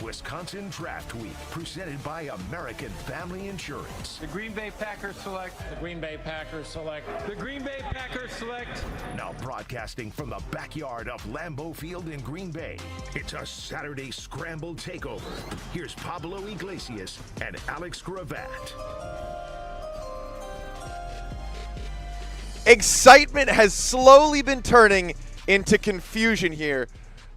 Wisconsin Draft Week, presented by American Family Insurance. The Green Bay Packers select. The Green Bay Packers select. The Green Bay Packers select. Now broadcasting from the backyard of Lambeau Field in Green Bay, it's a Saturday scramble takeover. Here's Pablo Iglesias and Alex Gravatt. Excitement has slowly been turning into confusion here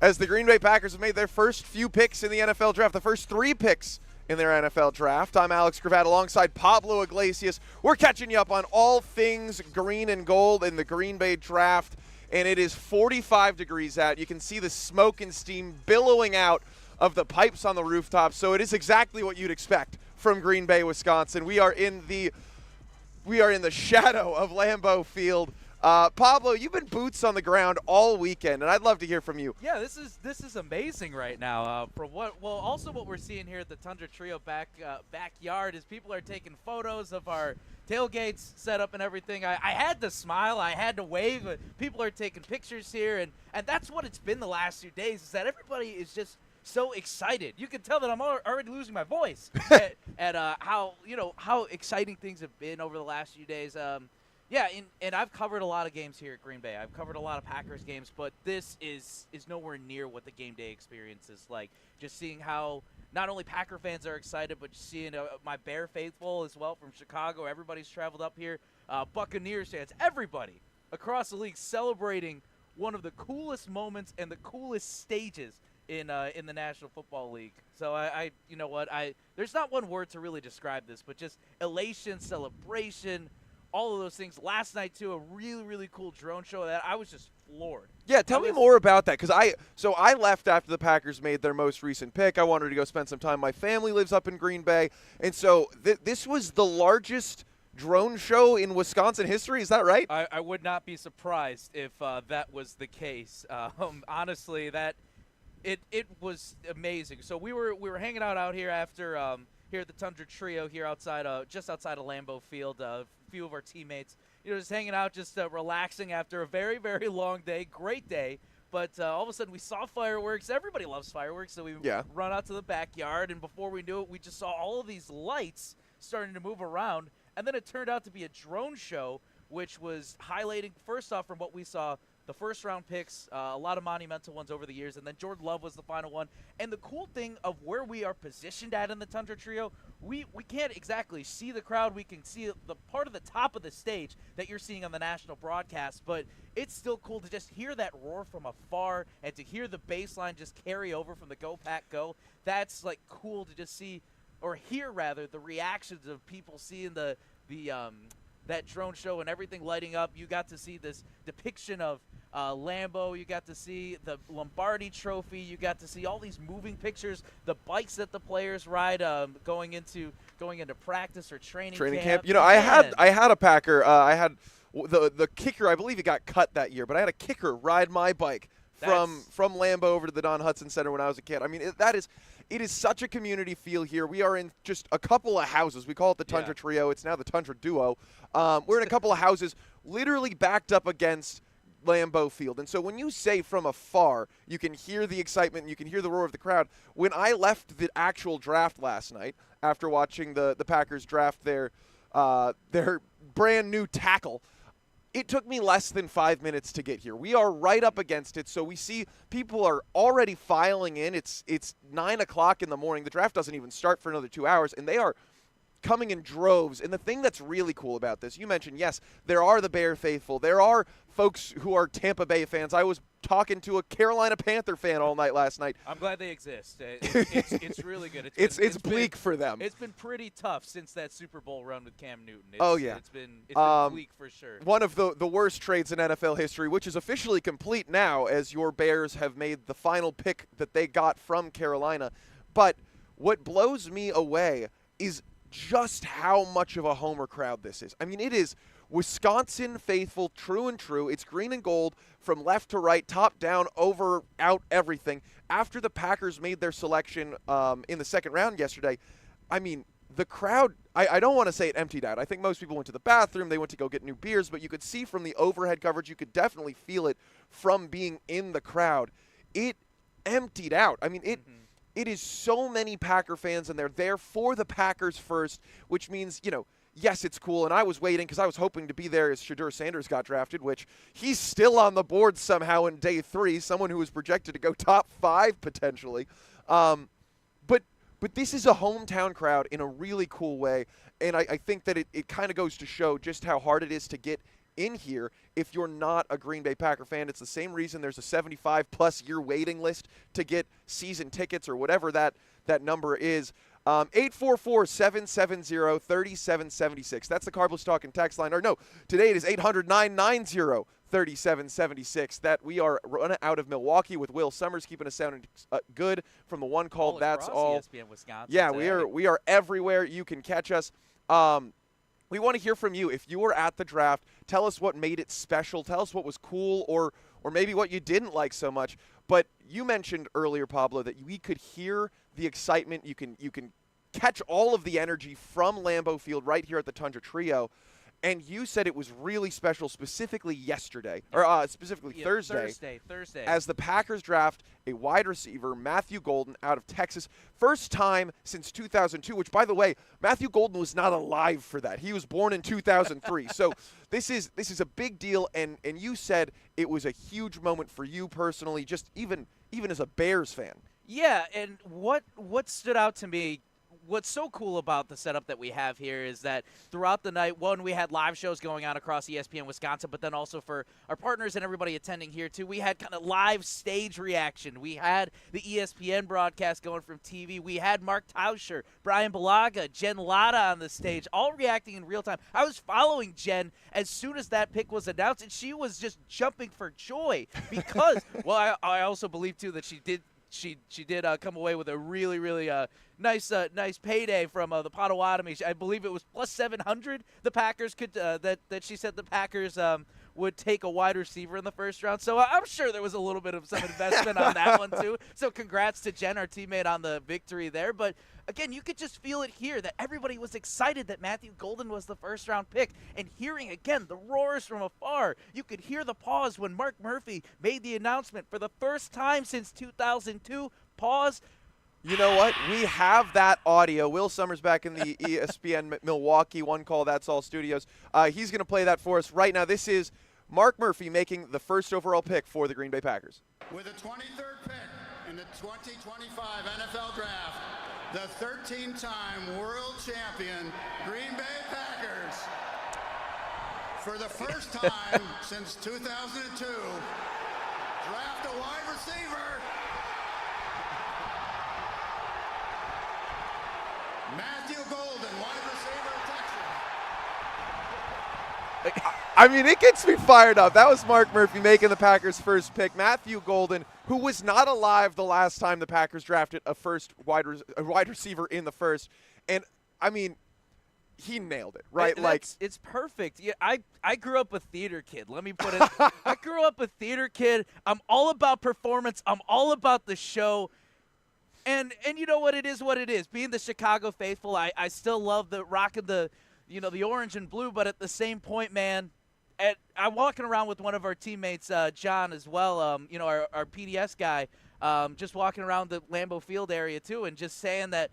as the Green Bay Packers have made their first few picks in the NFL draft, the first 3 picks in their NFL draft. I'm Alex Gravatt alongside Pablo Iglesias. We're catching you up on all things green and gold in the Green Bay draft, and it is 45 degrees out. You can see the smoke and steam billowing out of the pipes on the rooftop, so it is exactly what you'd expect from Green Bay, Wisconsin. We are in the shadow of Lambeau Field. Pablo, you've been boots on the ground all weekend, and I'd love to hear from you. Yeah, this is amazing right now. Also what we're seeing here at the Tundra Trio backyard is people are taking photos of our tailgates set up and everything. I had to smile, I had to wave, but people are taking pictures here, and that's what it's been the last few days, is that everybody is just so excited. You can tell that I'm already losing my voice at how exciting things have been over the last few days. And I've covered a lot of games here at Green Bay. I've covered a lot of Packers games, but this is nowhere near what the game day experience is like. Just seeing how not only Packer fans are excited, but seeing my Bear faithful as well from Chicago. Everybody's traveled up here. Buccaneers fans, everybody across the league celebrating one of the coolest moments and the coolest stages in the National Football League. So there's not one word to really describe this, but just elation, celebration, all of those things. Last night, too, a really, really cool drone show that I was just floored. Yeah, tell me more about that, because I left after the Packers made their most recent pick. I wanted to go spend some time. My family lives up in Green Bay, and so this was the largest drone show in Wisconsin history. Is that right? I would not be surprised if that was the case. Honestly, it was amazing. So we were hanging out here after here at the Tundra Trio here just outside of Lambeau Field. A few of our teammates, just hanging out, just relaxing after a very, very long day. Great day. But all of a sudden we saw fireworks. Everybody loves fireworks, so we run out to the backyard, and before we knew it, we just saw all of these lights starting to move around. And then it turned out to be a drone show, which was highlighting, first off, from what we saw, the first-round picks, a lot of monumental ones over the years, and then Jordan Love was the final one. And the cool thing of where we are positioned at in the Tundra Trio, we can't exactly see the crowd. We can see the part of the top of the stage that you're seeing on the national broadcast, but it's still cool to just hear that roar from afar and to hear the bass line just carry over from the Go Pack Go. That's, cool to just see, or hear, rather, the reactions of people seeing that drone show and everything lighting up. You got to see this depiction of Lambeau. You got to see the Lombardi Trophy. You got to see all these moving pictures, the bikes that the players ride going into practice or training camp. I had a Packer. I had the kicker. I believe he got cut that year, but I had a kicker ride my bike from Lambeau over to the Don Hudson Center when I was a kid. I mean, it is such a community feel here. We are in just a couple of houses. We call it the Tundra Trio. It's now the Tundra Duo. We're in a couple of houses literally backed up against Lambeau Field. And so when you say from afar, you can hear the excitement and you can hear the roar of the crowd. When I left the actual draft last night, after watching the Packers draft their brand new tackle, it took me less than 5 minutes to get here. We are right up against it, so we see people are already filing in. It's 9 o'clock in the morning. The draft doesn't even start for another 2 hours, and they are coming in droves. And the thing that's really cool about this, you mentioned, yes, there are the Bear faithful. There are folks who are Tampa Bay fans. I was talking to a Carolina Panther fan all night last night. I'm glad they exist. It's really good. It's bleak for them. It's been pretty tough since that Super Bowl run with Cam Newton. It's been bleak for sure. One of the worst trades in NFL history, which is officially complete now as your Bears have made the final pick that they got from Carolina. But what blows me away is just how much of a homer crowd this is. I mean, it is Wisconsin faithful, true and true. It's green and gold from left to right, top down, over, out, everything. After the Packers made their selection in the second round yesterday, I mean, the crowd, I don't want to say it emptied out. I think most people went to the bathroom. They went to go get new beers, but you could see from the overhead coverage, you could definitely feel it from being in the crowd. It emptied out. I mean, it is so many Packer fans, and they're there for the Packers first, which means, yes, it's cool. And I was waiting because I was hoping to be there as Shadur Sanders got drafted, which he's still on the board somehow in day 3, someone who was projected to go top 5 potentially. But this is a hometown crowd in a really cool way, and I think that it kind of goes to show just how hard it is to get in here if you're not a Green Bay Packer fan. It's the same reason there's a 75-plus year waiting list to get season tickets or whatever that number is. 844-770-3776. That's the Carbos Talking text line. Or no, today it is 800-990-3776. That we are running out of Milwaukee with Will Summers keeping us sounding good from the one called That's All. ESPN Wisconsin yeah, today. we are everywhere. You can catch us. We want to hear from you. If you were at the draft, tell us what made it special. Tell us what was cool or maybe what you didn't like so much. But you mentioned earlier, Pablo, that we could hear the excitement. You can catch all of the energy from Lambeau Field right here at the Tundra Trio. And you said it was really special specifically yesterday, or specifically Thursday, as the Packers draft a wide receiver, Matthew Golden, out of Texas. First time since 2002, which, by the way, Matthew Golden was not alive for that. He was born in 2003. So this is a big deal, and you said it was a huge moment for you personally, just even as a Bears fan. Yeah, and what stood out to me, what's so cool about the setup that we have here is that throughout the night, one, we had live shows going on across ESPN Wisconsin, but then also for our partners and everybody attending here, too, we had kind of live stage reaction. We had the ESPN broadcast going from TV. We had Mark Tauscher, Brian Balaga, Jen Latta on the stage, all reacting in real time. I was following Jen as soon as that pick was announced, and she was just jumping for joy because, well, I also believe, too, that she did come away with a really, really nice payday from the Potawatomi. I believe it was plus 700. The Packers could that she said the Packers would take a wide receiver in the first round. So I'm sure there was a little bit of some investment on that one too. So congrats to Jen, our teammate, on the victory there. But again, you could just feel it here that everybody was excited that Matthew Golden was the first-round pick. And hearing, again, the roars from afar, you could hear the pause when Mark Murphy made the announcement for the first time since 2002. Pause. You know what? We have that audio. Will Summers back in the ESPN Milwaukee One Call That's All studios. He's going to play that for us right now. This is Mark Murphy making the first overall pick for the Green Bay Packers. With the 23rd pick in the 2025 NFL Draft, the 13-time world champion Green Bay Packers, for the first time since 2002, draft a wide receiver. Matthew Golden, wide receiver, Texas. I mean, it gets me fired up. That was Mark Murphy making the Packers' first pick. Matthew Golden, who was not alive the last time the Packers drafted a wide receiver in the first. And, I mean, he nailed it, right? It's perfect. Yeah, I grew up a theater kid. Let me put it. I grew up a theater kid. I'm all about performance. I'm all about the show. And you know what? It is what it is. Being the Chicago faithful, I still love the rocking the orange and blue. But at the same point, man, I'm walking around with one of our teammates, John, as well. Our PDS guy, just walking around the Lambeau Field area too, and just saying that,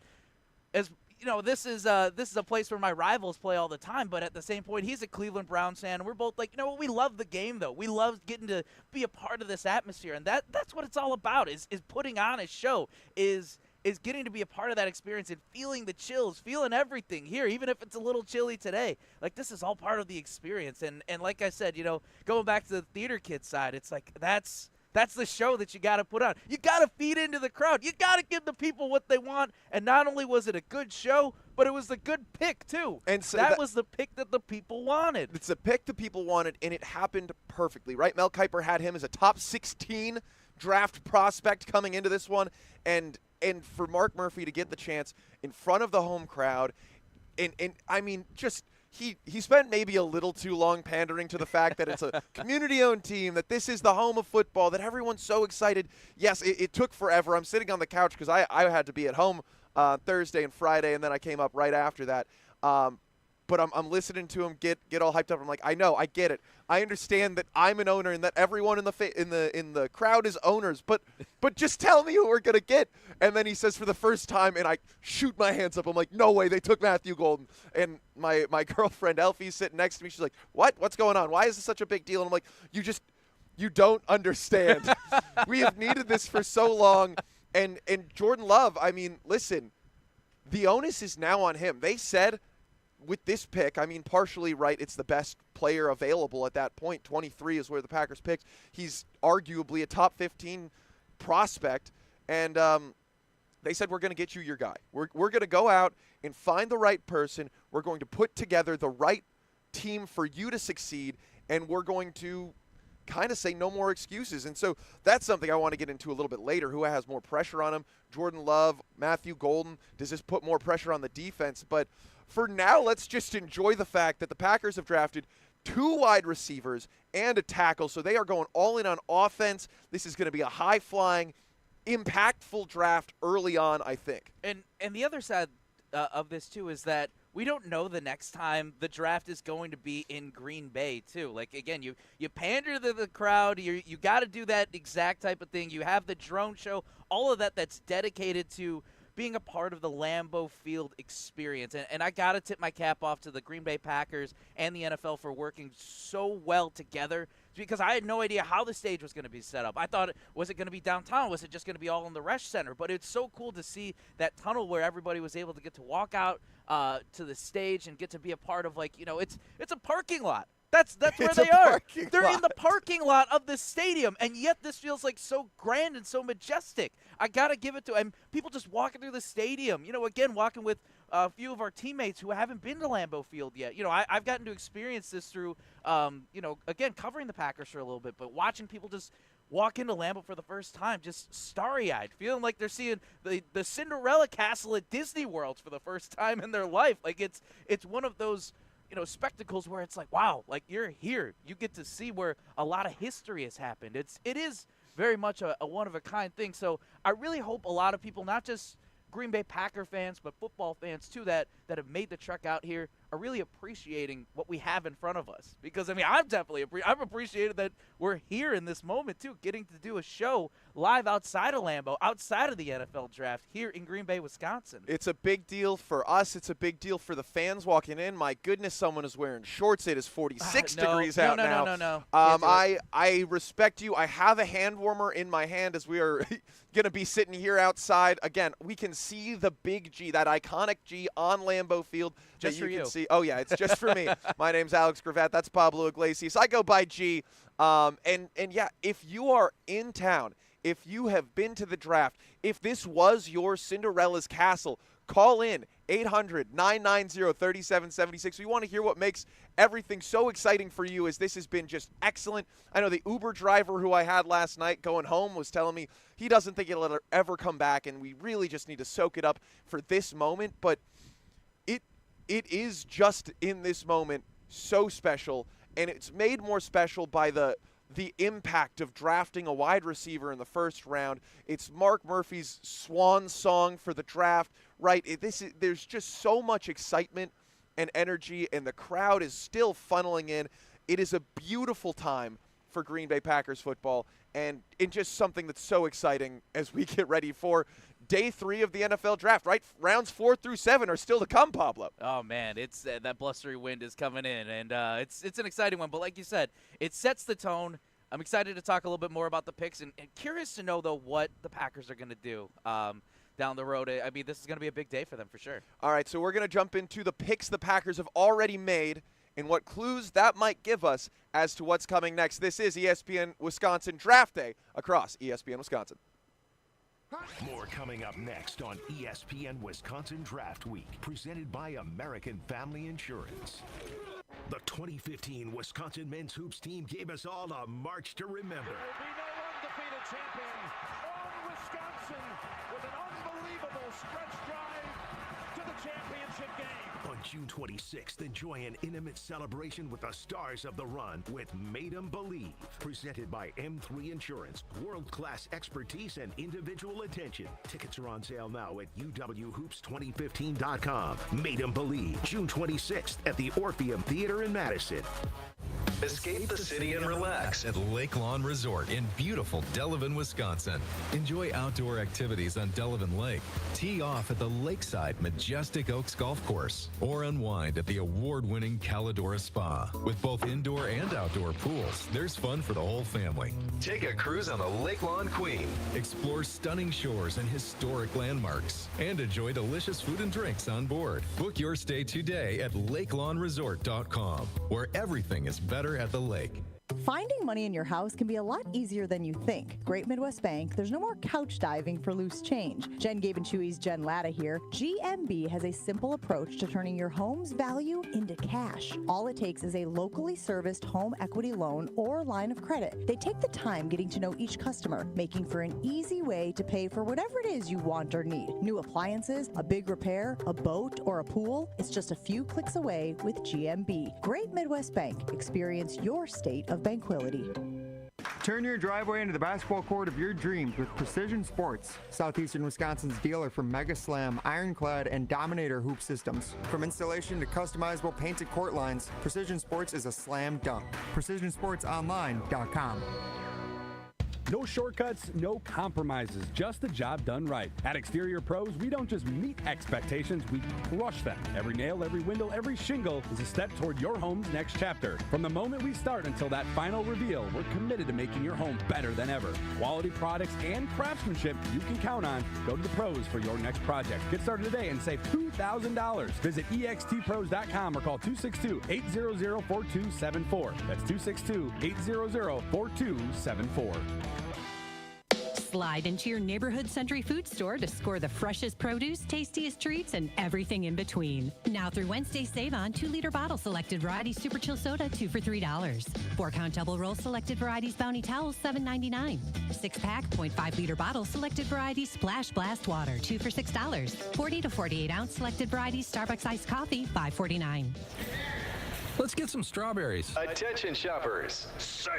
as you know, this is a place where my rivals play all the time. But at the same point, he's a Cleveland Browns fan. And we're both like, you know what? We love the game, though. We love getting to be a part of this atmosphere, and that's what it's all about. Is putting on a show. Is getting to be a part of that experience and feeling the chills, feeling everything here, even if it's a little chilly today. Like, this is all part of the experience. And like I said, going back to the theater kid side, it's like that's the show that you got to put on. You got to feed into the crowd. You got to give the people what they want. And not only was it a good show, but it was a good pick, too. And so that was the pick that the people wanted. It's the pick the people wanted, and it happened perfectly, right? Mel Kiper had him as a top 16 draft prospect coming into this one. And for Mark Murphy to get the chance in front of the home crowd, and I mean, just – He spent maybe a little too long pandering to the fact that it's a community-owned team, that this is the home of football, that everyone's so excited. Yes, it took forever. I'm sitting on the couch because I had to be at home Thursday and Friday, and then I came up right after that. but I'm listening to him get all hyped up. I'm like, I know, I get it. I understand that I'm an owner and that everyone in the crowd is owners, but just tell me who we're gonna get. And then he says for the first time, and I shoot my hands up. I'm like, no way, they took Matthew Golden. And my girlfriend Elfie's sitting next to me. She's like, what? What's going on? Why is this such a big deal? And I'm like, you don't understand. We have needed this for so long. And Jordan Love, I mean, listen, the onus is now on him. They said with this pick, I mean, partially right, it's the best player available at that point. 23 is where the Packers picked. He's arguably a top 15 prospect. And they said, we're going to get you your guy. We're going to go out and find the right person. We're going to put together the right team for you to succeed. And we're going to kind of say no more excuses. And so that's something I want to get into a little bit later. Who has more pressure on him? Jordan Love, Matthew Golden. Does this put more pressure on the defense? But for now, let's just enjoy the fact that the Packers have drafted 2 wide receivers and a tackle. So they are going all in on offense. This is going to be a high-flying, impactful draft early on, I think. And the other side of this, too, is that we don't know the next time the draft is going to be in Green Bay, too. Like, again, you pander to the crowd. You got to do that exact type of thing. You have the drone show, all of that's dedicated to being a part of the Lambeau Field experience. And I got to tip my cap off to the Green Bay Packers and the NFL for working so well together, because I had no idea how the stage was going to be set up. I thought, was it going to be downtown? Was it just going to be all in the Resch Center? But it's so cool to see that tunnel where everybody was able to get to walk out to the stage and get to be a part of, like, it's a parking lot. That's where they are. They're in the parking lot of the stadium, and yet this feels like so grand and so majestic. I got to give it to them. People just walking through the stadium, again, walking with a few of our teammates who haven't been to Lambeau Field yet. I've gotten to experience this through, again, covering the Packers for a little bit, but watching people just walk into Lambeau for the first time, just starry-eyed, feeling like they're seeing the Cinderella Castle at Disney World for the first time in their life. Like, it's one of those spectacles where it's like, wow, like, you're here. You get to see where a lot of history has happened. It is very much a one-of-a-kind thing. So I really hope a lot of people, not just Green Bay Packer fans, but football fans too, that have made the trek out here, are really appreciating what we have in front of us. Because, I mean, I've appreciated that we're here in this moment too, getting to do a show live outside of Lambeau, outside of the NFL draft, here in Green Bay, Wisconsin. It's a big deal for us. It's a big deal for the fans walking in. My goodness, someone is wearing shorts. It is 46 degrees out now. No. I respect you. I have a hand warmer in my hand as we are going to be sitting here outside. Again, we can see the big G, that iconic G on Lambeau Field. Just for you. Can see. Oh, yeah, it's just for me. My name's Alex Gravatt. That's Pablo Iglesias. I go by G. And yeah, if you are in town, if you have been to the draft, if this was your Cinderella's castle, call in 800-990-3776. We want to hear what makes everything so exciting for you, as this has been just excellent. I know the Uber driver who I had last night going home was telling me he doesn't think it'll ever come back, and we really just need to soak it up for this moment. But it is just in this moment so special, and it's made more special by the impact of drafting a wide receiver in the first round. It's Mark Murphy's swan song for the draft, right? There's just so much excitement and energy, and the crowd is still funneling in. It is a beautiful time for Green Bay Packers football, and it's just something that's so exciting as we get ready for Day 3 of the NFL draft, right? Rounds 4 through 7 are still to come, Pablo. Oh, man, it's that blustery wind is coming in, and it's an exciting one. But like you said, it sets the tone. I'm excited to talk a little bit more about the picks, and curious to know, though, what the Packers are going to do down the road. I mean, this is going to be a big day for them for sure. All right, so we're going to jump into the picks the Packers have already made and what clues that might give us as to what's coming next. This is ESPN Wisconsin Draft Day across ESPN Wisconsin. More coming up next on ESPN Wisconsin Draft Week, presented by American Family Insurance. The 2015 Wisconsin men's hoops team gave us all a march to remember. There will be no undefeated champion on Wisconsin with an unbelievable stretch drive to the championship game. On June 26th, enjoy an intimate celebration with the stars of the run with Made 'em Believe. Presented by M3 Insurance. World-class expertise and individual attention. Tickets are on sale now at uwhoops2015.com. Made 'em Believe, June 26th at the Orpheum Theater in Madison. Escape the city and relax at Lake Lawn Resort in beautiful Delavan, Wisconsin. Enjoy outdoor activities on Delavan Lake. Tee off at the Lakeside Majestic Oaks Golf Course or unwind at the award-winning Calidora Spa. With both indoor and outdoor pools, there's fun for the whole family. Take a cruise on the Lake Lawn Queen. Explore stunning shores and historic landmarks and enjoy delicious food and drinks on board. Book your stay today at lakelawnresort.com, where everything is better at the lake. Finding money in your house can be a lot easier than you think. Great Midwest Bank, there's no more couch diving for loose change. Jen Gabe and Chewy's Jen Latta here. GMB has a simple approach to turning your home's value into cash. All it takes is a locally serviced home equity loan or line of credit. They take the time getting to know each customer, making for an easy way to pay for whatever it is you want or need. New appliances, a big repair, a boat, or a pool. It's just a few clicks away with GMB. Great Midwest Bank. Experience your state of tranquility. Turn your driveway into the basketball court of your dreams with Precision Sports, Southeastern Wisconsin's dealer for Mega Slam, Ironclad, and Dominator hoop systems. From installation to customizable painted court lines, Precision Sports is a slam dunk. PrecisionSportsOnline.com. No shortcuts, no compromises, just the job done right. At Exterior Pros, we don't just meet expectations, we crush them. Every nail, every window, every shingle is a step toward your home's next chapter. From the moment we start until that final reveal, we're committed to making your home better than ever. Quality products and craftsmanship you can count on. Go to the pros for your next project. Get started today and save $2,000. Visit extpros.com or call 262-800-4274. That's 262-800-4274. Slide into your neighborhood Century Food Store to score the freshest produce, tastiest treats, and everything in between. Now through Wednesday, save on 2-liter bottle selected varieties Super Chill Soda, 2 for $3. 4-count double roll selected varieties Bounty Towels, $7.99. 6-pack 0.5-liter bottle selected varieties Splash Blast Water, 2 for $6. 40 to 48-ounce selected varieties Starbucks Iced Coffee, $5.49. Let's get some strawberries. Attention shoppers. Safe.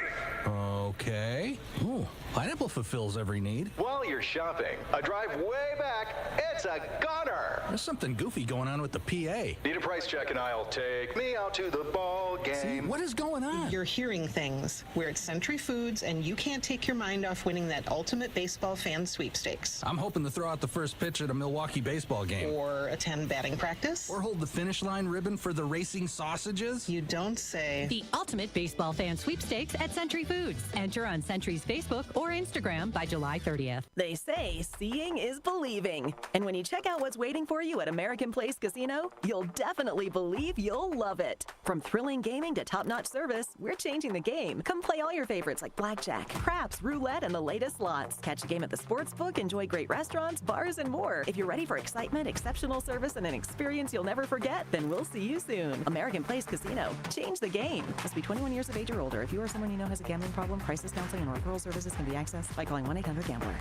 Okay. Ooh, pineapple fulfills every need. While you're shopping, a drive way back, it's a gunner. There's something goofy going on with the PA. Need a price check and I'll take me out to the ball game. See, what is going on? You're hearing things. We're at Century Foods, and you can't take your mind off winning that ultimate baseball fan sweepstakes. I'm hoping to throw out the first pitch at a Milwaukee baseball game. Or attend batting practice. Or hold the finish line ribbon for the racing sausages. You don't say. The ultimate baseball fan sweepstakes at Century Foods. Enter on Century's Facebook or Instagram by July 30th. They say seeing is believing. And when you check out what's waiting for you at American Place Casino, you'll definitely believe you'll love it. From thrilling gaming to top-notch service, we're changing the game. Come play all your favorites like blackjack, craps, roulette, and the latest slots. Catch a game at the sportsbook, enjoy great restaurants, bars, and more. If you're ready for excitement, exceptional service, and an experience you'll never forget, then we'll see you soon. American Place Casino. Change the game. Must be 21 years of age or older. If you or someone you know has a gambling problem, crisis counseling and referral services can be accessed by calling 1-800-GAMBLER.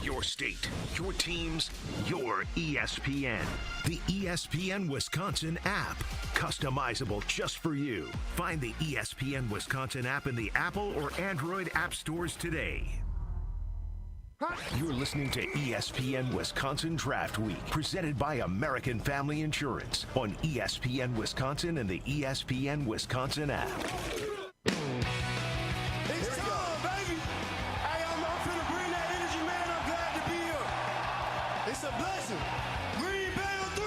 Your state, your teams, your ESPN. The ESPN Wisconsin app. Customizable just for you. Find the ESPN Wisconsin app in the Apple or Android app stores today. You're listening to ESPN Wisconsin Draft Week, presented by American Family Insurance on ESPN Wisconsin and the ESPN Wisconsin app. It's time, baby. Hey, I'm finna bring that energy, man. I'm glad to be here. It's a blessing. Green Bay on 3.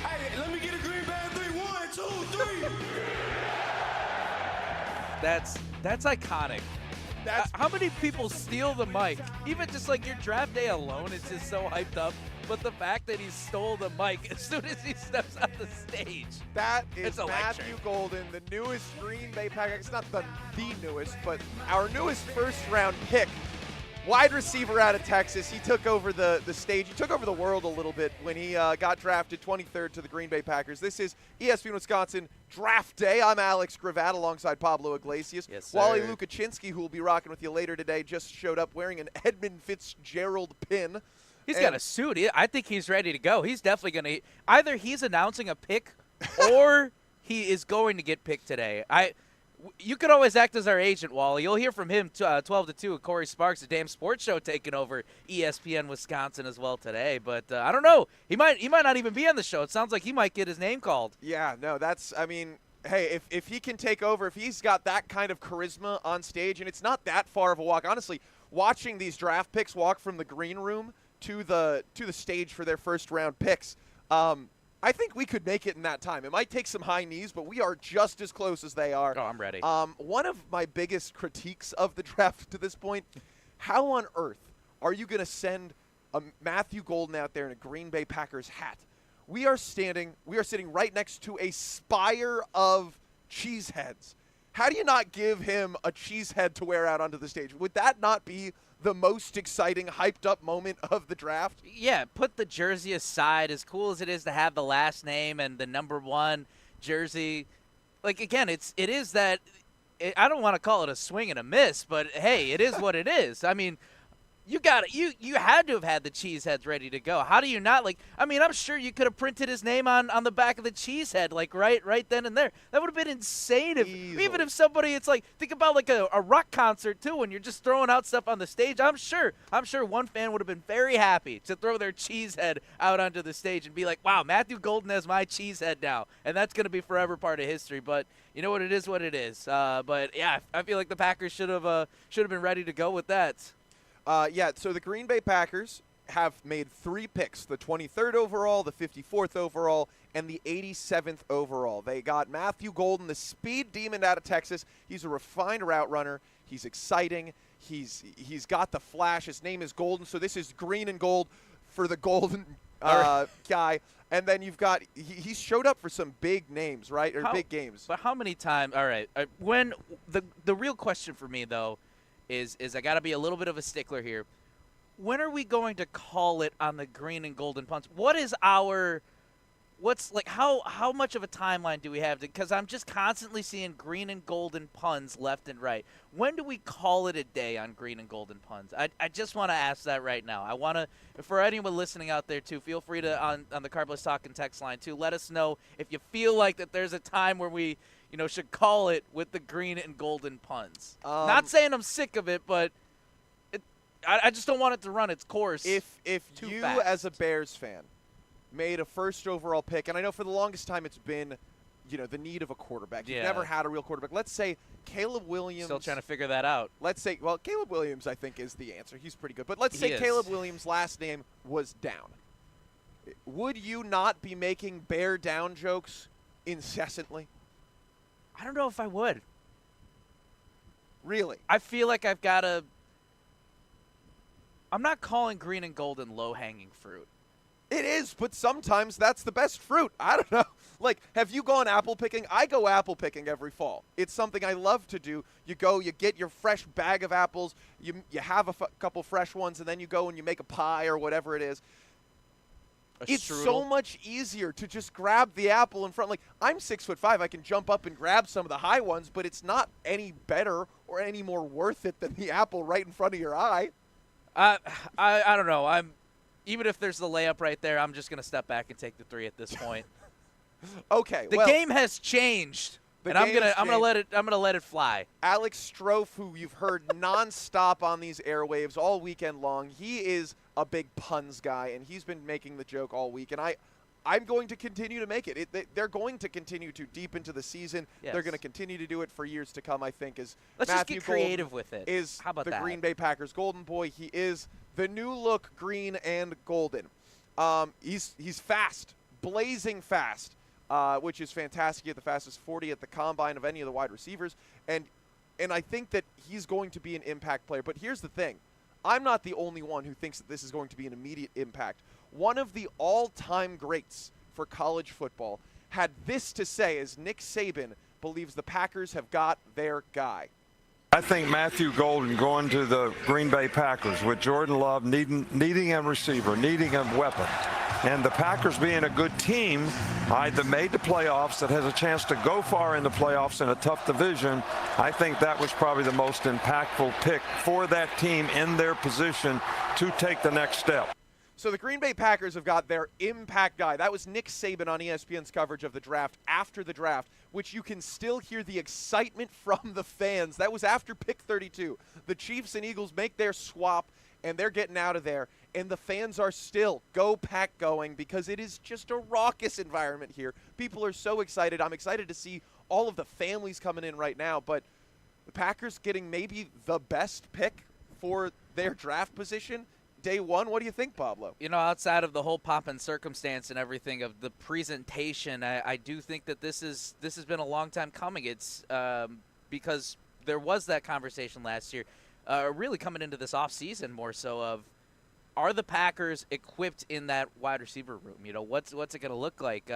Hey, let me get a Green Bay on 3. 1, 2, 3. That's iconic. How many people steal the mic? Even just like your draft day alone is just so hyped up. But the fact that he stole the mic as soon as he steps on the stage. That is it's electric. Matthew Golden, the newest Green Bay Packer. It's not the newest, but our newest first-round pick. Wide receiver out of Texas. He took over the stage. He took over the world a little bit when he got drafted 23rd to the Green Bay Packers. This is ESPN Wisconsin Draft Day. I'm Alex Gravatt alongside Pablo Iglesias. Yes, sir. Wally Lukaczynski, who will be rocking with you later today, just showed up wearing an Edmund Fitzgerald pin. He's got a suit. I think he's ready to go. He's definitely going to – either he's announcing a pick or he is going to get picked today. You could always act as our agent, Wally. You'll hear from him 12 to 2 with Corey Sparks, the damn sports show, taking over ESPN Wisconsin as well today. But I don't know. He might not even be on the show. It sounds like he might get his name called. Yeah, no, hey, if he can take over, if he's got that kind of charisma on stage, and it's not that far of a walk. Honestly, watching these draft picks walk from the green room to the stage for their first round picks, I think we could make it in that time. It might take some high knees, but we are just as close as they are. Oh, I'm ready. One of my biggest critiques of the draft to this point, how on earth are you going to send a Matthew Golden out there in a Green Bay Packers hat? We are sitting right next to a spire of cheeseheads. How do you not give him a cheesehead to wear out onto the stage? Would that not be the most exciting, hyped-up moment of the draft? Yeah, put the jersey aside. As cool as it is to have the last name and the number 1 jersey, like, again, it is that – I don't want to call it a swing and a miss, but, hey, it is what it is. I mean – you had to have had the cheeseheads ready to go. How do you not, I'm sure you could have printed his name on the back of the cheesehead, right then and there. That would have been insane even if somebody, it's like, think about like a rock concert too, when you're just throwing out stuff on the stage. I'm sure one fan would have been very happy to throw their cheesehead out onto the stage and be like, wow, Matthew Golden has my cheesehead now. And that's going to be forever part of history. But you know what, it is what it is. But yeah, I feel like the Packers should have been ready to go with that. So the Green Bay Packers have made 3 picks, the 23rd overall, the 54th overall, and the 87th overall. They got Matthew Golden, the speed demon out of Texas. He's a refined route runner. He's exciting. He's got the flash. His name is Golden, so this is green and gold for the Golden guy. And then you've got he's showed up for some big names, right, or big games. But how many times? All right, when the real question for me though is I got to be a little bit of a stickler here. When are we going to call it on the green and golden punts? How much of a timeline do we have? Because I'm just constantly seeing green and golden puns left and right. When do we call it a day on green and golden puns? I just want to ask that right now. I want to, for anyone listening out there too, feel free to on the Carbless Talk and text line too. Let us know if you feel like that there's a time where we should call it with the green and golden puns. Not saying I'm sick of it, but I just don't want it to run its course. If you, fast. As a Bears fan, made a first overall pick, and I know for the longest time it's been, the need of a quarterback. You've never had a real quarterback. Let's say Caleb Williams. Still trying to figure that out. Let's say, Caleb Williams, I think, is the answer. He's pretty good. But let's say Caleb Williams' last name was Down. Would you not be making Bear Down jokes incessantly? I don't know if I would. Really? I feel like I've got to – I'm not calling green and golden low-hanging fruit. It is, but sometimes that's the best fruit. I don't know. Like, have you gone apple picking? I go apple picking every fall. It's something I love to do. You go, you get your fresh bag of apples, you have a couple fresh ones, and then you go and you make a pie or whatever it is. It's so much easier to just grab the apple in front. Like, I'm 6'5". I can jump up and grab some of the high ones, but it's not any better or any more worth it than the apple right in front of your eye. I don't know. Even if there's the layup right there, I'm just going to step back and take the 3 at this point. Okay. The game has changed. And I'm gonna let it fly. Alex Strofe, who you've heard nonstop on these airwaves all weekend long, he is a big puns guy, and he's been making the joke all week. And I'm going to continue to make it. They're going to continue to deep into the season. Yes. They're going to continue to do it for years to come, I think. Let's Matthew just get creative Golden with it. Is How about the that? Green Bay Packers Golden Boy. He is the new look green and golden. He's fast, blazing fast. Which is fantastic. He had the fastest 40 at the combine of any of the wide receivers. And I think that he's going to be an impact player. But here's the thing. I'm not the only one who thinks that this is going to be an immediate impact. One of the all-time greats for college football had this to say as Nick Saban believes the Packers have got their guy. I think Matthew Golden going to the Green Bay Packers with Jordan Love needing a receiver, needing a weapon. And the Packers being a good team, that made the playoffs, that has a chance to go far in the playoffs in a tough division, I think that was probably the most impactful pick for that team in their position to take the next step. So the Green Bay Packers have got their impact guy. That was Nick Saban on ESPN's coverage of the draft after the draft, which you can still hear the excitement from the fans. That was after pick 32. The Chiefs and Eagles make their swap, and they're getting out of there. And the fans are still go Pack going because it is just a raucous environment here. People are so excited. I'm excited to see all of the families coming in right now. But the Packers getting maybe the best pick for their draft position day one. What do you think, Pablo? You know, outside of the whole pomp and circumstance and everything of the presentation, I do think that this has been a long time coming. It's because there was that conversation last year, really coming into this offseason more so of, are the Packers equipped in that wide receiver room? You know, what's it going to look like?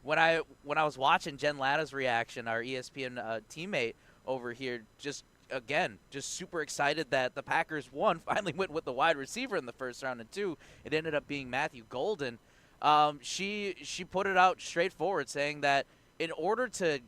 When I was watching Jen Latta's reaction, our ESPN teammate over here, just super excited that the Packers, one, finally went with the wide receiver in the first round, and two, it ended up being Matthew Golden. She put it out straightforward, saying that in order to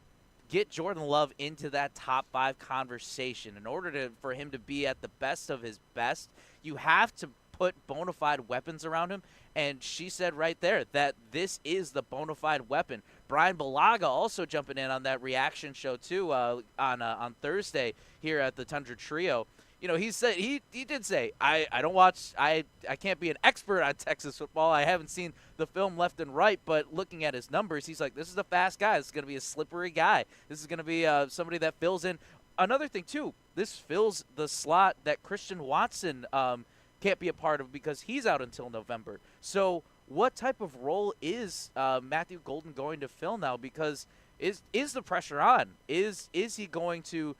get Jordan Love into that top 5 conversation, in order for him to be at the best of his best, you have to put bona fide weapons around him, and she said right there that this is the bona fide weapon. Brian Balaga also jumping in on that reaction show too on Thursday here at the Tundra Trio. You know, he said he did say I don't watch, I can't be an expert on Texas football. I haven't seen the film left and right, but looking at his numbers, he's like, this is a fast guy. This is going to be a slippery guy. This is going to be somebody that fills in. Another thing too, this fills the slot that Christian Watson can't be a part of because he's out until November. So what type of role is Matthew Golden going to fill now? Because is the pressure on? Is he going to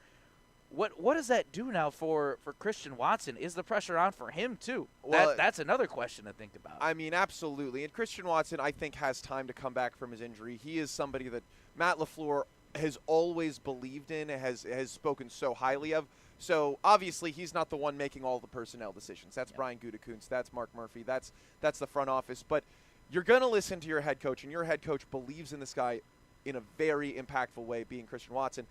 what does that do now for Christian Watson? Is the pressure on for him too? Well, that's another question to think about. I mean, absolutely. And Christian Watson, I think, has time to come back from his injury. He is somebody that Matt LaFleur has always believed in, has spoken so highly of. So obviously he's not the one making all the personnel decisions. That's Brian Gutekunst. That's Mark Murphy. That's the front office. But you're going to listen to your head coach, and your head coach believes in this guy in a very impactful way, being Christian Watson.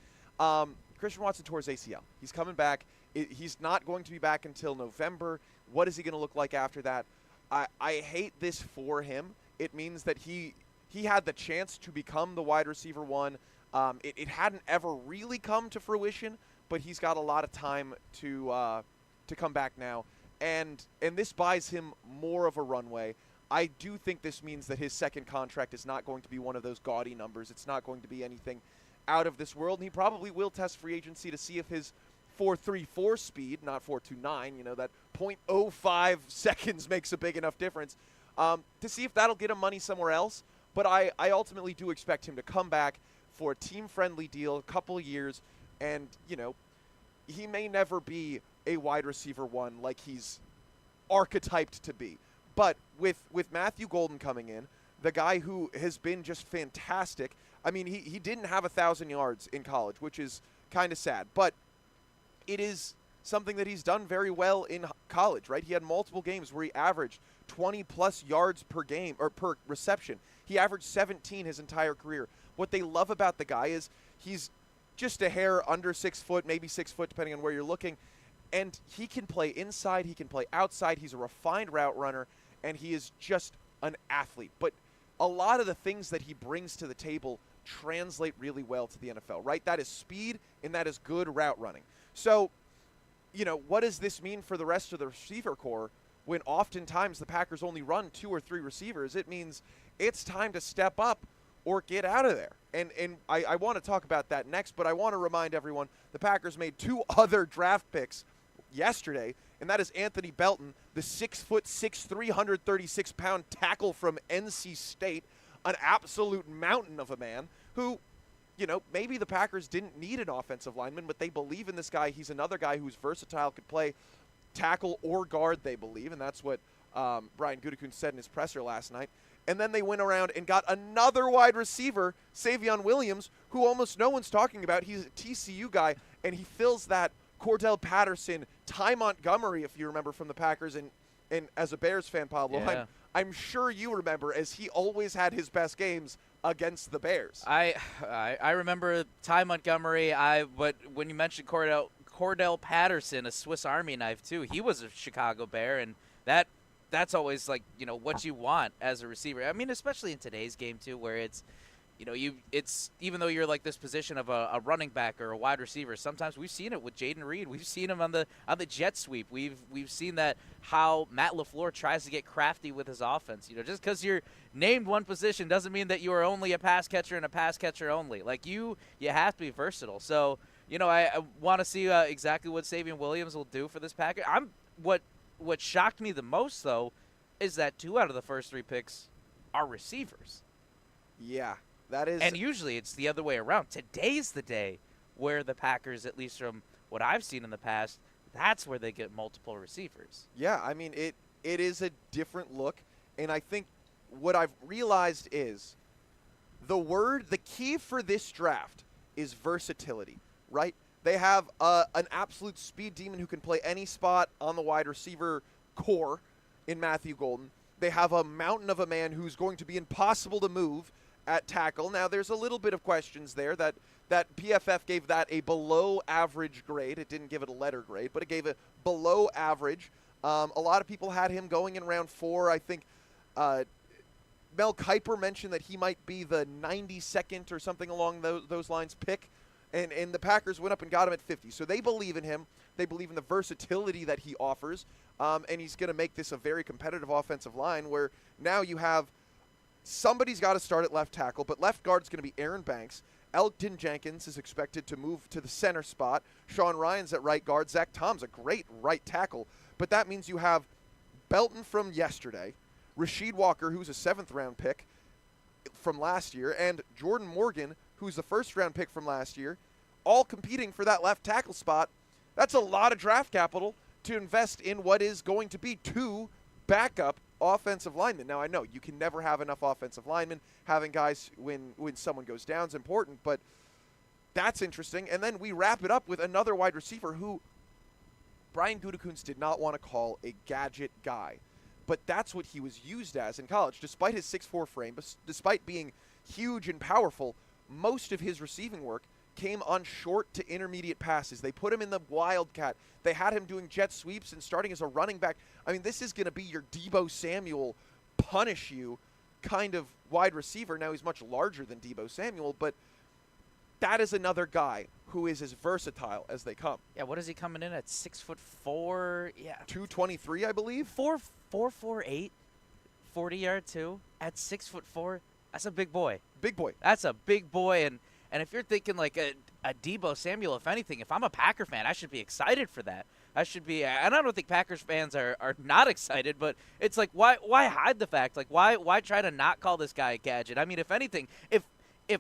Christian Watson tore his ACL. He's coming back. He's not going to be back until November. What is he going to look like after that? I hate this for him. It means that he had the chance to become the wide receiver one. It hadn't ever really come to fruition, but he's got a lot of time to come back now, and this buys him more of a runway. I do think this means that his second contract is not going to be one of those gaudy numbers. It's not going to be anything out of this world, and he probably will test free agency to see if his 4.34 speed, not 4.29, you know, that 0.05 seconds makes a big enough difference, to see if that'll get him money somewhere else. But I ultimately do expect him to come back for a team-friendly deal, a couple of years, and, you know, he may never be a wide receiver one like he's archetyped to be. But with Matthew Golden coming in, the guy who has been just fantastic. I mean, he didn't have 1,000 yards in college, which is kind of sad. But it is something that he's done very well in college, right? He had multiple games where he averaged 20-plus yards per game or per reception. He averaged 17 his entire career. What they love about the guy is he's just a hair under 6 foot, maybe 6 foot, depending on where you're looking. And he can play inside. He can play outside. He's a refined route runner, and he is just an athlete. But a lot of the things that he brings to the table translate really well to the NFL, right? That is speed, and that is good route running. So, you know, what does this mean for the rest of the receiver core when oftentimes the Packers only run 2 or 3 receivers? It means it's time to step up or get out of there. And I want to talk about that next, but I want to remind everyone the Packers made 2 other draft picks yesterday, and that is Anthony Belton, the 6'6", 336-pound tackle from NC State, an absolute mountain of a man who, you know, maybe the Packers didn't need an offensive lineman, but they believe in this guy. He's another guy who's versatile, could play tackle or guard, they believe, and that's what Brian Gutekunst said in his presser last night. And then they went around and got another wide receiver, Savion Williams, who almost no one's talking about. He's a TCU guy, and he fills that Cordell Patterson, Ty Montgomery, if you remember from the Packers, and as a Bears fan, Pablo, yeah. I'm sure you remember, as he always had his best games against the Bears. I remember Ty Montgomery. But when you mentioned Cordell Patterson, a Swiss Army knife too, he was a Chicago Bear, and that that's always like, what you want as a receiver. I mean, especially in today's game too, where it's, it's even though you're like this position of a running back or a wide receiver, sometimes we've seen it with Jaden Reed. We've seen him on the jet sweep. We've seen that how Matt LaFleur tries to get crafty with his offense. Just because you're named one position doesn't mean that you are only a pass catcher and a pass catcher only. Like you have to be versatile. So, I want to see exactly what Savion Williams will do for this Packer. What shocked me the most though is that 2 out of the first 3 picks are receivers. Yeah. That is, and usually it's the other way around. Today's the day where the Packers, at least from what I've seen in the past, that's where they get multiple receivers. Yeah, I mean, it is a different look, and I think what I've realized is the key for this draft is versatility, right? They have an absolute speed demon who can play any spot on the wide receiver core in Matthew Golden. They have a mountain of a man who's going to be impossible to move at tackle. Now, there's a little bit of questions there that PFF gave that a below average grade. It didn't give it a letter grade, but it gave it below average. A lot of people had him going in round 4. I think Mel Kiper mentioned that he might be the 92nd or something along those lines pick, and the Packers went up and got him at 50. So they believe in him. They believe in the versatility that he offers, and he's going to make this a very competitive offensive line where now you have somebody's got to start at left tackle, but left guard is going to be Aaron Banks. Elgton Jenkins is expected to move to the center spot. Sean Ryan's at right guard. Zach Tom's a great right tackle, but that means you have Belton from yesterday, Rasheed Walker, who's a 7th-round pick from last year, and Jordan Morgan, who's the 1st-round pick from last year, all competing for that left tackle spot. That's a lot of draft capital to invest in what is going to be 2 backup offensive linemen. Now, I know you can never have enough offensive linemen. Having guys when someone goes down is important, but that's interesting. And then we wrap it up with another wide receiver who Brian Gutekunst did not want to call a gadget guy, but that's what he was used as in college. Despite his 6'4" frame, despite being huge and powerful, most of his receiving work came on short to intermediate passes. They put him in the Wildcat. They had him doing jet sweeps and starting as a running back. I mean, this is going to be your Deebo Samuel punish you kind of wide receiver. Now he's much larger than Deebo Samuel, but that is another guy who is as versatile as they come. Yeah, what is he coming in at? 6'4"? Yeah, 223, I believe. 4.48, 40-yard too at 6'4". That's a big boy. Big boy. That's a big boy, and if you're thinking like a Deebo Samuel, if anything, if I'm a Packer fan, I should be excited for that. I should be, and I don't think Packers fans are not excited, but it's like, why hide the fact? Like, why try to not call this guy a gadget? I mean, if anything, if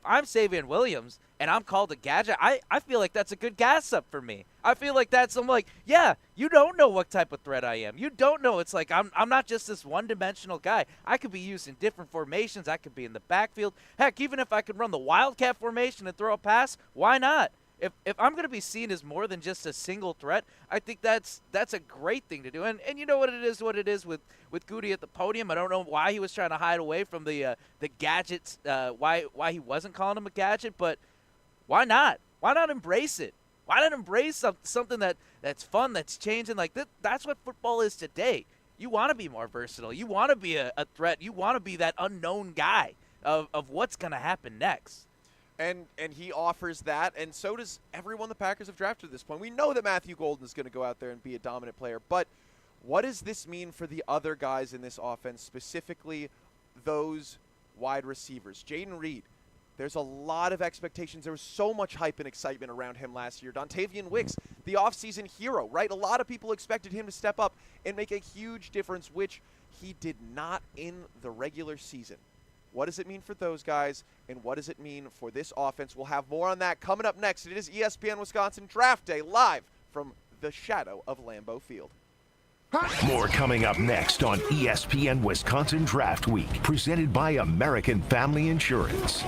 I'm Savion Williams and I'm called a gadget, I feel like that's a good gas up for me. I feel like I'm like, yeah, you don't know what type of threat I am. You don't know. It's like I'm not just this one-dimensional guy. I could be used in different formations. I could be in the backfield. Heck, even if I could run the Wildcat formation and throw a pass, why not? If I'm going to be seen as more than just a single threat, I think that's a great thing to do. And you know what it is with Goody at the podium. I don't know why he was trying to hide away from the gadgets, why he wasn't calling him a gadget, but why not? Why not embrace it? Why not embrace something that's fun, that's changing? Like that's what football is today. You want to be more versatile. You want to be a threat. You want to be that unknown guy of what's going to happen next. And he offers that, and so does everyone the Packers have drafted at this point. We know that Matthew Golden is going to go out there and be a dominant player, but what does this mean for the other guys in this offense, specifically those wide receivers? Jaden Reed, there's a lot of expectations. There was so much hype and excitement around him last year. Dontavian Wicks, the offseason hero, right? A lot of people expected him to step up and make a huge difference, which he did not in the regular season. What does it mean for those guys, and what does it mean for this offense? We'll have more on that coming up next. It is ESPN Wisconsin Draft Day, live from the shadow of Lambeau Field. More coming up next on ESPN Wisconsin Draft Week, presented by American Family Insurance.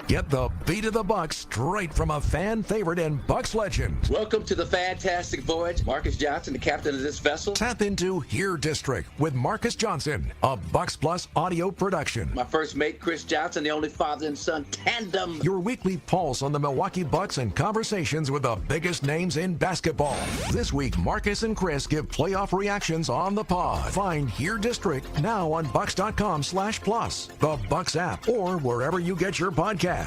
Get the beat of the Bucks straight from a fan favorite and Bucks legend. Welcome to the fantastic voyage. Marcus Johnson, the captain of this vessel. Tap into Here District with Marcus Johnson, a Bucks Plus audio production. My first mate, Chris Johnson, the only father and son tandem. Your weekly pulse on the Milwaukee Bucks and conversations with the biggest names in basketball. This week, Marcus and Chris give playoff reactions on the pod. Find Here District now on Bucks.com/plus, the Bucks app, or wherever you get your podcast.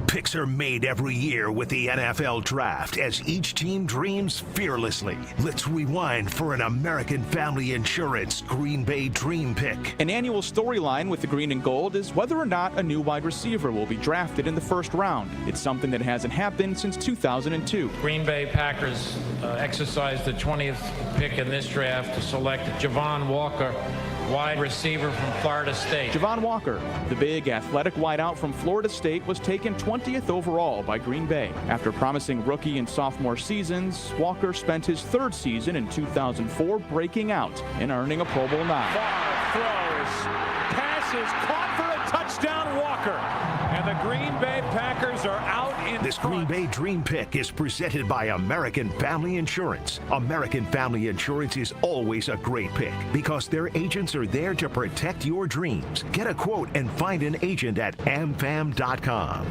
Picks are made every year with the NFL Draft as each team dreams fearlessly. Let's rewind for an American Family Insurance Green Bay Dream Pick. An annual storyline with the green and gold is whether or not a new wide receiver will be drafted in the first round. It's something that hasn't happened since 2002. Green Bay Packers exercised the 20th pick in this draft to select Javon Walker, wide receiver from Florida State. Javon Walker, the big athletic wideout from Florida State, was taken 20th overall by Green Bay. After promising rookie and sophomore seasons, Walker spent his third season in 2004 breaking out and earning a Pro Bowl nod. Far throws, passes caught for a touchdown, Walker. And the Green Bay Packers are out in This Green Bay Dream Pick is presented by American Family Insurance. American Family Insurance is always a great pick because their agents are there to protect your dreams. Get a quote and find an agent at amfam.com.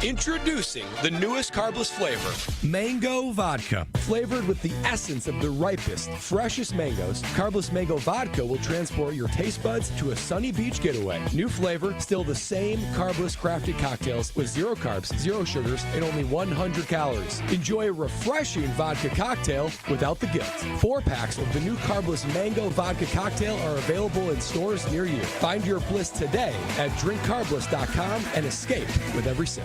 Introducing the newest carbless flavor, Mango Vodka. Flavored with the essence of the ripest, freshest mangoes, carbless mango vodka will transport your taste buds to a sunny beach getaway. New flavor, still the same carbless crafted cocktails with 0 carbs, 0 sugars, and only 100 calories. Enjoy a refreshing vodka cocktail without the guilt. 4 packs of the new carbless mango vodka cocktail are available in stores near you. Find your bliss today at drinkcarbless.com and escape with every sip.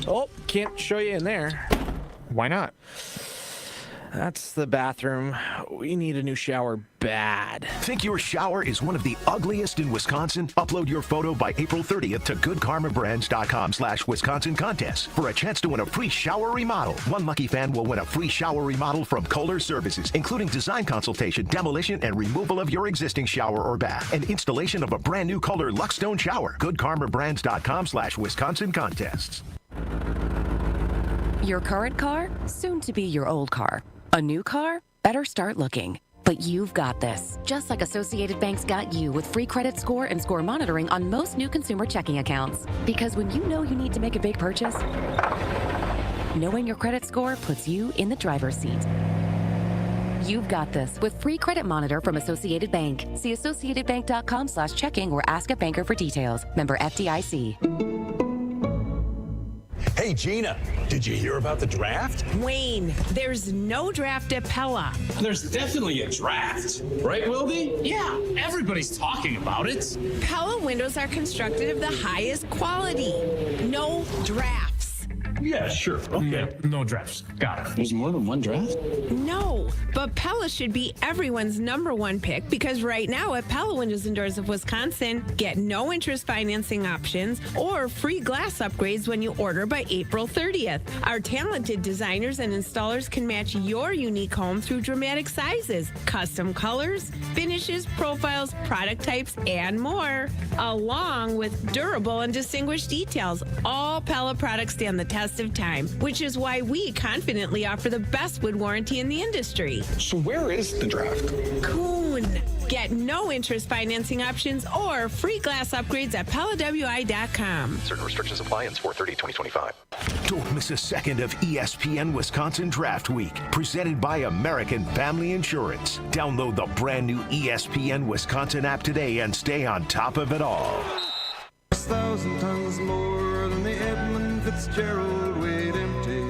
Oh, can't show you in there. Why not? That's the bathroom. We need a new shower bad. Think your shower is one of the ugliest in Wisconsin? Upload your photo by April 30th to goodkarmabrands.com/Wisconsin contest for a chance to win a free shower remodel. One lucky fan will win a free shower remodel from Kohler Services, including design consultation, demolition, and removal of your existing shower or bath, and installation of a brand new Kohler Luxstone shower. goodkarmabrands.com/Wisconsin contests. Your current car, soon to be your old car. A new car? Better start looking. But you've got this. Just like Associated Bank's got you with free credit score and score monitoring on most new consumer checking accounts. Because when you know you need to make a big purchase, knowing your credit score puts you in the driver's seat. You've got this with free credit monitor from Associated Bank. See associatedbank.com/checking or ask a banker for details. Member FDIC. Hey, Gina, did you hear about the draft? Wayne, there's no draft at Pella. There's definitely a draft. Right, Wilde? Yeah, everybody's talking about it. Pella windows are constructed of the highest quality. No drafts. Yeah, sure. Okay. No drafts. Got it. There's more than one draft? No, but Pella should be everyone's #1 pick because right now at Pella Windows and Doors of Wisconsin, get no interest financing options or free glass upgrades when you order by April 30th. Our talented designers and installers can match your unique home through dramatic sizes, custom colors, finishes, profiles, product types, and more, along with durable and distinguished details. All Pella products stand the test of time, which is why we confidently offer the best wood warranty in the industry. So where is the draft? Coon. Get no interest financing options or free glass upgrades at PellaWI.com. Certain restrictions apply. Ends 4/30/2025. Don't miss a second of ESPN Wisconsin Draft Week, presented by American Family Insurance. Download the brand new ESPN Wisconsin app today and stay on top of it all. 6,000 tons more than the Edmund Fitzgerald weighed empty.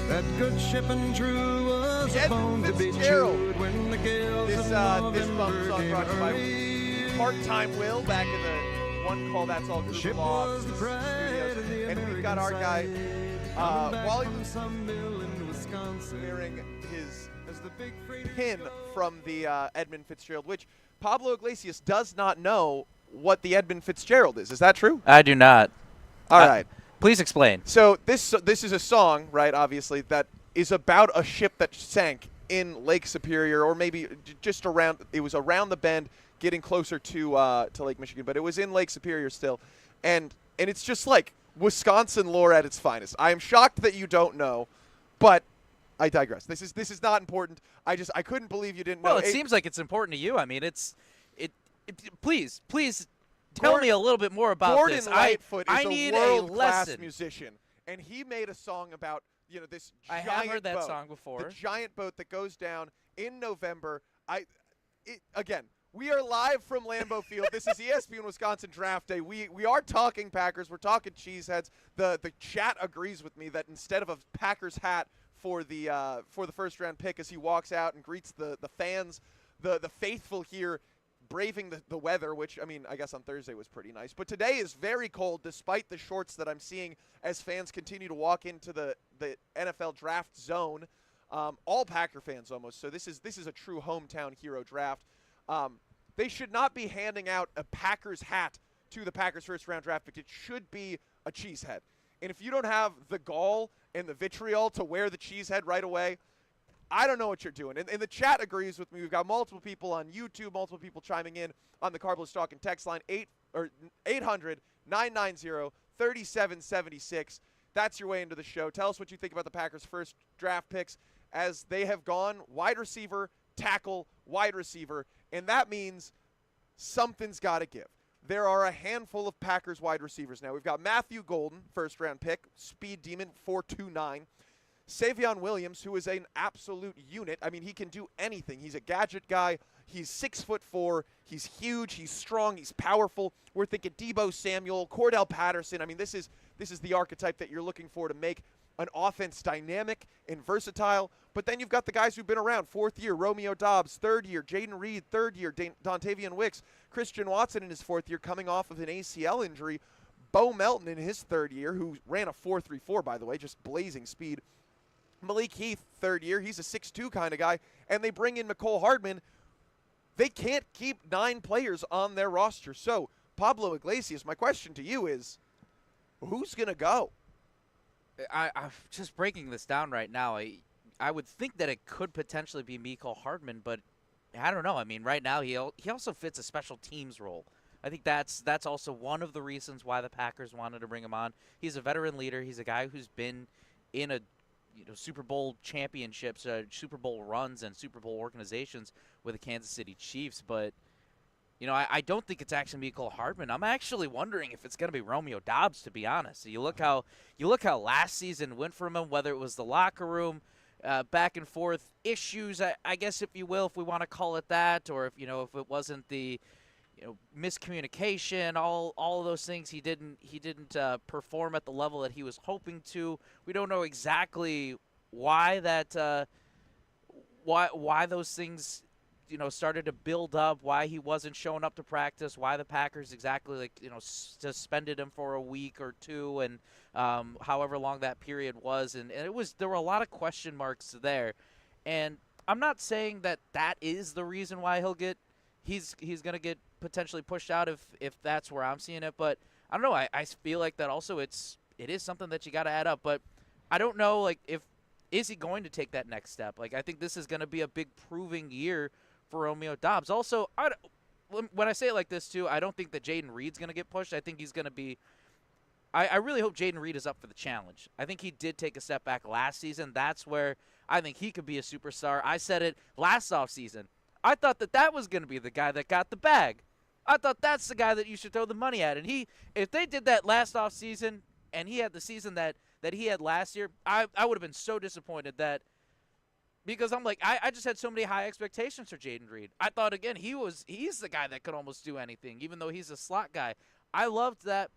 That good ship and true was a bone to be chewed when the gales This of bump November song gave brought to you a by rain. Part-Time Will back in the One Call That's All group of law studios. And we've got our guy, while he was wearing his pin from the Edmund Fitzgerald, which Pablo Iglesias does not know what the Edmund Fitzgerald is. Is that true? I do not. All right. Please explain. So this is a song, right, obviously, that is about a ship that sank in Lake Superior, or maybe just around. It was around the bend, getting closer to Lake Michigan, but it was in Lake Superior still, and it's just like Wisconsin lore at its finest. I am shocked that you don't know, but I digress. This is not important. I couldn't believe you didn't know. Well, it seems like it's important to you. I mean, please tell me a little bit more about Gordon this. Lightfoot I is need a a world-class lesson. musician, and he made a song about this I giant have heard that boat, song before. the giant boat that goes down in November. Again, we are live from Lambeau Field. This is ESPN Wisconsin Draft Day. We are talking Packers. We're talking cheeseheads. The chat agrees with me that instead of a Packers hat for the first round pick, as he walks out and greets the fans, the faithful here, braving the weather, which, I mean, I guess on Thursday was pretty nice. But today is very cold, despite the shorts that I'm seeing as fans continue to walk into the NFL draft zone. All Packer fans almost. So this is a true hometown hero draft. They should not be handing out a Packers hat to the Packers first-round draft pick. It should be a cheesehead. And if you don't have the gall and the vitriol to wear the cheesehead right away, I don't know what you're doing. And the chat agrees with me. We've got multiple people on YouTube, multiple people chiming in on the Carblo Stock and Text line, 800-990-3776. That's your way into the show. Tell us what you think about the Packers' first draft picks as they have gone wide receiver, tackle, wide receiver, and that means something's got to give. There are a handful of Packers wide receivers now. We've got Matthew Golden, first-round pick, speed demon, 4.29. Savion Williams, who is an absolute unit. I mean, he can do anything. He's a gadget guy. He's 6'4". He's huge. He's strong. He's powerful. We're thinking Deebo Samuel, Cordell Patterson. I mean, this is the archetype that you're looking for to make an offense dynamic and versatile. But then you've got the guys who've been around. Fourth year, Romeo Doubs. Third year, Jaden Reed. Third year, Dontavian Wicks. Christian Watson in his fourth year, coming off of an ACL injury. Bo Melton in his third year, who ran a 4.34, by the way, just blazing speed. Malik Heath, third year. He's a 6'2 kind of guy. And they bring in Mecole Hardman. They can't keep 9 players on their roster. So, Pablo Iglesias, my question to you is, who's going to go? I'm just breaking this down right now. I would think that it could potentially be Mecole Hardman, but I don't know. I mean, right now he also fits a special teams role. I think that's also one of the reasons why the Packers wanted to bring him on. He's a veteran leader. He's a guy who's been in a Super Bowl championships, Super Bowl runs, and Super Bowl organizations with the Kansas City Chiefs. But I don't think it's actually Mecole Hardman. I'm actually wondering if it's going to be Romeo Doubs, to be honest. You look how last season went from him, whether it was the locker room, back and forth issues, I guess, if you will, if we want to call it that, or if it wasn't the miscommunication, all of those things, he didn't perform at the level that he was hoping to. We don't know exactly why that why those things started to build up, why he wasn't showing up to practice, why the Packers exactly suspended him for a week or two, and however long that period was, and there were a lot of question marks there. And I'm not saying that is the reason why he's going to get potentially pushed out if that's where I'm seeing it, but I don't know. I feel like that also it is something that you got to add up, but I don't know is he going to take that next step? I think this is going to be a big proving year for Romeo Doubs. Also, when I say it like this too, I don't think that Jaden Reed's going to get pushed. I think he's going to be I really hope Jaden Reed is up for the challenge. I think he did take a step back last season. That's where I think he could be a superstar. I said it last offseason. I thought that was going to be the guy that got the bag. I thought that's the guy that you should throw the money at. And if they did that last offseason and he had the season that he had last year, I would have been so disappointed because I'm like, I just had so many high expectations for Jaden Reed. I thought, again, he's the guy that could almost do anything, even though he's a slot guy. I loved that.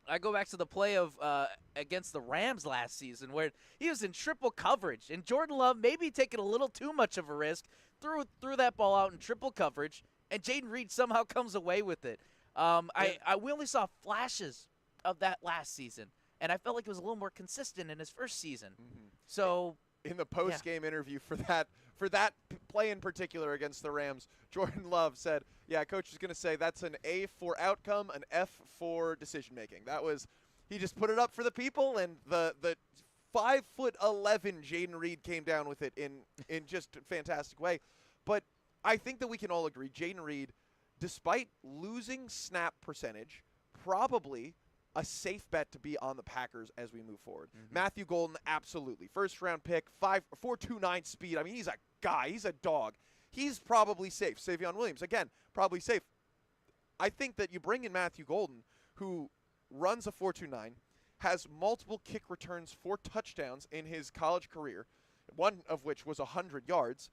I go back to the play of against the Rams last season where he was in triple coverage, and Jordan Love maybe taking a little too much of a risk, threw that ball out in triple coverage, and Jaden Reed somehow comes away with it. We only saw flashes of that last season, and I felt like it was a little more consistent in his first season. Mm-hmm. So in the post-game interview for that play in particular against the Rams, Jordan Love said, "Yeah, coach is going to say that's an A for outcome, an F for decision making." That was, he just put it up for the people, and the 5'11" Jaden Reed came down with it in just a fantastic way. But I think that we can all agree Jaden Reed, despite losing snap percentage, probably a safe bet to be on the Packers as we move forward. Matthew Golden, absolutely. First-round pick, 4.29 speed. I mean, he's a guy. He's a dog. He's probably safe. Savion Williams, again, probably safe. I think that you bring in Matthew Golden, who runs a 4.29, has multiple kick returns for touchdowns in his college career, one of which was 100 yards,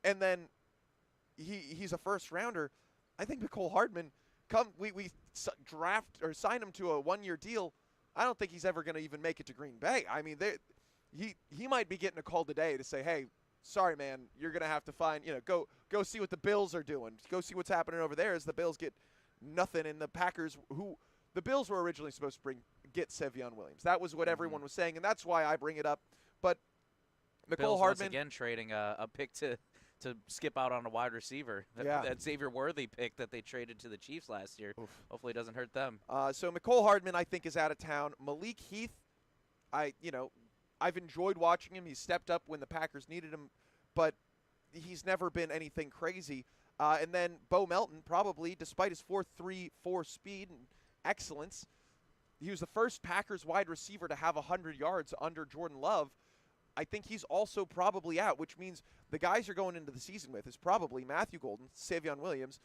and then he's a first-rounder. I think Mecole Hardman, we draft or sign him to a one-year deal. I don't think he's ever going to even make it to Green Bay. I mean, he might be getting a call today to say, hey, sorry, man, you're going to have to find, go see what the Bills are doing. Go see what's happening over there as the Bills get nothing, and the Packers, the Bills were originally supposed to get Savion Williams. That was what everyone was saying, and that's why I bring it up. But Mecole Hardman, once again trading a pick to skip out on a wide receiver. That Xavier Worthy pick that they traded to the Chiefs last year. Oof. Hopefully it doesn't hurt them. So Mecole Hardman, I think, is out of town. Malik Heath, I've enjoyed watching him. He's stepped up when the Packers needed him, but he's never been anything crazy. And then Bo Melton, probably, despite his 4.34 speed and excellence, he was the first Packers wide receiver to have 100 yards under Jordan Love. I think he's also probably out, which means the guys you're going into the season with is probably Matthew Golden, Savion Williams,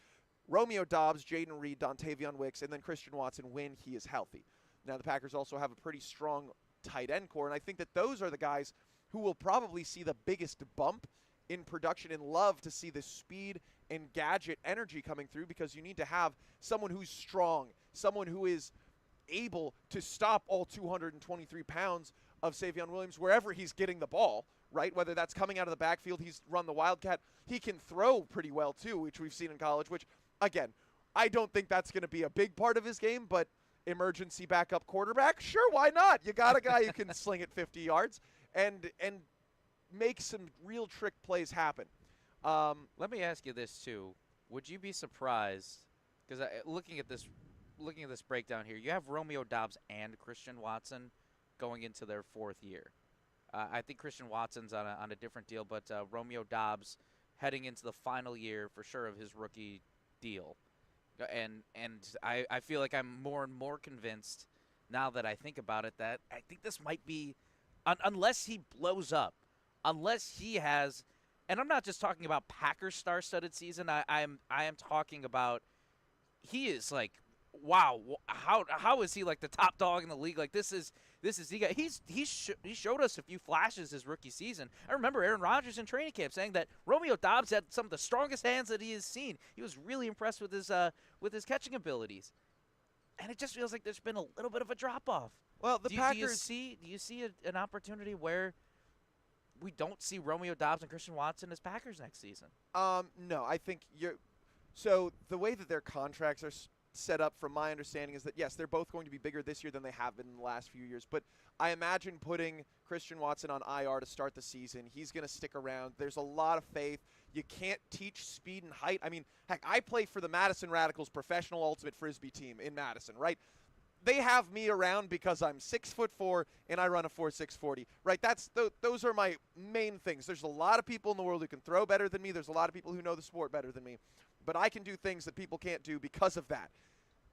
Romeo Doubs, Jaden Reed, Dontavion Wicks, and then Christian Watson when he is healthy. Now, the Packers also have a pretty strong tight end core, and I think that those are the guys who will probably see the biggest bump in production and love to see the speed and gadget energy coming through, because you need to have someone who's strong, someone who is able to stop all 223 pounds of Savion Williams wherever he's getting the ball, right? Whether that's coming out of the backfield, he's run the Wildcat. He can throw pretty well, too, which we've seen in college, which, again, I don't think that's going to be a big part of his game, but emergency backup quarterback, sure, why not? You got a guy who can sling it 50 yards and make some real trick plays happen. Let me ask you this, too. Would you be surprised, because looking at this breakdown here, you have Romeo Doubs and Christian Watson going into their fourth year. I think Christian Watson's on a different deal, but Romeo Doubs heading into the final year for sure of his rookie deal. And I feel like I'm more and more convinced now that I think about it that I think this might be, unless he blows up, unless he has, and I'm not just talking about Packers star-studded season. I am talking about he is like, wow, how is he like the top dog in the league? Like this is he showed us a few flashes his rookie season. I remember Aaron Rodgers in training camp saying that Romeo Doubs had some of the strongest hands that he has seen. He was really impressed with his catching abilities, and it just feels like there's been a little bit of a drop off. Well, the Packers. Do you see an opportunity where we don't see Romeo Doubs and Christian Watson as Packers next season? No, I think so the way that their contracts are set up, from my understanding, is that yes, they're both going to be bigger this year than they have been in the last few years, but I imagine putting Christian Watson on IR to start the season. He's going to stick around. There's a lot of faith. You can't teach speed and height. I mean, heck, I play for the Madison Radicals professional ultimate frisbee team in Madison, right? They have me around because I'm 6'4" and I run a 4.6 40, right? Those are my main things. There's a lot of people in the world who can throw better than me. There's a lot of people who know the sport better than me, but I can do things that people can't do because of that.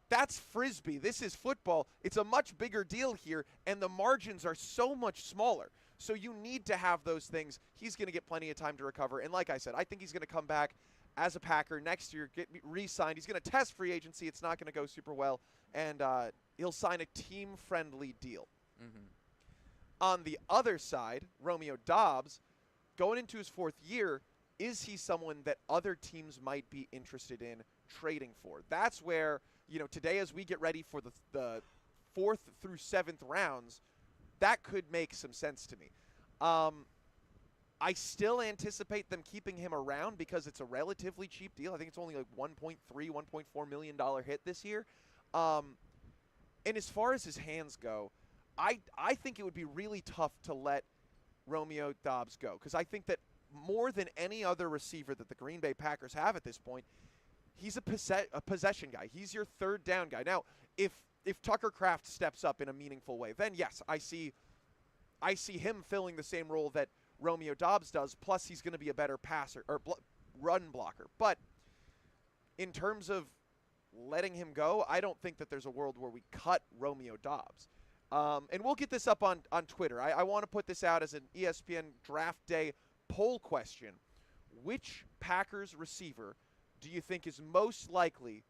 That's frisbee. This is football. It's a much bigger deal here, and the margins are so much smaller. So you need to have those things. He's going to get plenty of time to recover. And like I said, I think he's going to come back as a Packer next year, get re-signed. He's going to test free agency. It's not going to go super well. And he'll sign a team-friendly deal. On the other side, Romeo Doubs, going into his fourth year, is he someone that other teams might be interested in trading for? That's where, today as we get ready for the 4th through 7th rounds, that could make some sense to me. I still anticipate them keeping him around because it's a relatively cheap deal. I think it's only like $1.3, $1.4 million hit this year. And as far as his hands go, I think it would be really tough to let Romeo Doubs go, because I think that more than any other receiver that the Green Bay Packers have at this point, he's a possession guy. He's your third down guy. Now, if Tucker Kraft steps up in a meaningful way, then yes, I see I see him filling the same role that Romeo Doubs does, plus he's going to be a better passer or run blocker. But in terms of letting him go, I don't think that there's a world where we cut Romeo Doubs. And we'll get this up on Twitter. I want to put this out as an ESPN Draft Day poll question. Which Packers receiver do you think is most likely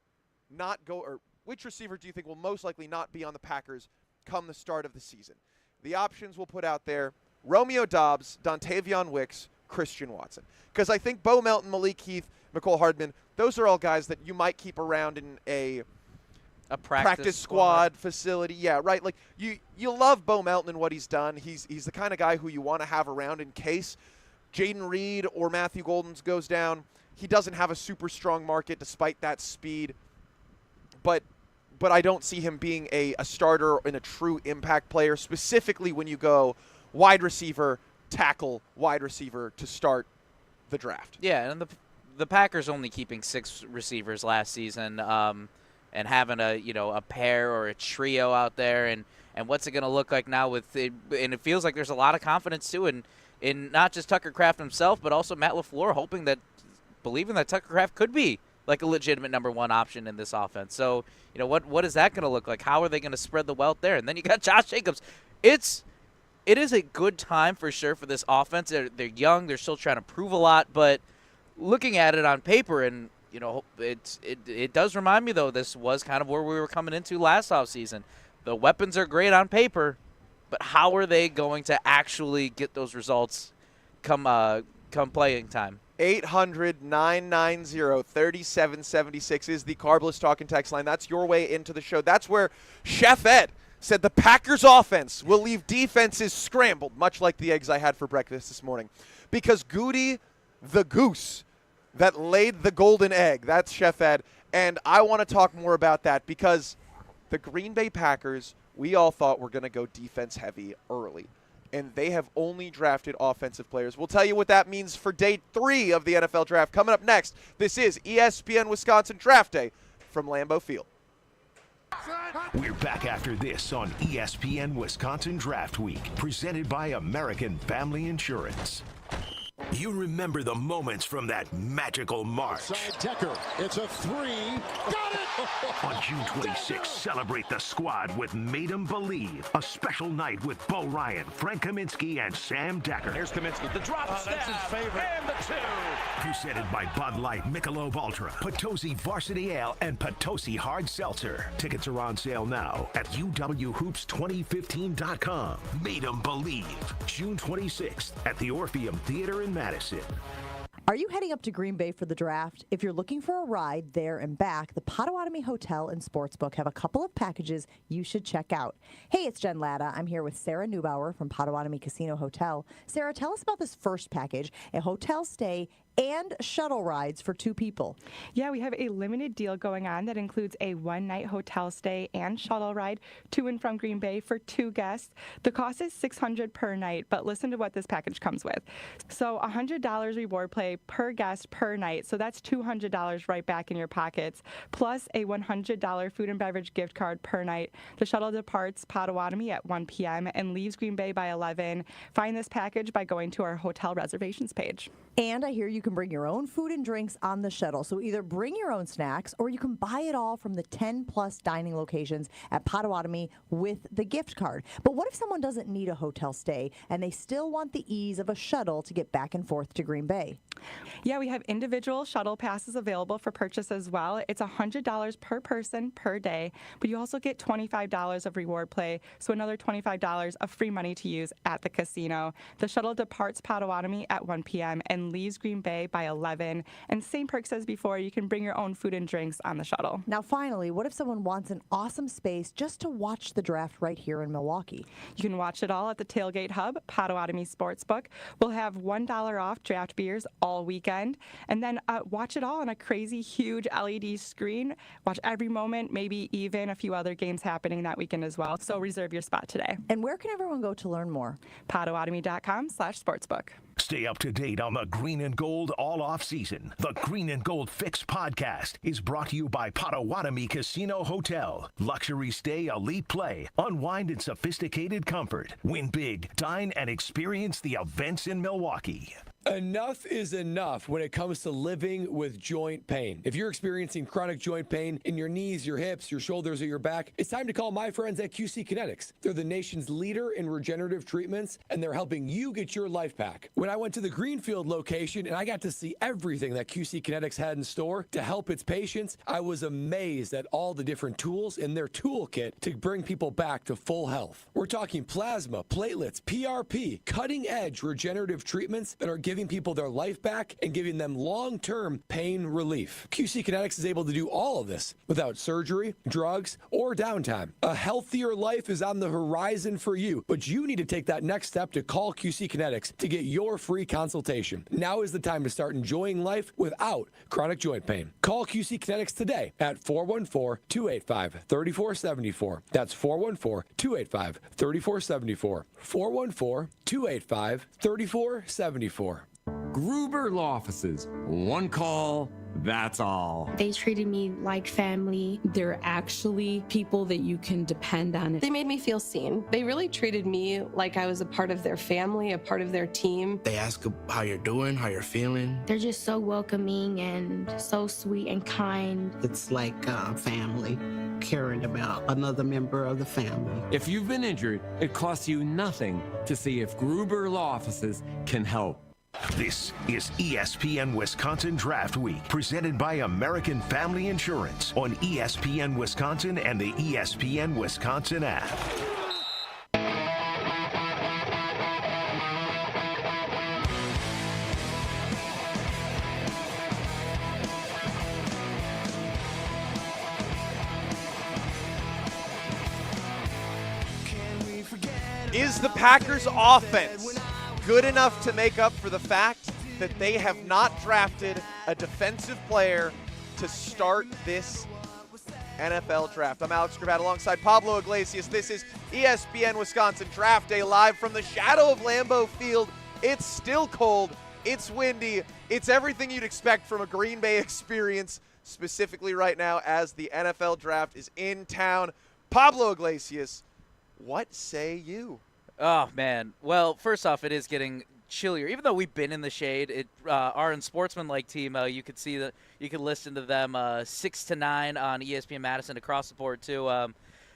not go, or which receiver do you think will most likely not be on the Packers come the start of the season? The options we'll put out there: Romeo Doubs, Dontavion Wicks, Christian Watson. Because I think Bo Melton, Malik Heath, McCole Hardman, those are all guys that you might keep around in a practice squad facility. Yeah, right. Like you love Bo Melton and what he's done. He's the kind of guy who you want to have around in case Jaden Reed or Matthew Golden goes down. He doesn't have a super strong market despite that speed. But I don't see him being a starter and a true impact player, specifically when you go wide receiver, tackle, wide receiver to start the draft. Yeah, and the Packers only keeping 6 receivers last season, and having a pair or a trio out there, and what's it going to look like now with it? And it feels like there's a lot of confidence too in not just Tucker Kraft himself, but also Matt LaFleur believing that Tucker Kraft could be like a legitimate number 1 option in this offense. So, what is that going to look like? How are they going to spread the wealth there? And then you got Josh Jacobs. It is a good time for sure for this offense. They're young. They're still trying to prove a lot. But looking at it on paper, and it does remind me, though, this was kind of where we were coming into last offseason. The weapons are great on paper, but how are they going to actually get those results come playing time? 800-990-3776 is the Carbless Talking text line. That's your way into the show. That's where Chef Ed said the Packers offense will leave defenses scrambled, much like the eggs I had for breakfast this morning. Because Goody, the goose that laid the golden egg, that's Chef Ed. And I want to talk more about that because the Green Bay Packers, we all thought were going to go defense heavy early. And they have only drafted offensive players. We'll tell you what that means for day 3 of the NFL Draft. Coming up next, this is ESPN Wisconsin Draft Day from Lambeau Field. We're back after this on ESPN Wisconsin Draft Week, presented by American Family Insurance. You remember the moments from that magical March. Side Decker, it's a 3. Got it! On June 26th, celebrate the squad with Made 'em Believe, a special night with Bo Ryan, Frank Kaminsky, and Sam Decker. Here's Kaminsky, the drop stab, that's his favorite. And the 2. Presented by Bud Light, Michelob Ultra, Potosi Varsity Ale, and Potosi Hard Seltzer. Tickets are on sale now at uwhoops2015.com. Made 'em Believe, June 26th at the Orpheum Theater in Madison. Are you heading up to Green Bay for the draft? If you're looking for a ride there and back, the Potawatomi Hotel and Sportsbook have a couple of packages you should check out. Hey, it's Jen Latta. I'm here with Sarah Neubauer from Potawatomi Casino Hotel. Sarah, tell us about this first package, a hotel stay and shuttle rides for 2 people. Yeah, we have a limited deal going on that includes a 1-night hotel stay and shuttle ride to and from Green Bay for 2 guests. The cost is $600 per night, but listen to what this package comes with. So $100 reward play per guest per night, so that's $200 right back in your pockets, plus a $100 food and beverage gift card per night. The shuttle departs Potawatomi at 1 p.m. and leaves Green Bay by 11. Find this package by going to our hotel reservations page. And I hear you can bring your own food and drinks on the shuttle. So either bring your own snacks or you can buy it all from the 10-plus dining locations at Potawatomi with the gift card. But what if someone doesn't need a hotel stay and they still want the ease of a shuttle to get back and forth to Green Bay? Yeah, we have individual shuttle passes available for purchase as well. It's $100 per person per day, but you also get $25 of reward play, so another $25 of free money to use at the casino. The shuttle departs Potawatomi at 1 p.m. and leaves Green Bay by 11. And same perks as before, you can bring your own food and drinks on the shuttle. Now, finally, what if someone wants an awesome space just to watch the draft right here in Milwaukee? You can watch it all at the Tailgate Hub, Potawatomi Sportsbook. We'll have $1 off draft beers all weekend. And then watch it all on a crazy, huge LED screen. Watch every moment, maybe even a few other games happening that weekend as well. So reserve your spot today. And where can everyone go to learn more? Potawatomi.com/sportsbook. Stay up to date on the Green and Gold all off season. The Green and Gold Fix podcast is brought to you by Potawatomi Casino Hotel. Luxury stay, elite play, unwind in sophisticated comfort. Win big, dine, and experience the events in Milwaukee. Enough is enough when it comes to living with joint pain. If you're experiencing chronic joint pain in your knees, your hips, your shoulders, or your back, it's time to call my friends at QC Kinetics. They're the nation's leader in regenerative treatments, and they're helping you get your life back. When I went to the Greenfield location and I got to see everything that QC Kinetics had in store to help its patients, I was amazed at all the different tools in their toolkit to bring people back to full health. We're talking plasma, platelets, PRP, cutting-edge regenerative treatments that are giving people their life back and giving them long-term pain relief. QC Kinetics is able to do all of this without surgery, drugs, or downtime. A healthier life is on the horizon for you, but you need to take that next step to call QC Kinetics to get your free consultation. Now is the time to start enjoying life without chronic joint pain. Call QC Kinetics today at 414-285-3474. That's 414-285-3474. 414-285-3474. Gruber Law Offices. One call, that's all. They treated me like family. They're actually people that you can depend on. They made me feel seen. They really treated me like I was a part of their family, a part of their team. They ask how you're doing, how you're feeling. They're just so welcoming and so sweet and kind. It's like family, caring about another member of the family. If you've been injured, it costs you nothing to see if Gruber Law Offices can help. This is ESPN Wisconsin Draft Week, presented by American Family Insurance on ESPN Wisconsin and the ESPN Wisconsin app. Is the Packers offense good enough to make up for the fact that they have not drafted a defensive player to start this NFL draft? I'm Alex Gravatt alongside Pablo Iglesias. This is ESPN Wisconsin Draft Day live from the shadow of Lambeau Field. It's still cold. It's windy. It's everything you'd expect from a Green Bay experience, specifically right now as the NFL draft is in town. Pablo Iglesias, what say you? Oh, man. Well, first off, it is getting chillier. Even though we've been in the shade, our Unsportsmanlike team, you could see that you could listen to them 6 to 9 on ESPN Madison across the board, too.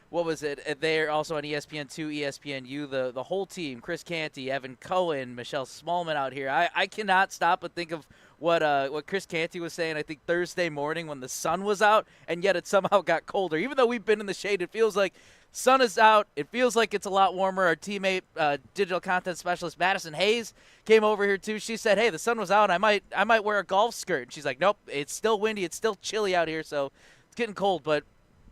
What was it? They're also on ESPN2, ESPNU, the whole team, Chris Canty, Evan Cohen, Michelle Smallman out here. I cannot stop but think of what Chris Canty was saying, I think, Thursday morning when the sun was out, and yet it somehow got colder. Even though we've been in the shade, it feels like sun is out. It feels like it's a lot warmer. Our teammate, digital content specialist Madison Hayes, came over here too. She said, "Hey, the sun was out. I might wear a golf skirt." And she's like, "Nope, it's still windy. It's still chilly out here, so it's getting cold." But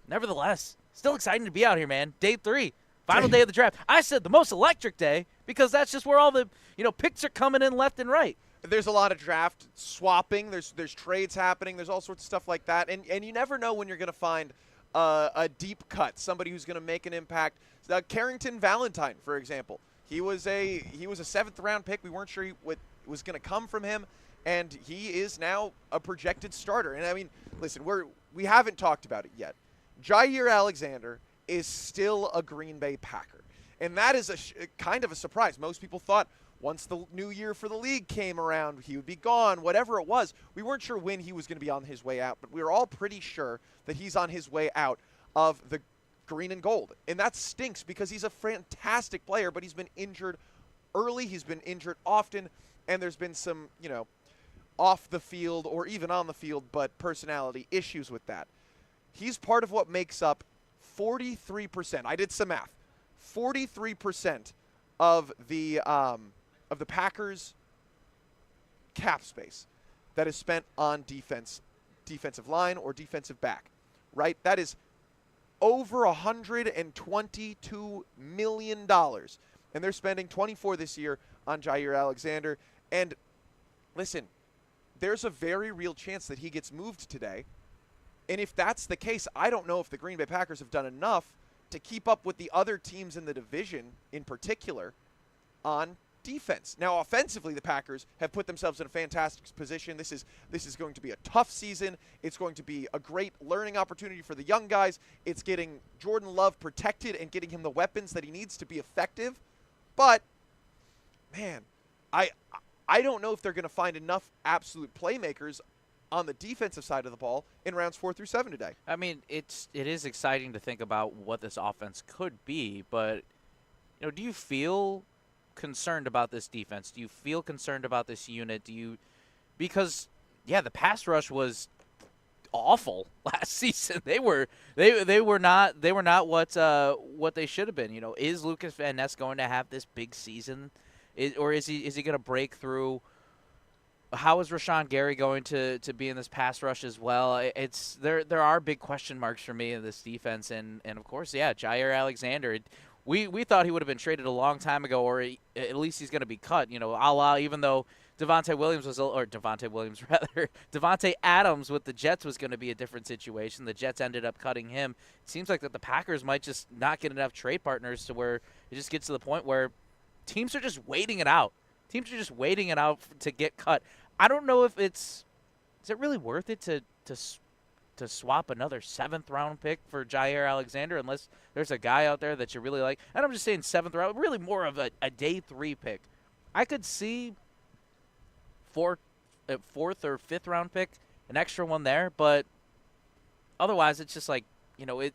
nevertheless, still exciting to be out here, man. Day 3, final day of the draft. I said the most electric day because that's just where all the picks are coming in left and right. There's a lot of draft swapping. There's trades happening. There's all sorts of stuff like that, and you never know when you're going to find a deep cut, somebody who's going to make an impact. Carrington Valentine, for example, he was a 7th round pick. We weren't sure what was going to come from him, and he is now a projected starter. And I mean, listen, we haven't talked about it yet. Jair Alexander is still a Green Bay Packer, and that is kind of a surprise. Most people thought once the new year for the league came around, he would be gone, whatever it was. We weren't sure when he was going to be on his way out, but we were all pretty sure that he's on his way out of the green and gold. And that stinks because he's a fantastic player, but he's been injured early. He's been injured often, and there's been some, off the field or even on the field, but personality issues with that. He's part of what makes up 43%. I did some math. 43% of the Packers' cap space that is spent on defensive line or defensive back, right? That is over $122 million. And they're spending $24 this year on Jair Alexander. And listen, there's a very real chance that he gets moved today. And if that's the case, I don't know if the Green Bay Packers have done enough to keep up with the other teams in the division in particular on defense. Now, offensively, the Packers have put themselves in a fantastic position. This is going to be a tough season. It's going to be a great learning opportunity for the young guys. It's getting Jordan Love protected and getting him the weapons that he needs to be effective. But, man, I don't know if they're going to find enough absolute playmakers on the defensive side of the ball in rounds 4 through 7 today. I mean, it is exciting to think about what this offense could be, but do you feel concerned about this defense? Do you feel concerned about this unit? Because the pass rush was awful last season. They were not what they should have been. Is Lucas Van Ness going to have this big season? Or is he going to break through? How is Rashawn Gary going to be in this pass rush as well? There are big question marks for me in this defense, and of course, Jair Alexander. We thought he would have been traded a long time ago, or at least he's going to be cut. Even though Devontae Adams with the Jets was going to be a different situation. The Jets ended up cutting him. It seems like that the Packers might just not get enough trade partners to where it just gets to the point where teams are just waiting it out. Teams are just waiting it out to get cut. I don't know if is it really worth it to swap another 7th round pick for Jair Alexander unless there's a guy out there that you really like. And I'm just saying 7th round, really more of a day 3 pick. I could see 4th or 5th round pick, an extra one there, but otherwise it's just like,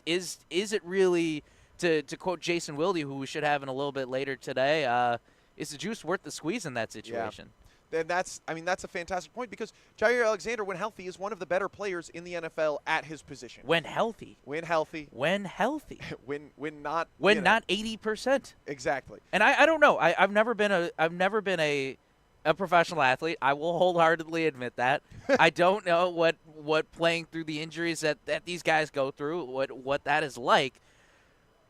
is it really, to quote Jason Wilde, who we should have in a little bit later today, is the juice worth the squeeze in that situation? Yeah. And that's a fantastic point because Jair Alexander, when healthy, is one of the better players in the NFL at his position. When healthy. When healthy. When healthy. when not. When not 80%. Exactly. And I don't know. I've never been a professional athlete. I will wholeheartedly admit that. I don't know what playing through the injuries that these guys go through, what that is like.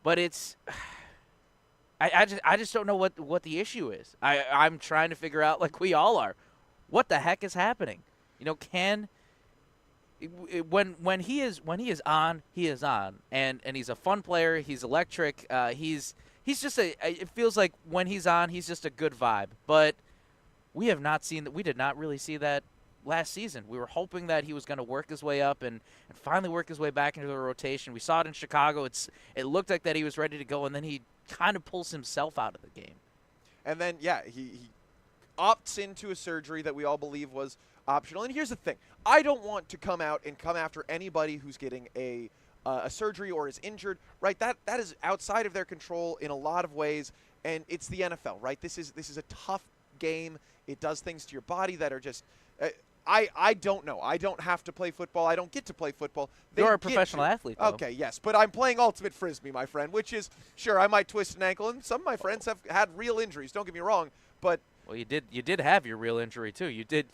But it's. I just don't know what the issue is. I'm trying to figure out, like we all are, what the heck is happening. When he is on, he is on, and he's a fun player. He's electric. He's just it feels like when he's on, he's just a good vibe. But we have not seen that. We did not really see that last season. We were hoping that he was going to work his way up and finally work his way back into the rotation. We saw it in Chicago. It looked like that he was ready to go, and then he kind of pulls himself out of the game. And then, he opts into a surgery that we all believe was optional. And here's the thing. I don't want to come out and come after anybody who's getting a surgery or is injured, right? That is outside of their control in a lot of ways, and it's the NFL, right? This is a tough game. It does things to your body that are just I don't know. I don't have to play football. I don't get to play football. You're a professional athlete, though. Okay, yes. But I'm playing ultimate frisbee, my friend, which is, sure, I might twist an ankle, and some of my friends have had real injuries. Don't get me wrong, but... Well, you did have your real injury, too. You did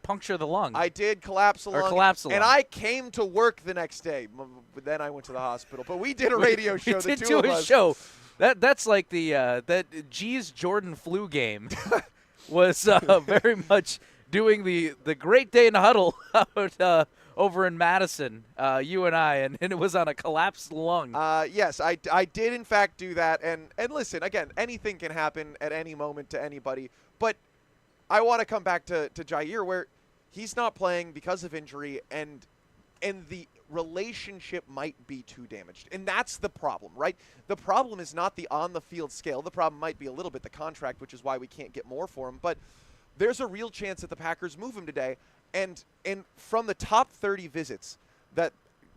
puncture the lung. I did collapse a lung. Or collapse a lung. And I came to work the next day. But then I went to the hospital. But we did a radio show, the two of us. We did do a show. That's like that G's Jordan flu game was very much... doing the great day in the huddle out over in Madison, you and I, and it was on a collapsed lung. Yes, I did in fact do that. And listen, again, anything can happen at any moment to anybody. But I want to come back to Jair, where he's not playing because of injury, and the relationship might be too damaged. And that's the problem, right? The problem is not the on-the-field scale. The problem might be a little bit the contract, which is why we can't get more for him. But there's a real chance that the Packers move him today. And from the top 30 visits that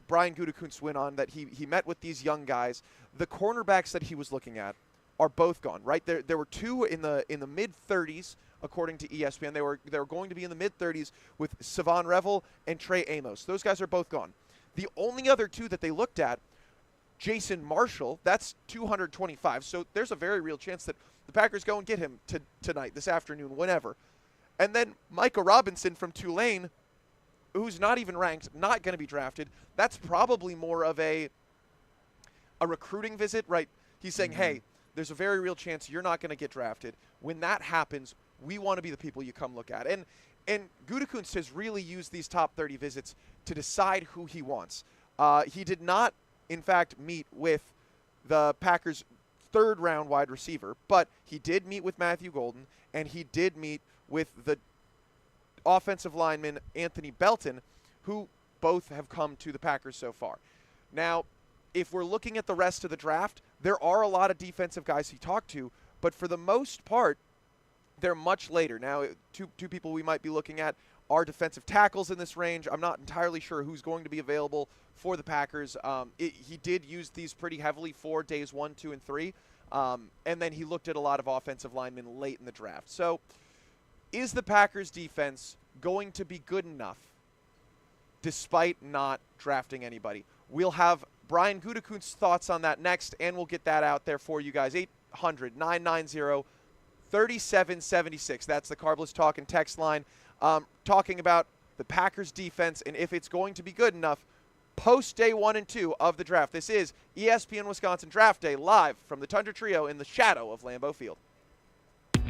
Brian Gutekunst went on, that he met with these young guys, the cornerbacks that he was looking at are both gone, right? There were 2 in the mid-30s, according to ESPN. They were going to be in the mid-30s with Savon Revel and Trey Amos. Those guys are both gone. The only other 2 that they looked at, Jason Marshall, that's 225. So there's a very real chance that the Packers go and get him tonight, this afternoon, whenever. And then Micah Robinson from Tulane, who's not even ranked, not going to be drafted. That's probably more of a recruiting visit, right? He's saying, hey, there's a very real chance you're not going to get drafted. When that happens, we want to be the people you come look at. And Gutekunst has really used these top 30 visits to decide who he wants. He did not, in fact, meet with the Packers third-round wide receiver, but he did meet with Matthew Golden, and he did meet with the offensive lineman Anthony Belton, who both have come to the Packers so far. Now, if we're looking at the rest of the draft, there are a lot of defensive guys he talked to, but for the most part, they're much later. Now, two people we might be looking at are defensive tackles in this range. I'm not entirely sure who's going to be available for the Packers. He did use these pretty heavily for days 1, 2, and 3, and then he looked at a lot of offensive linemen late in the draft. So is the Packers defense going to be good enough despite not drafting anybody? We'll have Brian Gutekunst's thoughts on that next, and we'll get that out there for you guys. 800-990-3776. That's the Carbless Talk and text line. Talking about the Packers defense and if it's going to be good enough post day 1 and 2 of the draft. This is ESPN Wisconsin Draft Day, live from the Tundra Trio in the shadow of Lambeau Field.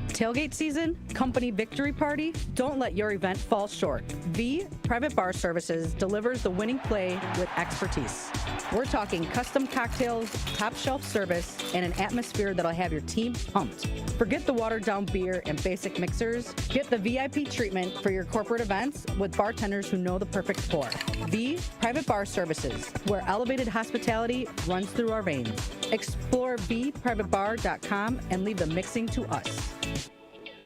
Tailgate season, company victory party, don't let your event fall short. V Private Bar Services delivers the winning play with expertise. We're talking custom cocktails, top shelf service, and an atmosphere that'll have your team pumped. Forget the watered down beer and basic mixers. Get the VIP treatment for your corporate events with bartenders who know the perfect pour. V Private Bar Services, where elevated hospitality runs through our veins. Explore vprivatebar.com and leave the mixing to us.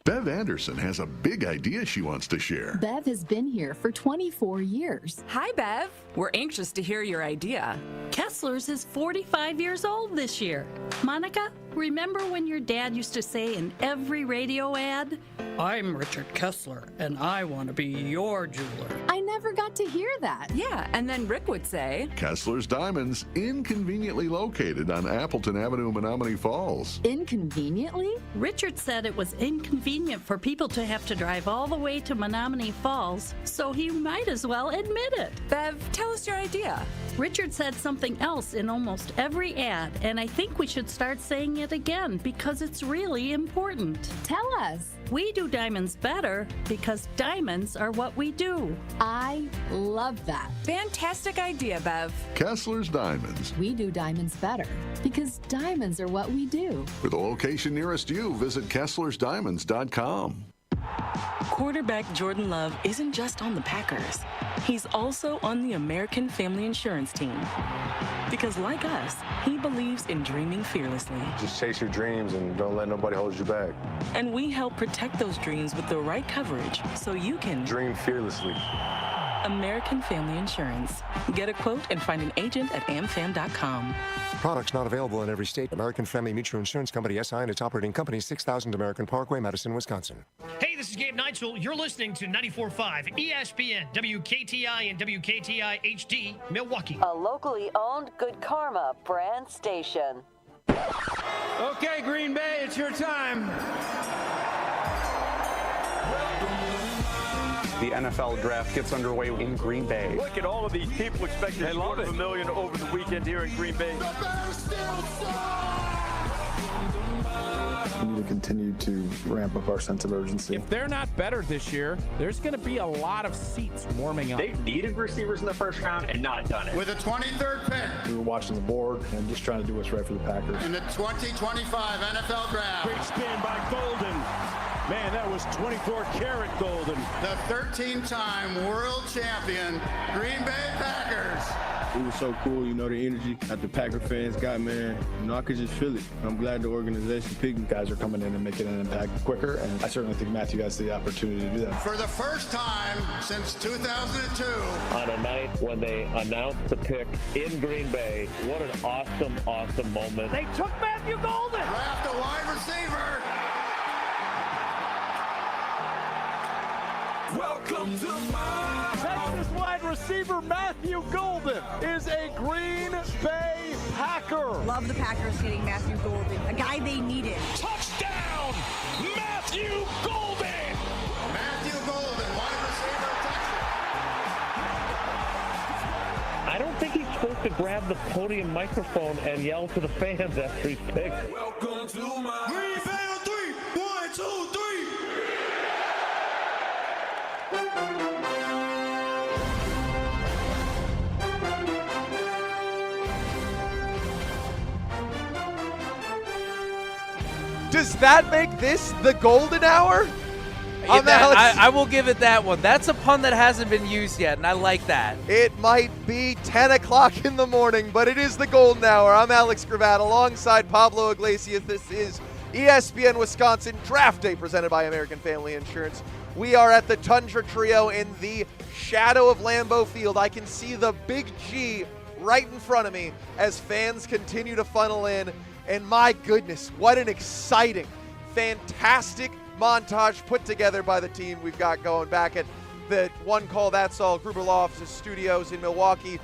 Bev Anderson has a big idea she wants to share. Bev has been here for 24 years. Hi, Bev. We're anxious to hear your idea. Kessler's is 45 years old this year. Monica, remember when your dad used to say in every radio ad, "I'm Richard Kessler, and I want to be your jeweler"? I never got to hear that. Yeah, and then Rick would say, Kessler's Diamonds, inconveniently located on Appleton Avenue, Menominee Falls. Inconveniently? Richard said it was inconvenient for people to have to drive all the way to Menominee Falls, so he might as well admit it. Bev, tell us your idea. Richard said something else in almost every ad, and I think we should start saying it again because it's really important. Tell us. We do diamonds better because diamonds are what we do. I love that. Fantastic idea, Bev. Kessler's Diamonds. We do diamonds better because diamonds are what we do. For the location nearest you, visit KesslersDiamonds.com. Quarterback Jordan Love isn't just on the Packers. He's also on the American Family Insurance team. Because like us, he believes in dreaming fearlessly. Just chase your dreams and don't let nobody hold you back. And we help protect those dreams with the right coverage so you can dream fearlessly. American Family Insurance. Get a quote and find an agent at amfam.com. Products not available in every state. American Family Mutual Insurance Company, SI, and its operating company, 6000 American Parkway, Madison, Wisconsin. Hey, this is Gabe Neitzel. You're listening to 94.5 ESPN, WKTI, and WKTI HD, Milwaukee. A locally owned Good Karma brand station. Okay, Green Bay, it's your time. The NFL draft gets underway in Green Bay. Look at all of these people expecting $250 million over the weekend here in Green Bay. We need to continue to ramp up our sense of urgency. If they're not better this year, there's going to be a lot of seats warming up. They've needed receivers in the first round and not done it. With the 23rd pick. We were watching the board and just trying to do what's right for the Packers. In the 2025 NFL Draft. Great spin by Golden. Man, that was 24-karat Golden. The 13-time world champion Green Bay Packers. It was so cool, you know, the energy that the Packer fans got, man. You know, I could just feel it. I'm glad the organization picked me. Guys are coming in and making an impact quicker, and I certainly think Matthew has the opportunity to do that. For the first time since 2002. On a night when they announced the pick in Green Bay, what an awesome, awesome moment. They took Matthew Golden. Draft a wide receiver. Welcome to my Texas wide receiver Matthew Golden is a Green Bay Packer. Love the Packers getting Matthew Golden, a guy they needed. Touchdown, Matthew Golden. Matthew Golden, wide receiver, Texas. I don't think he's supposed to grab the podium microphone and yell to the fans after he's picked. Welcome to my Green Bay on 3. 1, 2, 3. Does that make this the golden hour? I will give it that one. That's a pun that hasn't been used yet, and I like that. It might be 10 o'clock in the morning, but it is the golden hour. I'm Alex Gravatt alongside Pablo Iglesias. This is ESPN Wisconsin Draft Day presented by American Family Insurance. We are at the Tundra Trio in the shadow of Lambeau Field. I can see the big G right in front of me as fans continue to funnel in. And my goodness, what an exciting, fantastic montage put together by the team we've got going back at the One Call That's All Gruber Law Offices studios in Milwaukee.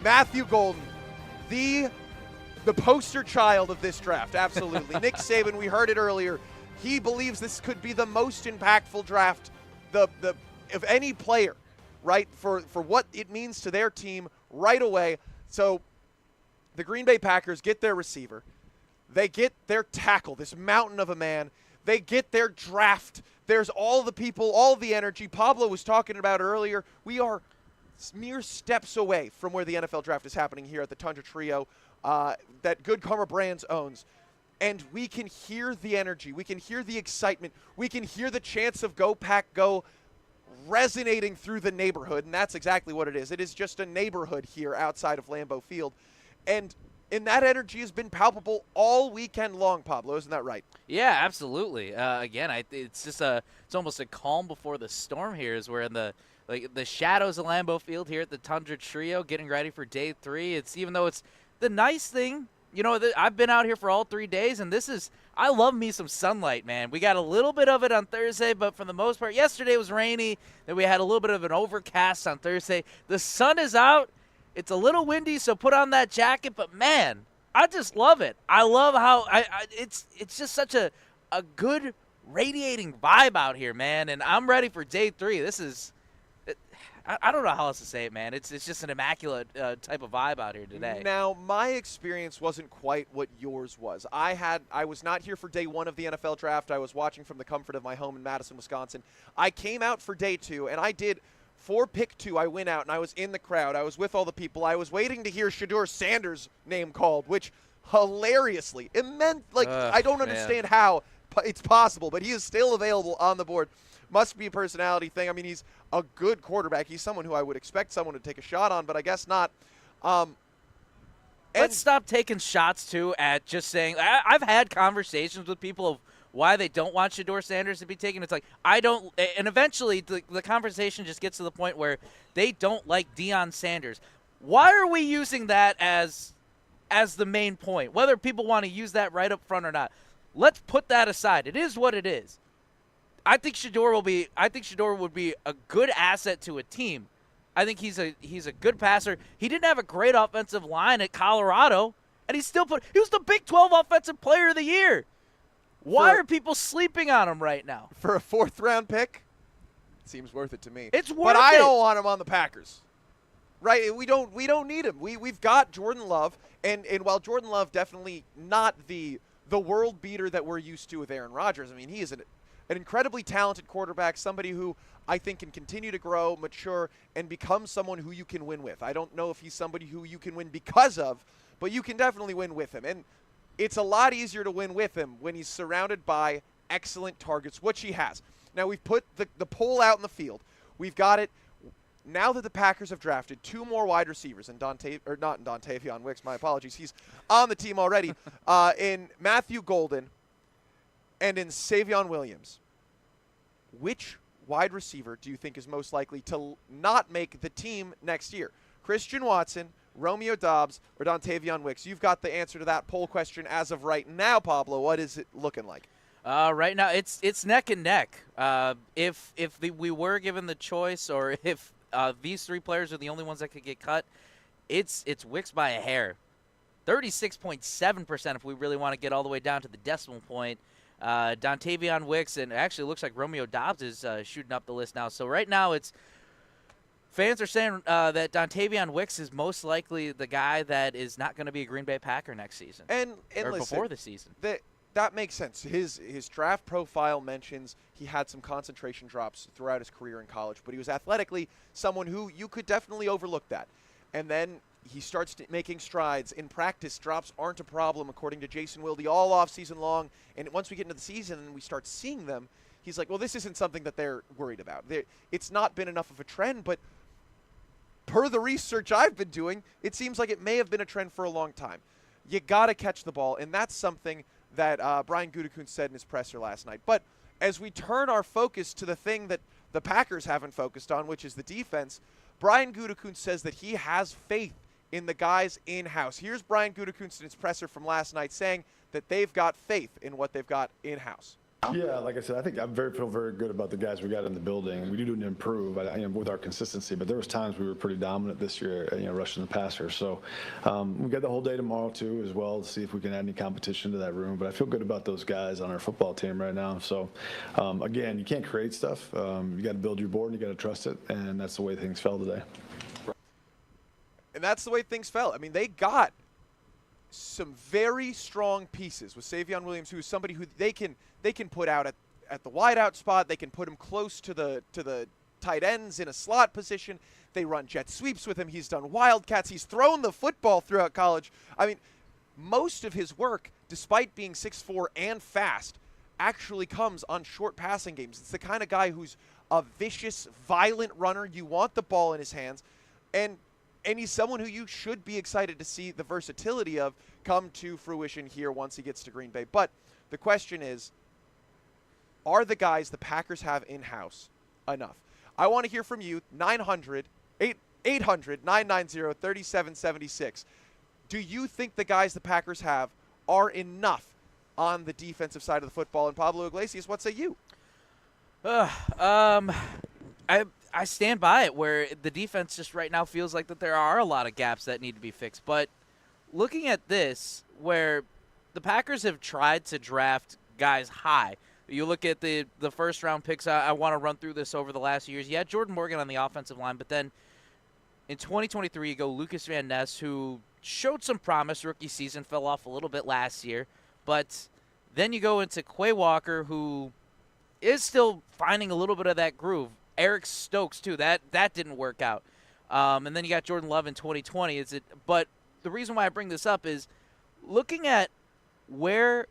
Matthew Golden, the poster child of this draft, absolutely. Nick Saban, we heard it earlier. He believes this could be the most impactful draft of any player, right, for what it means to their team right away. So the Green Bay Packers get their receiver. They get their tackle, this mountain of a man. They get their draft. There's all the people, all the energy. Pablo was talking about earlier. We are mere steps away from where the NFL draft is happening here at the Tundra Trio that Good Karma Brands owns. And we can hear the energy. We can hear the excitement. We can hear the chants of Go Pack Go resonating through the neighborhood. And that's exactly what it is. It is just a neighborhood here outside of Lambeau Field. And that energy has been palpable all weekend long, Pablo. Isn't that right? Yeah, absolutely. Again, it's just it's almost a calm before the storm here as we're in the shadows of Lambeau Field here at the Tundra Trio getting ready for day 3. It's even though it's the nice thing, you know, I've been out here for all 3 days, and I love me some sunlight, man. We got a little bit of it on Thursday, but for the most part, yesterday was rainy. Then we had a little bit of an overcast on Thursday. The sun is out. It's a little windy, so put on that jacket. But, man, I just love it. I love how it's just such a good radiating vibe out here, man. And I'm ready for day 3. This is I don't know how else to say it, man. It's just an immaculate type of vibe out here today. Now, my experience wasn't quite what yours was. I was not here for day 1 of the NFL draft. I was watching from the comfort of my home in Madison, Wisconsin. I came out for day 2, and I did – for pick 2, I went out and I was in the crowd. I was with all the people. I was waiting to hear Shedeur Sanders' name called, which hilariously, it meant, I don't understand how it's possible, but he is still available on the board. Must be a personality thing. I mean, he's a good quarterback. He's someone who I would expect someone to take a shot on, but I guess not. Let's stop taking shots, too, at just saying – I've had conversations with people of why they don't want Shedeur Sanders to be taken. It's like, I don't – and eventually the conversation just gets to the point where they don't like Deion Sanders. Why are we using that as the main point, whether people want to use that right up front or not? Let's put that aside. It is what it is. I think Shedeur would be a good asset to a team. I think he's a good passer. He didn't have a great offensive line at Colorado, and he was the Big 12 Offensive Player of the Year. Why are people sleeping on him right now? For a 4th-round pick? It seems worth it to me. It's worth it. But I don't want him on the Packers. Right? We don't need him. We've got Jordan Love, and while Jordan Love definitely not the world beater that we're used to with Aaron Rodgers, I mean, he is an incredibly talented quarterback, somebody who I think can continue to grow, mature, and become someone who you can win with. I don't know if he's somebody who you can win because of, but you can definitely win with him. And it's a lot easier to win with him when he's surrounded by excellent targets, which he has. Now, we've put the poll out in the field. We've got it. Now that the Packers have drafted 2 more wide receivers, and not Dontavion Wicks, my apologies, he's on the team already, in Matthew Golden and in Savion Williams. Which wide receiver do you think is most likely to not make the team next year? Christian Watson, Romeo Doubs, or Dontavion Wicks? You've got the answer to that poll question as of right now, Pablo. What is it looking like? Right now, it's neck and neck. If we were given the choice, or if these 3 players are the only ones that could get cut, it's Wicks by a hair. 36.7% if we really want to get all the way down to the decimal point. Dontavion Wicks, and actually looks like Romeo Doubs is shooting up the list now. So right now fans are saying that Dontavion Wicks is most likely the guy that is not going to be a Green Bay Packer next season. And or listen, before the season. That makes sense. His draft profile mentions he had some concentration drops throughout his career in college, but he was athletically someone who you could definitely overlook that. And then he starts making strides. In practice, drops aren't a problem, according to Jason Wilde, all off-season long. And once we get into the season and we start seeing them, he's like, well, this isn't something that they're worried about. It's not been enough of a trend, but per the research I've been doing, it seems like it may have been a trend for a long time. You got to catch the ball, and that's something that Brian Gutekunst said in his presser last night. But as we turn our focus to the thing that the Packers haven't focused on, which is the defense, Brian Gutekunst says that he has faith in the guys in-house. Here's Brian Gutekunst in his presser from last night saying that they've got faith in what they've got in-house. Yeah, like I said, I think I feel very good about the guys we got in the building. We do need to improve with our consistency, but there was times we were pretty dominant this year, rushing the passer. So we got the whole day tomorrow too, as well, to see if we can add any competition to that room. But I feel good about those guys on our football team right now. So again, you can't create stuff. You got to build your board and you got to trust it, and that's the way things fell today. And that's the way things fell. I mean, they got some very strong pieces with Savion Williams, who is somebody who they can put out at the wideout spot. They can put him close to the tight ends in a slot position. They run jet sweeps with him. He's done wildcats. He's thrown the football throughout college. I mean, most of his work, despite being 6'4" and fast, actually comes on short passing games. It's the kind of guy who's a vicious, violent runner. You want the ball in his hands, and he's someone who you should be excited to see the versatility of come to fruition here once he gets to Green Bay. But the question is, are the guys the Packers have in-house enough? I want to hear from you, 800-990-3776. Do you think the guys the Packers have are enough on the defensive side of the football? And Pablo Iglesias, what say you? I stand by it, where the defense just right now feels like that there are a lot of gaps that need to be fixed. But looking at this, where the Packers have tried to draft guys high, you look at the first-round picks. I want to run through this over the last years. Yeah, Jordan Morgan on the offensive line, but then in 2023, you go Lucas Van Ness, who showed some promise rookie season, fell off a little bit last year. But then you go into Quay Walker, who is still finding a little bit of that groove. Eric Stokes, too. That didn't work out. And then you got Jordan Love in 2020. But the reason why I bring this up is looking at where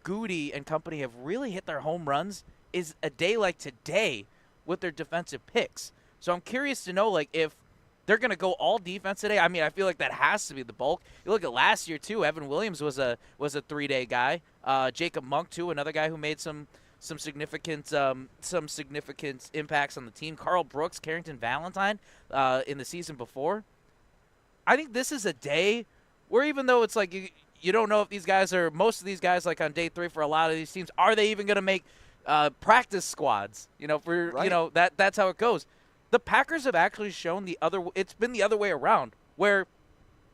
Goody and company have really hit their home runs is a day like today with their defensive picks. So I'm curious to know, like, if they're going to go all defense today. I mean, I feel like that has to be the bulk. You look at last year, too. Evan Williams was a 3-day guy. Jacob Monk, too, another guy who made some significant impacts on the team. Carl Brooks, Carrington Valentine in the season before. I think this is a day where, even though it's like you don't know if these guys are, most of these guys, like on day 3 for a lot of these teams, are they even going to make practice squads? That's how it goes. The Packers have actually shown it's been the other way around, where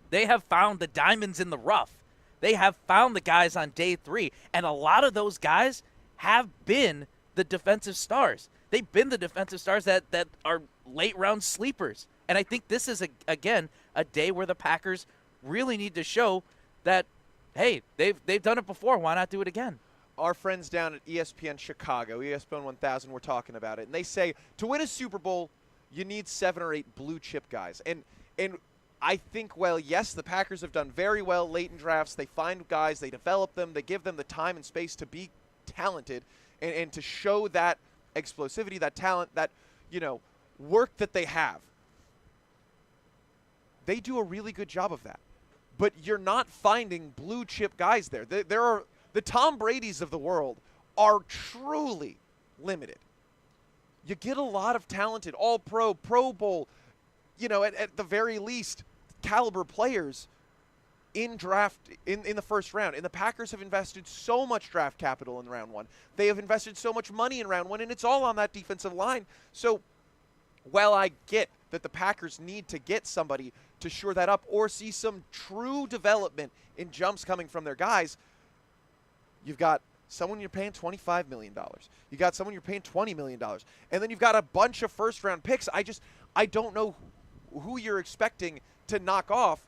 they have found the diamonds in the rough. They have found the guys on day 3, and a lot of those guys have been the defensive stars. They've been the defensive stars that are late-round sleepers. And I think this is, again, a day where the Packers really need to show that, hey, they've done it before. Why not do it again? Our friends down at ESPN Chicago, ESPN 1000, were talking about it. And they say to win a Super Bowl, you need 7 or 8 blue-chip guys. And I think, well, yes, the Packers have done very well late in drafts. They find guys, they develop them, they give them the time and space to be talented and to show that explosivity, that talent, that, work that they have. They do a really good job of that. But you're not finding blue chip guys there. There are the Tom Bradys of the world are truly limited. You get a lot of talented all-pro, Pro Bowl, at the very least, caliber players in draft in the first round. And the Packers have invested so much draft capital in round 1. They have invested so much money in round 1, and it's all on that defensive line. So while I get that the Packers need to get somebody to shore that up or see some true development in jumps coming from their guys, you've got someone you're paying $25 million. You got someone you're paying $20 million. And then you've got a bunch of first-round picks. I don't know who you're expecting to knock off.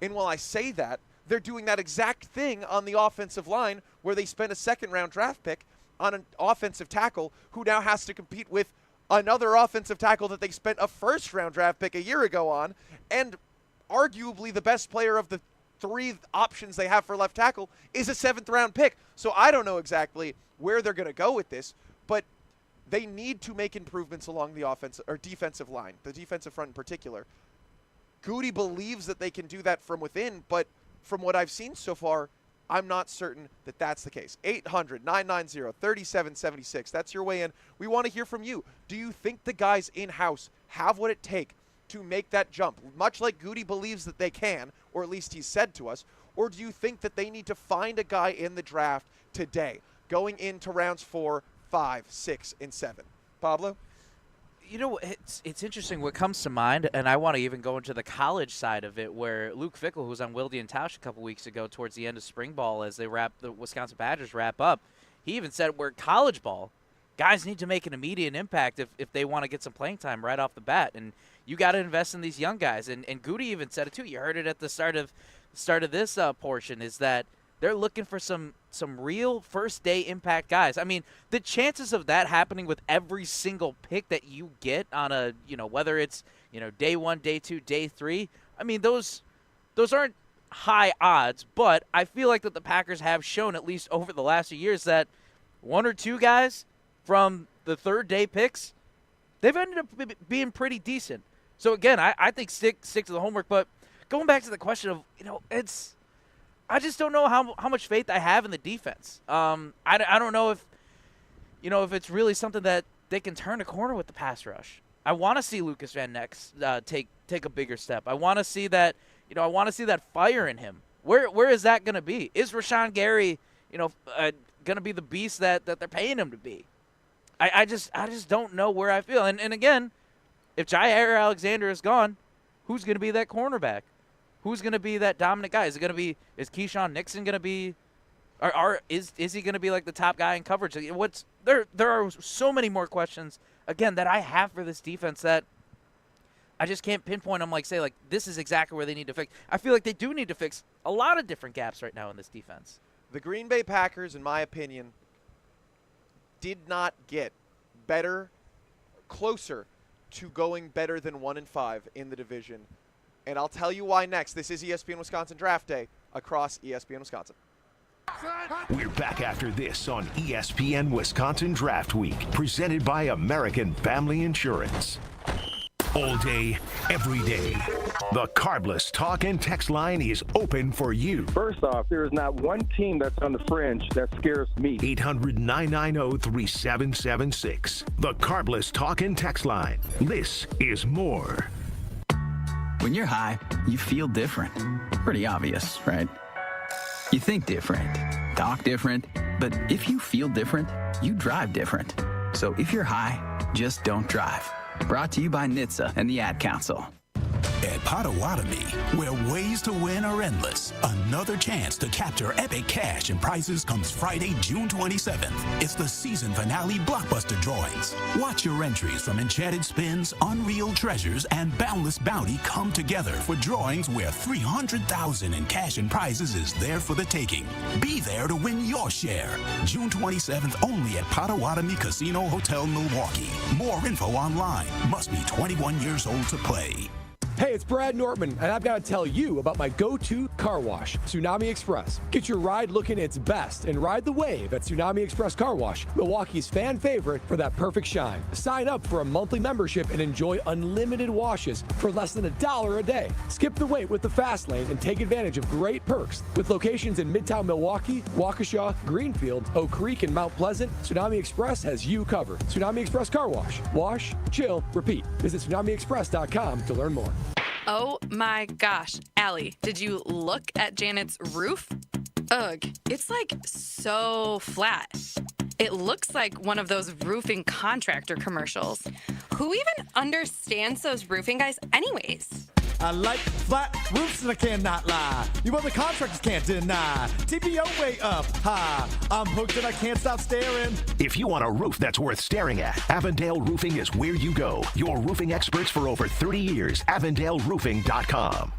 And while I say that, they're doing that exact thing on the offensive line where they spent a second-round draft pick on an offensive tackle who now has to compete with another offensive tackle that they spent a first-round draft pick a year ago on. And arguably the best player of the 3 options they have for left tackle is a 7th-round pick. So I don't know exactly where they're going to go with this, but they need to make improvements along the offensive or defensive line, the defensive front in particular. Goody believes that they can do that from within, but from what I've seen so far, I'm not certain that that's the case. 800-990-3776. That's your way in. We want to hear from you. Do you think the guys in-house have what it takes to make that jump, much like Goody believes that they can, or at least he said to us? Or do you think that they need to find a guy in the draft today, going into rounds 4, 5, 6, and 7? Pablo? You know, it's interesting what comes to mind, and I want to even go into the college side of it, where Luke Fickell, who was on Wilde and Tausch a couple weeks ago towards the end of spring ball as the Wisconsin Badgers wrap up, he even said where college ball, guys need to make an immediate impact if they want to get some playing time right off the bat, and you got to invest in these young guys. And Goody even said it too. You heard it at the start of this portion, is that they're looking for some real first-day impact guys. I mean, the chances of that happening with every single pick that you get on a, whether it's, day 1, day 2, day 3, I mean, those aren't high odds, but I feel like that the Packers have shown, at least over the last few years, that 1 or 2 guys from the third-day picks, they've ended up being pretty decent. So, again, I think stick to the homework, but going back to the question of, I just don't know how much faith I have in the defense. I don't know if it's really something that they can turn a corner with the pass rush. I want to see Lucas Van Ness take a bigger step. I want to see that fire in him. Where is that going to be? Is Rashawn Gary going to be the beast that they're paying him to be? I just don't know where I feel. And again, if Jair Alexander is gone, who's going to be that cornerback? Who's going to be that dominant guy? Is Keyshawn Nixon going to be, is he going to be like the top guy in coverage? There are so many more questions, again, that I have for this defense that I just can't pinpoint them, say this is exactly where they need to fix. I feel like they do need to fix a lot of different gaps right now in this defense. The Green Bay Packers, in my opinion, did not get closer to going better than 1-5 in the division. And I'll tell you why next. This is ESPN Wisconsin Draft Day across ESPN Wisconsin. We're back after this on ESPN Wisconsin Draft Week, presented by American Family Insurance. All day, every day, the Carbless talk and text line is open for you. First off, there is not one team that's on the fringe that scares me. 800-990-3776. The Carbless talk and text line. This is more. When you're high, you feel different. Pretty obvious, right? You think different, talk different, but if you feel different, you drive different. So if you're high, just don't drive. Brought to you by NHTSA and the Ad Council. At Potawatomi, where ways to win are endless, another chance to capture epic cash and prizes comes Friday, June 27th. It's the season finale blockbuster drawings. Watch your entries from Enchanted Spins, Unreal Treasures, and Boundless Bounty come together for drawings where $300,000 in cash and prizes is there for the taking. Be there to win your share. June 27th only at Potawatomi Casino Hotel, Milwaukee. More info online. Must be 21 years old to play. Hey, it's Brad Nortman, and I've got to tell you about my go-to car wash, Tsunami Express. Get your ride looking its best and ride the wave at Tsunami Express Car Wash, Milwaukee's fan favorite for that perfect shine. Sign up for a monthly membership and enjoy unlimited washes for less than $1 a day. Skip the wait with the fast lane and take advantage of great perks. With locations in Midtown Milwaukee, Waukesha, Greenfield, Oak Creek, and Mount Pleasant, Tsunami Express has you covered. Tsunami Express Car Wash. Wash, chill, repeat. Visit TsunamiExpress.com to learn more. Oh my gosh, Allie, did you look at Janet's roof? Ugh, it's so flat. It looks like one of those roofing contractor commercials. Who even understands those roofing guys anyways? I like flat roofs and I cannot lie. You other contractors can't deny. TPO way up high. I'm hooked and I can't stop staring. If you want a roof that's worth staring at, Avondale Roofing is where you go. Your roofing experts for over 30 years. AvondaleRoofing.com.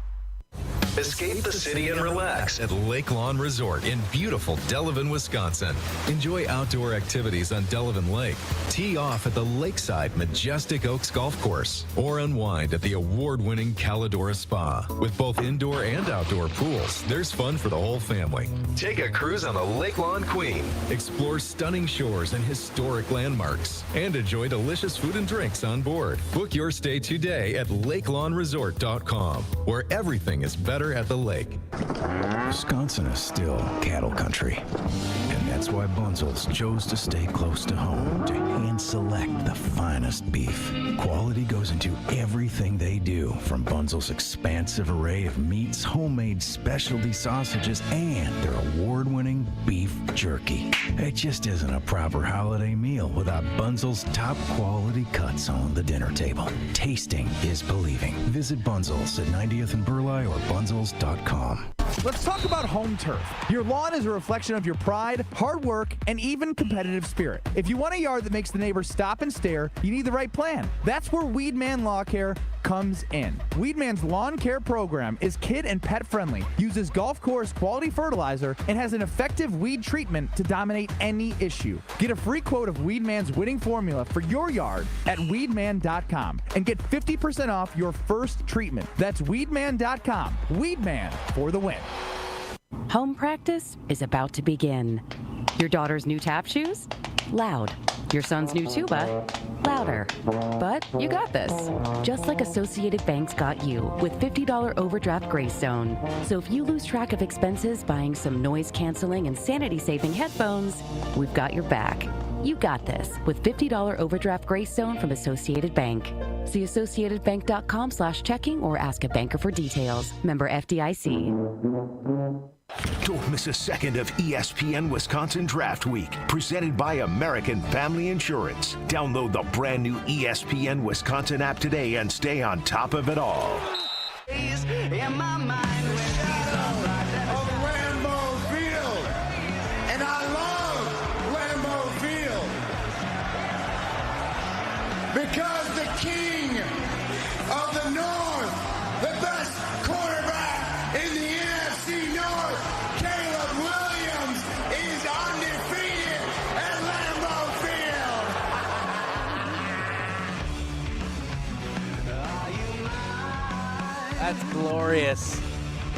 Escape the city and relax at Lake Lawn Resort in beautiful Delavan, Wisconsin. Enjoy outdoor activities on Delavan Lake. Tee off at the lakeside Majestic Oaks Golf Course or unwind at the award-winning Calidora Spa. With both indoor and outdoor pools, there's fun for the whole family. Take a cruise on the Lake Lawn Queen. Explore stunning shores and historic landmarks and enjoy delicious food and drinks on board. Book your stay today at lakelawnresort.com, where everything is better at the lake. Wisconsin is still cattle country, and that's why Bunzel's chose to stay close to home to hand select the finest beef. Quality goes into everything they do, from Bunzel's expansive array of meats, homemade specialty sausages, and their award-winning beef jerky. It just isn't a proper holiday meal without Bunzel's top quality cuts on the dinner table. Tasting is believing. Visit Bunzel's at 90th and Burleigh or bunzels.com. Let's talk about home turf. Your lawn is a reflection of your pride, hard work, and even competitive spirit. If you want a yard that makes the neighbors stop and stare, you need the right plan. That's where Weedman Lawn Care comes in. Weedman's lawn care program is kid and pet friendly, uses golf course quality fertilizer, and has an effective weed treatment to dominate any issue. Get a free quote of Weedman's winning formula for your yard at weedman.com and get 50% off your first treatment. That's weedman.com. Weedman for the win. Home practice is about to begin. Your daughter's new tap shoes? Loud. Your son's new tuba? Louder. But you got this. Just like Associated Bank's got you with $50 overdraft Greystone. So if you lose track of expenses buying some noise-canceling and sanity-saving headphones, we've got your back. You got this with $50 overdraft Greystone from Associated Bank. See associatedbank.com/checking or ask a banker for details. Member FDIC. Don't miss a second of ESPN Wisconsin Draft Week, presented by American Family Insurance. Download the brand new ESPN Wisconsin app today and stay on top of it all. In my mind of Lambeau Field, and I love Lambeau Field because the king of the North, the best quarterback in the NFC North, Caleb Williams, is undefeated at Lambeau Field. That's glorious.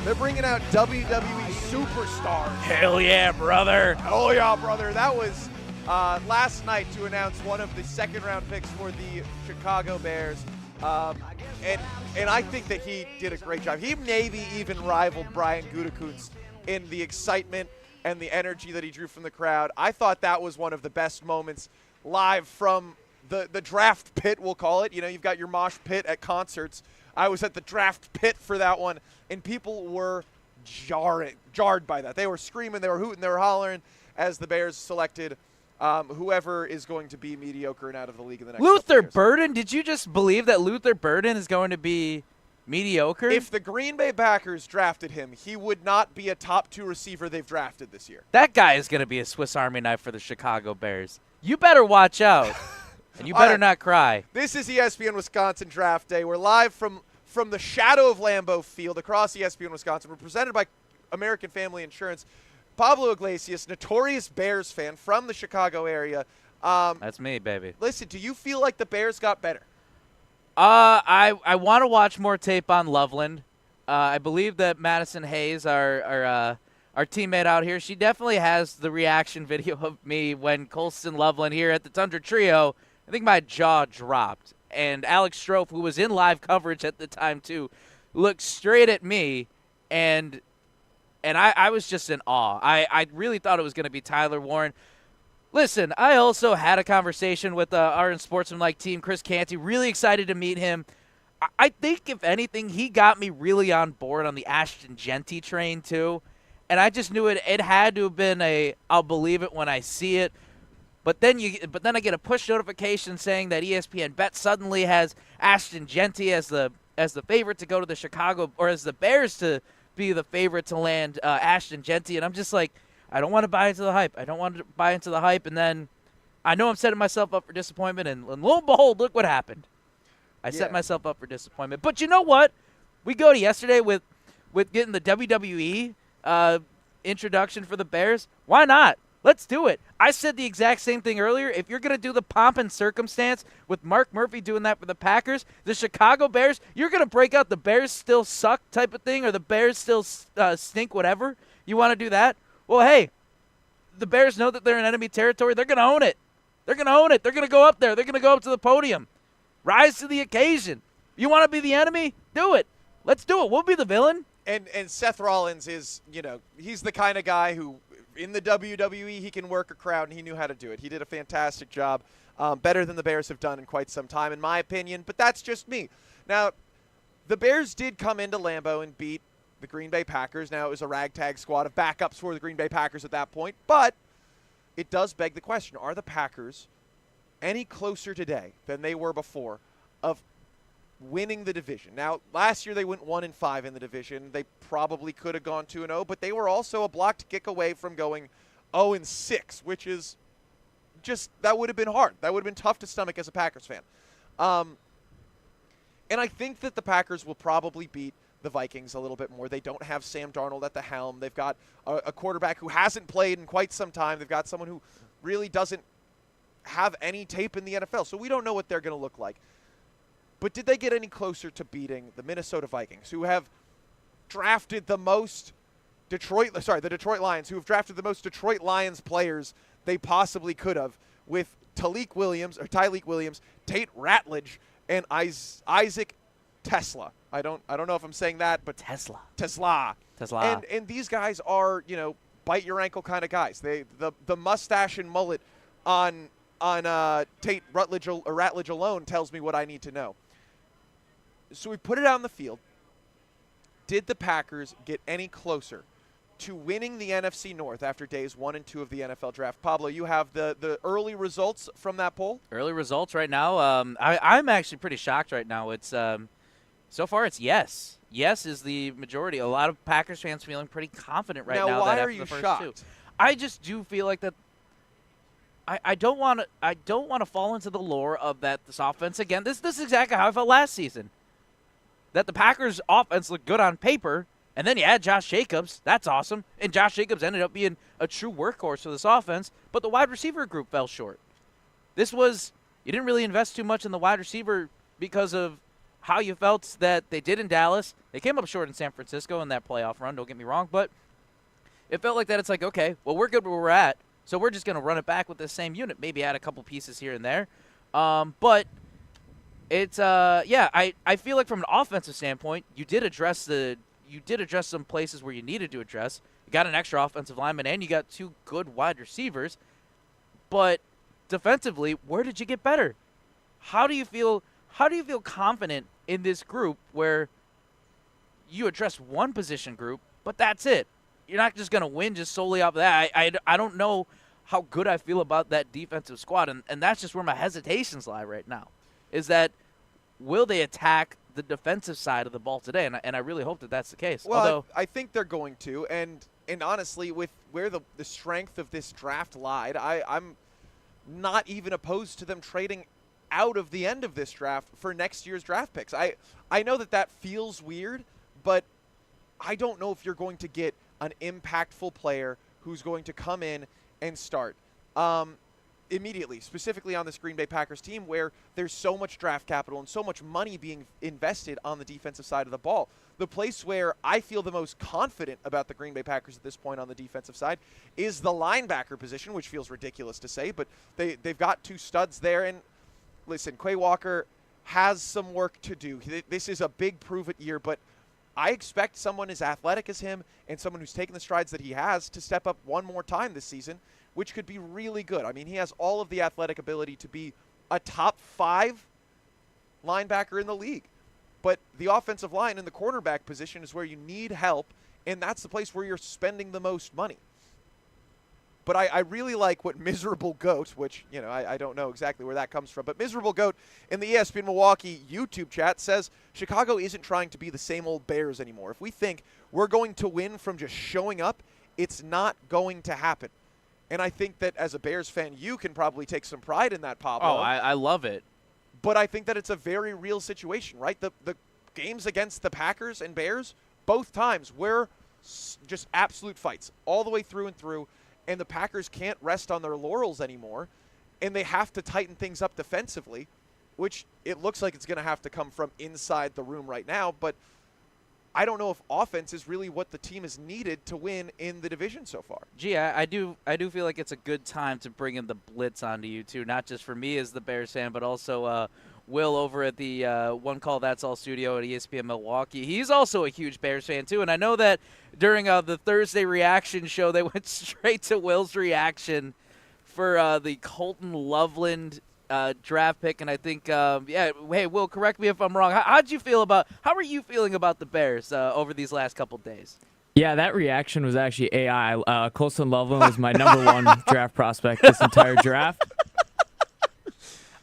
They're bringing out WWE superstars. Hell yeah, brother. Hell yeah, brother. That was last night to announce one of the second-round picks for the Chicago Bears. And I think that he did a great job. He maybe even rivaled Brian Gutekunst in the excitement and the energy that he drew from the crowd. I thought that was one of the best moments live from the draft pit, we'll call it. You know, you've got your mosh pit at concerts. I was at the draft pit for that one, and people were jarred by that. They were screaming, they were hooting, they were hollering as the Bears selected whoever is going to be mediocre and out of the league in the next Luther couple years. Burden? Did you just believe that Luther Burden is going to be mediocre? If the Green Bay Packers drafted him, he would not be a top 2 receiver they've drafted this year. That guy is going to be a Swiss Army knife for the Chicago Bears. You better watch out, and you better not cry. This is ESPN Wisconsin Draft Day. We're live from the shadow of Lambeau Field across ESPN Wisconsin. We're presented by American Family Insurance. Pablo Iglesias, notorious Bears fan from the Chicago area. That's me, baby. Listen, do you feel like the Bears got better? I want to watch more tape on Loveland. I believe that Madison Hayes, our teammate out here, she definitely has the reaction video of me when Colston Loveland here at the Tundra Trio. I think my jaw dropped. And Alex Strofe, who was in live coverage at the time too, looked straight at me, and I was just in awe. I really thought it was going to be Tyler Warren. Listen, I also had a conversation with our Unsportsmanlike team, Chris Canty. Really excited to meet him. I think, if anything, he got me really on board on the Ashton Genty train, too. And I just knew it had to have been I'll believe it when I see it. But then I get a push notification saying that ESPN Bet suddenly has Ashton Genty as the favorite to go to the Chicago, or as the Bears to be the favorite to land Ashton Genty. And I'm just like, I don't want to buy into the hype. I don't want to buy into the hype. And then I know I'm setting myself up for disappointment. And lo and behold, look what happened. I set myself up for disappointment. But you know what? We go to yesterday with with getting the WWE introduction for the Bears, why not? Let's do it. I said the exact same thing earlier. If you're going to do the pomp and circumstance with Mark Murphy doing that for the Packers, the Chicago Bears, you're going to break out the Bears still suck type of thing or the Bears still stink, whatever. You want to do that? Well, hey, the Bears know that they're in enemy territory. They're going to own it. They're going to own it. They're going to go up there. They're going to go up to the podium. Rise to the occasion. You want to be the enemy? Do it. Let's do it. We'll be the villain. And Seth Rollins is, he's the kind of guy who, in the WWE, he can work a crowd, and he knew how to do it. He did a fantastic job, better than the Bears have done in quite some time, in my opinion, but that's just me. Now, the Bears did come into Lambeau and beat the Green Bay Packers. Now, it was a ragtag squad of backups for the Green Bay Packers at that point, but it does beg the question, are the Packers any closer today than they were before of winning the division? Now, last year they went 1-5 in the division. They probably could have gone 2-0, but they were also a blocked kick away from going 0-6, which is just, that would have been hard. That would have been tough to stomach as a Packers fan. And I think that the Packers will probably beat the Vikings a little bit more. They don't have Sam Darnold at the helm. They've got a quarterback who hasn't played in quite some time. They've got someone who really doesn't have any tape in the NFL, so we don't know what they're going to look like. But did they get any closer to beating the Minnesota Vikings, who have drafted the most the Detroit Lions, who have drafted the most Detroit Lions players they possibly could have, with Tyleek Williams, Tate Ratledge, and Isaac Tesla. I don't know if I'm saying that, but Tesla. And these guys are, bite your ankle kind of guys. The mustache and mullet on Tate Ratledge alone tells me what I need to know. So we put it out on the field. Did the Packers get any closer to winning the NFC North after days 1 and 2 of the NFL draft? Pablo, you have the early results from that poll? Early results right now. I'm actually pretty shocked right now. It's so far it's yes. Yes is the majority. A lot of Packers fans feeling pretty confident right now. Now, why that are after you the first shocked? two. I just do feel like that. I don't want to fall into the lore of this offense again. This is exactly how I felt last season. That the Packers' offense looked good on paper, and then you add Josh Jacobs. That's awesome. And Josh Jacobs ended up being a true workhorse for this offense, but the wide receiver group fell short. You didn't really invest too much in the wide receiver because of how you felt that they did in Dallas. They came up short in San Francisco in that playoff run, don't get me wrong, but it felt like that. It's like, okay, well, we're good where we're at, so we're just going to run it back with the same unit, maybe add a couple pieces here and there. But it's I feel like from an offensive standpoint, you did address some places where you needed to address. You got an extra offensive lineman and you got 2 good wide receivers. But defensively, where did you get better? How do you feel confident in this group where you address one position group, but that's it? You're not just going to win just solely off of that. I don't know how good I feel about that defensive squad, and that's just where my hesitations lie right now, is that will they attack the defensive side of the ball today? And I really hope that that's the case. Well, although I think they're going to, and honestly, with where the strength of this draft lied, I'm not even opposed to them trading out of the end of this draft for next year's draft picks. I know that feels weird, but I don't know if you're going to get an impactful player who's going to come in and start immediately, specifically on this Green Bay Packers team where there's so much draft capital and so much money being invested on the defensive side of the ball. The place where I feel the most confident about the Green Bay Packers at this point on the defensive side is the linebacker position, which feels ridiculous to say, but they've got 2 studs there. And listen, Quay Walker has some work to do. This is a big prove-it year, but I expect someone as athletic as him and someone who's taken the strides that he has to step up one more time this season, which could be really good. I mean, he has all of the athletic ability to be a top 5 linebacker in the league. But the offensive line and the cornerback position is where you need help, and that's the place where you're spending the most money. But I really like what Miserable Goat, which, I don't know exactly where that comes from, but Miserable Goat in the ESPN Milwaukee YouTube chat says Chicago isn't trying to be the same old Bears anymore. If we think we're going to win from just showing up, it's not going to happen. And I think that as a Bears fan, you can probably take some pride in that, Pablo. Oh, I love it. But I think that it's a very real situation, right? The games against the Packers and Bears both times were just absolute fights all the way through and through, and the Packers can't rest on their laurels anymore, and they have to tighten things up defensively, which it looks like it's going to have to come from inside the room right now, but I don't know if offense is really what the team has needed to win in the division so far. Gee, I do feel like it's a good time to bring in the blitz onto you too, not just for me as the Bears fan, but also Will over at the One Call That's All studio at ESPN Milwaukee. He's also a huge Bears fan too, and I know that during the Thursday reaction show, they went straight to Will's reaction for the Colton Loveland draft pick, and I think, hey, Will, correct me if I'm wrong. How are you feeling about the Bears over these last couple days? Yeah, that reaction was actually AI. Colton Loveland was my number one draft prospect this entire draft.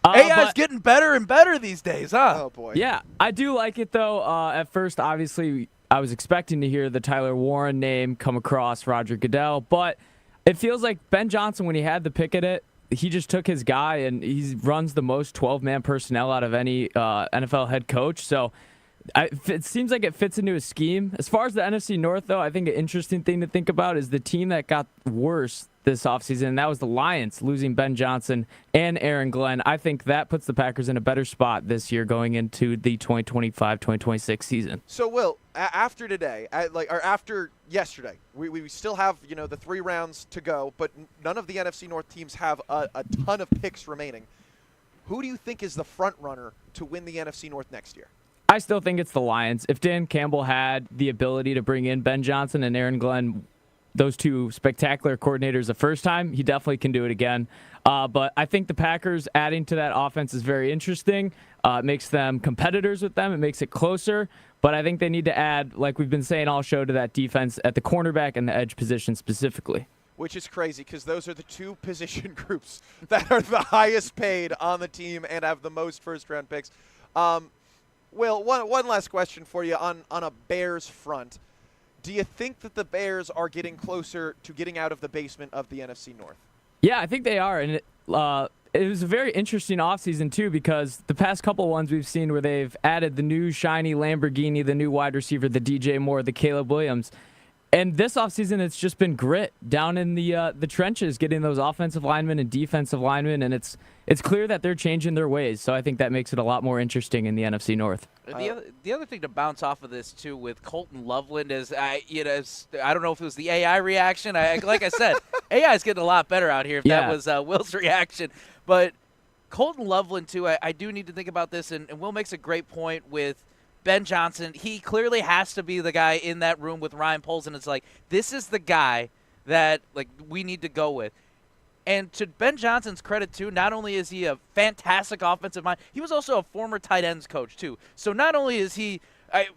AI's getting better and better these days, huh? Oh, boy. Yeah, I do like it, though. At first, obviously, I was expecting to hear the Tyler Warren name come across, Roger Goodell, but it feels like Ben Johnson, when he had the pick at it, he just took his guy, and he runs the most 12-man personnel out of any NFL head coach. So it seems like it fits into his scheme. As far as the NFC North, though, I think an interesting thing to think about is the team that got worse this offseason, and that was the Lions, losing Ben Johnson and Aaron Glenn. I think that puts the Packers in a better spot this year going into the 2025-2026 season. So, Will, after today, after yesterday, we still have, the 3 rounds to go, but none of the NFC North teams have a ton of picks remaining. Who do you think is the front runner to win the NFC North next year? I still think it's the Lions. If Dan Campbell had the ability to bring in Ben Johnson and Aaron Glenn, those two spectacular coordinators the first time, he definitely can do it again. But I think the Packers adding to that offense is very interesting. It makes them competitors with them. It makes it closer. But I think they need to add, like we've been saying all show, to that defense at the cornerback and the edge position specifically. Which is crazy because those are the 2 position groups that are the highest paid on the team and have the most first-round picks. Will, one last question for you on a Bears front. Do you think that the Bears are getting closer to getting out of the basement of the NFC North? Yeah, I think they are. And it was a very interesting offseason, too, because the past couple ones we've seen where they've added the new shiny Lamborghini, the new wide receiver, the DJ Moore, the Caleb Williams. And this offseason, it's just been grit down in the trenches, getting those offensive linemen and defensive linemen, and it's clear that they're changing their ways. So I think that makes it a lot more interesting in the NFC North. The other thing to bounce off of this too with Colton Loveland is I don't know if it was the AI reaction. Like I said, AI is getting a lot better out here. If that was Will's reaction, but Colton Loveland too. I do need to think about this, and Will makes a great point with Ben Johnson. He clearly has to be the guy in that room with Ryan Poles, and it's like, this is the guy that we need to go with. And to Ben Johnson's credit, too, not only is he a fantastic offensive mind, he was also a former tight ends coach, too. So not only is he – I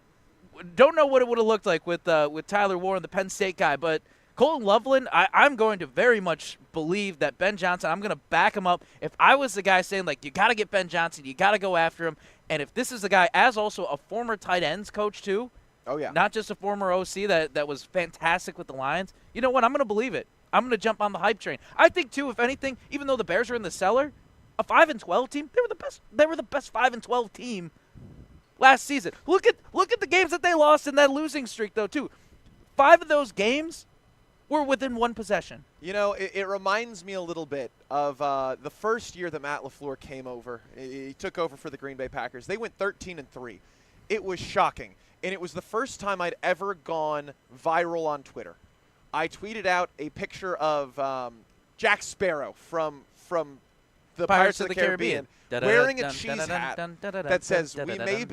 don't know what it would have looked like with Tyler Warren, the Penn State guy, but Colton Loveland, I'm going to very much believe that Ben Johnson, I'm going to back him up. If I was the guy saying, you got to get Ben Johnson, you got to go after him, and if this is the guy, as also a former tight ends coach, too, not just a former OC that was fantastic with the Lions, you know what, I'm going to believe it. I'm going to jump on the hype train. I think, too, if anything, even though the Bears are in the cellar, a 5-12 team, they were the best 5-12 team last season. Look at the games that they lost in that losing streak, though, too. 5 of those games were within 1 possession. It reminds me a little bit of the first year that Matt LaFleur came over. He took over for the Green Bay Packers. They went 13-3. It was shocking, and it was the first time I'd ever gone viral on Twitter. I tweeted out a picture of Jack Sparrow from the Pirates of the Caribbean wearing a cheese hat that says, we may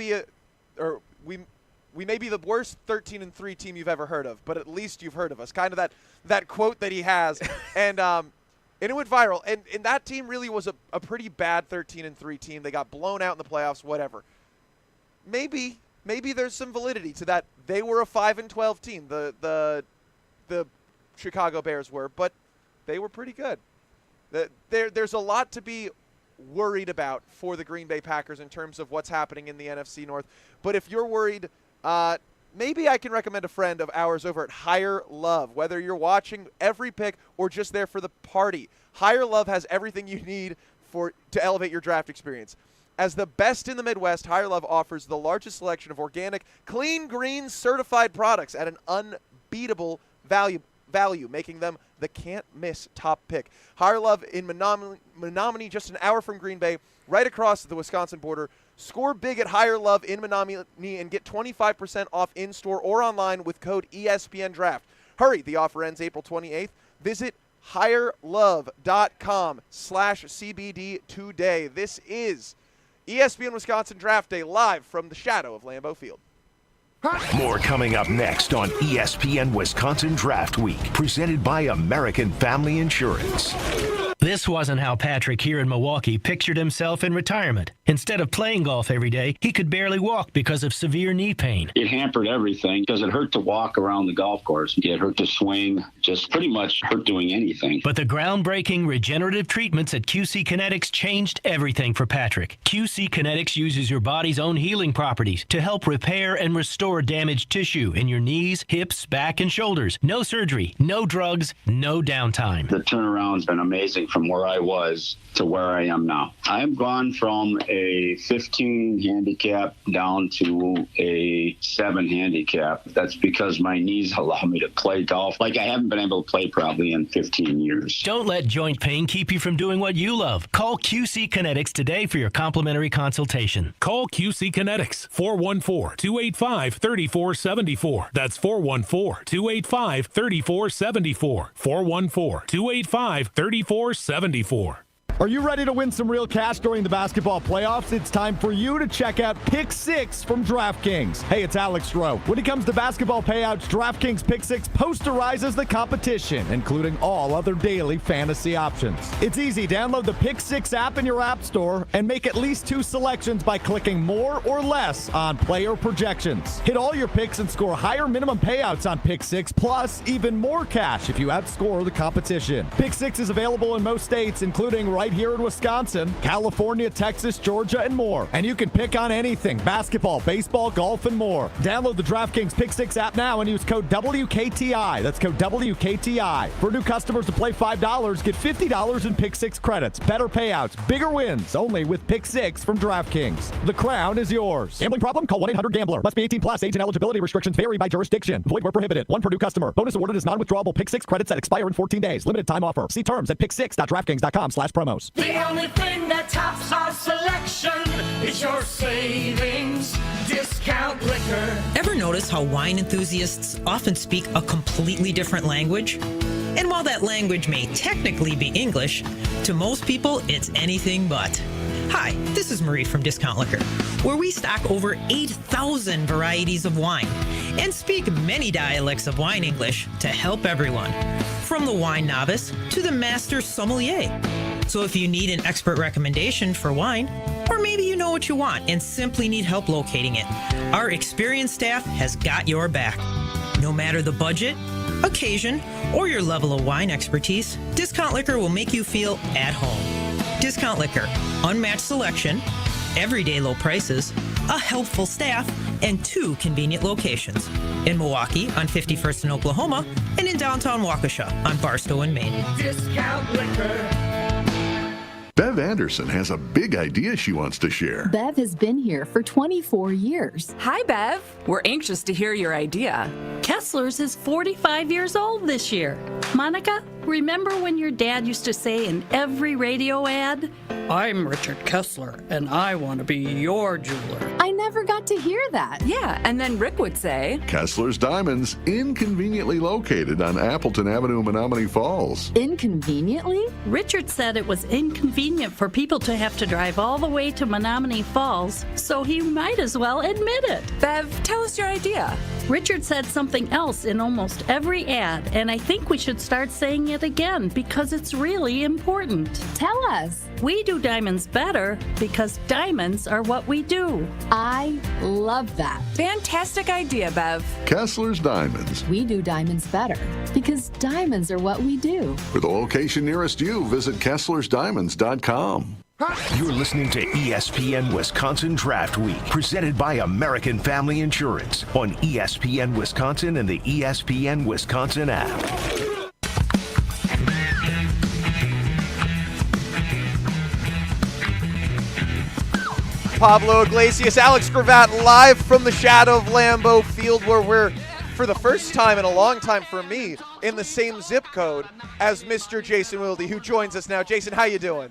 be the worst 13-3 team you've ever heard of, but at least you've heard of us. Kind of that quote that he has. And it went viral. And that team really was a pretty bad 13-3 team. They got blown out in the playoffs, whatever. Maybe there's some validity to that. They were a 5-12 team. The Chicago Bears were, but they were pretty good. There's a lot to be worried about for the Green Bay Packers in terms of what's happening in the NFC North. But if you're worried, maybe I can recommend a friend of ours over at Higher Love. Whether you're watching every pick or just there for the party, Higher Love has everything you need to elevate your draft experience. As the best in the Midwest, Higher Love offers the largest selection of organic, clean green certified products at an unbeatable value, making them the can't-miss top pick. Higher Love in Menominee, just an hour from Green Bay, right across the Wisconsin border. Score big at Higher Love in Menominee and get 25% off in-store or online with code ESPN Draft. Hurry, the offer ends April 28th. Visit higherlove.com/CBD today. This is ESPN Wisconsin Draft Day live from the shadow of Lambeau Field. More coming up next on ESPN Wisconsin Draft Week, presented by American Family Insurance. This wasn't how Patrick here in Milwaukee pictured himself in retirement. Instead of playing golf every day, he could barely walk because of severe knee pain. It hampered everything because it hurt to walk around the golf course. It hurt to swing, just pretty much hurt doing anything. But the groundbreaking regenerative treatments at QC Kinetics changed everything for Patrick. QC Kinetics uses your body's own healing properties to help repair and restore damaged tissue in your knees, hips, back, and shoulders. No surgery, no drugs, no downtime. The turnaround's been amazing from where I was to where I am now. I've gone from a 15 handicap down to a 7 handicap. That's because my knees allow me to play golf like I haven't been able to play probably in 15 years. Don't let joint pain keep you from doing what you love. Call QC Kinetics today for your complimentary consultation. Call QC Kinetics, 414-285-3474. That's 414-285-3474. 414-285-3474. Are you ready to win some real cash during the basketball playoffs? It's time for you to check out Pick 6 from DraftKings. Hey, it's Alex Rowe. When it comes to basketball payouts, DraftKings Pick 6 posterizes the competition, including all other daily fantasy options. It's easy. Download the Pick 6 app in your app store and make at least 2 selections by clicking more or less on player projections. Hit all your picks and score higher minimum payouts on Pick 6, plus even more cash if you outscore the competition. Pick 6 is available in most states, including right here in Wisconsin, California, Texas, Georgia, and more. And you can pick on anything: basketball, baseball, golf, and more. Download the DraftKings Pick 6 app now and use code WKTI. That's code WKTI. For new customers to play $5, get $50 in Pick 6 credits. Better payouts, bigger wins, only with Pick 6 from DraftKings. The crown is yours. Gambling problem? Call 1-800-GAMBLER. Must be 18 plus. Age and eligibility restrictions vary by jurisdiction. Void where prohibited. 1 per new customer. Bonus awarded is non-withdrawable Pick 6 credits that expire in 14 days. Limited time offer. See terms at pick6.draftkings.com/promos. The only thing that tops our selection is your savings discount liquor. Ever notice how wine enthusiasts often speak a completely different language? And while that language may technically be English, to most people it's anything but. Hi, this is Marie from Discount Liquor, where we stock over 8,000 varieties of wine and speak many dialects of wine English to help everyone, from the wine novice to the master sommelier. So if you need an expert recommendation for wine, or maybe you know what you want and simply need help locating it, our experienced staff has got your back. No matter the budget, occasion, or your level of wine expertise, Discount Liquor will make you feel at home. Discount Liquor, unmatched selection, everyday low prices, a helpful staff, and 2 convenient locations. In Milwaukee on 51st and Oklahoma, and in downtown Waukesha on Barstow and Maine. Discount Liquor. Bev Anderson has a big idea she wants to share. Bev has been here for 24 years. Hi, Bev. We're anxious to hear your idea. Kessler's is 45 years old this year. Monica, remember when your dad used to say in every radio ad, "I'm Richard Kessler, and I want to be your jeweler"? I never got to hear that. Yeah, and then Rick would say, Kessler's Diamonds, inconveniently located on Appleton Avenue, Menominee Falls. Inconveniently? Richard said it was inconvenient for people to have to drive all the way to Menominee Falls, so he might as well admit it. Bev, tell us your idea. Richard said something else in almost every ad, and I think we should start saying it again because it's really important. Tell us. We do diamonds better because diamonds are what we do. I love that. Fantastic idea, Bev. Kessler's Diamonds. We do diamonds better because diamonds are what we do. For the location nearest you, visit KesslersDiamonds.com. You're listening to ESPN Wisconsin Draft Week, presented by American Family Insurance on ESPN Wisconsin and the ESPN Wisconsin app. Pablo Iglesias, Alex Gravatt, live from the shadow of Lambeau Field, where we're, for the first time in a long time for me, in the same zip code as Mr. Jason Wilde, who joins us now. Jason, how you doing?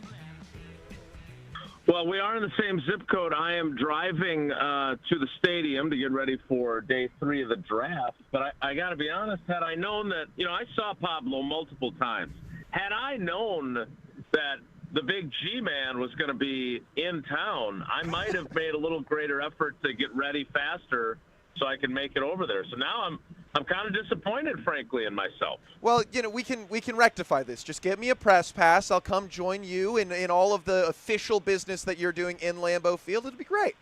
Well, we are in the same zip code. I am driving to the stadium to get ready for day 3 of the draft. But I got to be honest, had I known that, I saw Pablo multiple times. Had I known that the big G-man was going to be in town, I might have made a little greater effort to get ready faster so I can make it over there. So now I'm kind of disappointed, frankly, in myself. Well, we can rectify this. Just get me a press pass. I'll come join you in all of the official business that you're doing in Lambeau Field. It'd be great.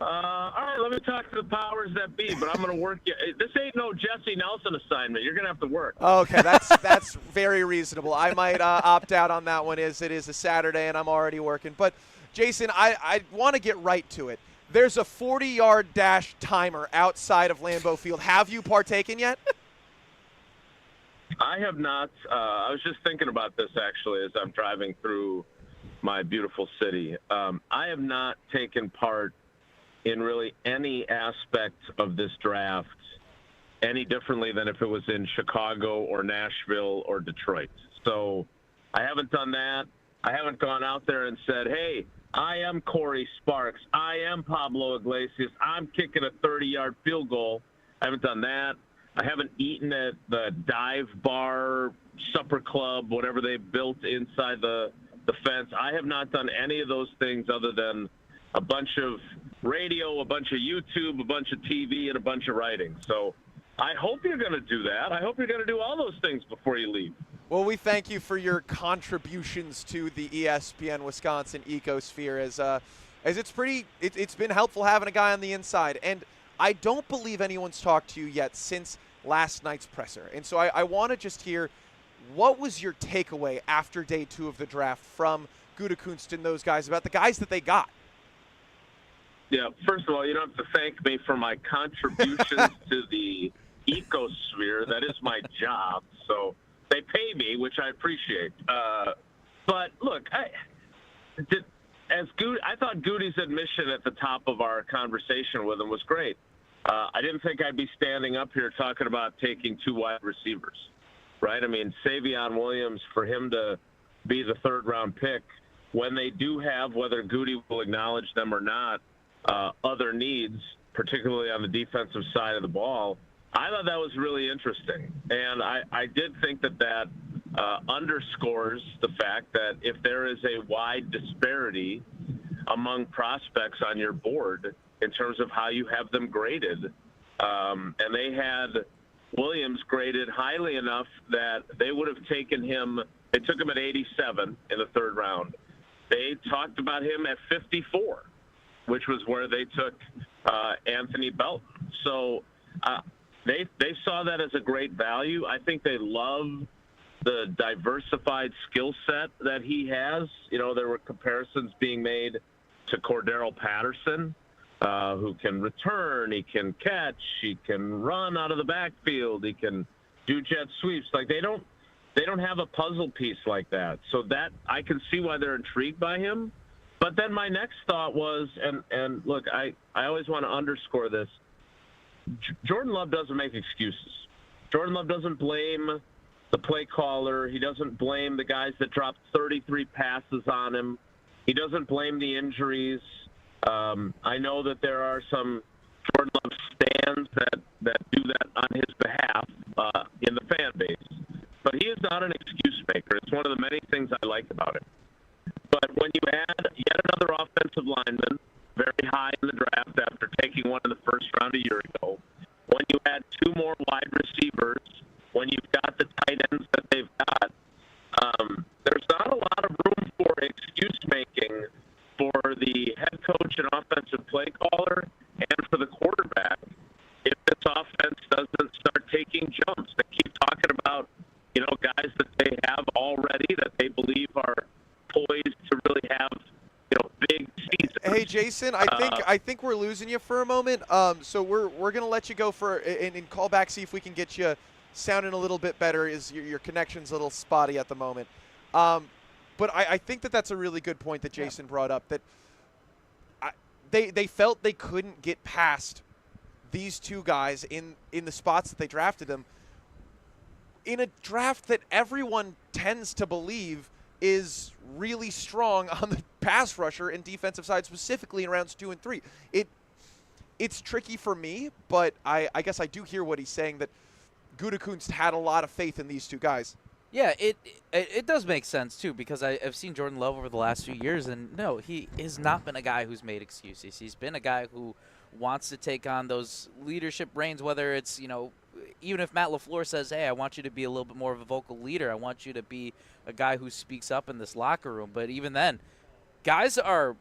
All right, let me talk to the powers that be, but I'm going to work you. This ain't no Jesse Nelson assignment. You're going to have to work. Okay, that's very reasonable. I might opt out on that one, as it is a Saturday and I'm already working. But, Jason, I want to get right to it. There's a 40-yard dash timer outside of Lambeau Field. Have you partaken yet? I have not. I was just thinking about this, actually, as I'm driving through my beautiful city. I have not taken part in really any aspect of this draft any differently than if it was in Chicago or Nashville or Detroit. So I haven't done that. I haven't gone out there and said, hey, I am Corey Sparks. I am Pablo Iglesias. I'm kicking a 30-yard field goal. I haven't done that. I haven't eaten at the dive bar, supper club, whatever they built inside the fence. I have not done any of those things other than a bunch of radio, a bunch of YouTube, a bunch of TV, and a bunch of writing. So I hope you're going to do that. I hope you're going to do all those things before you leave. Well, we thank you for your contributions to the ESPN Wisconsin ecosphere, as it's been helpful having a guy on the inside. And I don't believe anyone's talked to you yet since last night's presser. And so I want to just hear, what was your takeaway after day 2 of the draft from Gutekunst and those guys about the guys that they got? Yeah, first of all, you don't have to thank me for my contributions to the ecosphere. That is my job. So they pay me, which I appreciate. But look, I thought Goody's admission at the top of our conversation with him was great. I didn't think I'd be standing up here talking about taking 2 wide receivers, right? I mean, Savion Williams, for him to be the 3rd-round pick, when they do have, whether Goody will acknowledge them or not, other needs, particularly on the defensive side of the ball, I thought that was really interesting. And I did think that underscores the fact that if there is a wide disparity among prospects on your board in terms of how you have them graded, and they had Williams graded highly enough that they would have taken him, they took him at 87 in the 3rd round. They talked about him at 54, which was where they took Anthony Belton. So they saw that as a great value. I think they love the diversified skill set that he has. There were comparisons being made to Cordero Patterson, who can return, he can catch, he can run out of the backfield, he can do jet sweeps. Like they don't have a puzzle piece like that. So that I can see why they're intrigued by him. But then my next thought was, and look, I always want to underscore this, Jordan Love doesn't make excuses. Jordan Love doesn't blame the play caller. He doesn't blame the guys that dropped 33 passes on him. He doesn't blame the injuries. I know that there are some Jordan Love stands that do that on his behalf in the fan base. But he is not an excuse maker. It's one of the many things I like about him. But when you add yet another offensive lineman, very high in the draft after taking one in the 1st round a year ago, when you add 2 more wide receivers, when you've got the tight ends that they've got, there's not a lot of room for excuse making for the head coach and offensive play caller and for the quarterback if this offense doesn't start taking jumps. They keep talking about, guys that they have already that they believe are poised to really have, big seasons. Hey, Jason, I think we're losing you for a moment. So we're gonna let you go and call back, see if we can get you sounding a little bit better. Is your connection's a little spotty at the moment. But I think that's a really good point that Jason brought up. That they felt they couldn't get past these two guys in the spots that they drafted them in a draft that everyone tends to believe is really strong on the pass rusher and defensive side, specifically in rounds 2 and 3. It's tricky for me, but I guess I do hear what he's saying, that Gutekunst had a lot of faith in these two guys. Yeah, it does make sense, too, because I've seen Jordan Love over the last few years, and no, he has not been a guy who's made excuses. He's been a guy who wants to take on those leadership reins, whether it's, even if Matt LaFleur says, hey, I want you to be a little bit more of a vocal leader, I want you to be a guy who speaks up in this locker room. But even then, guys are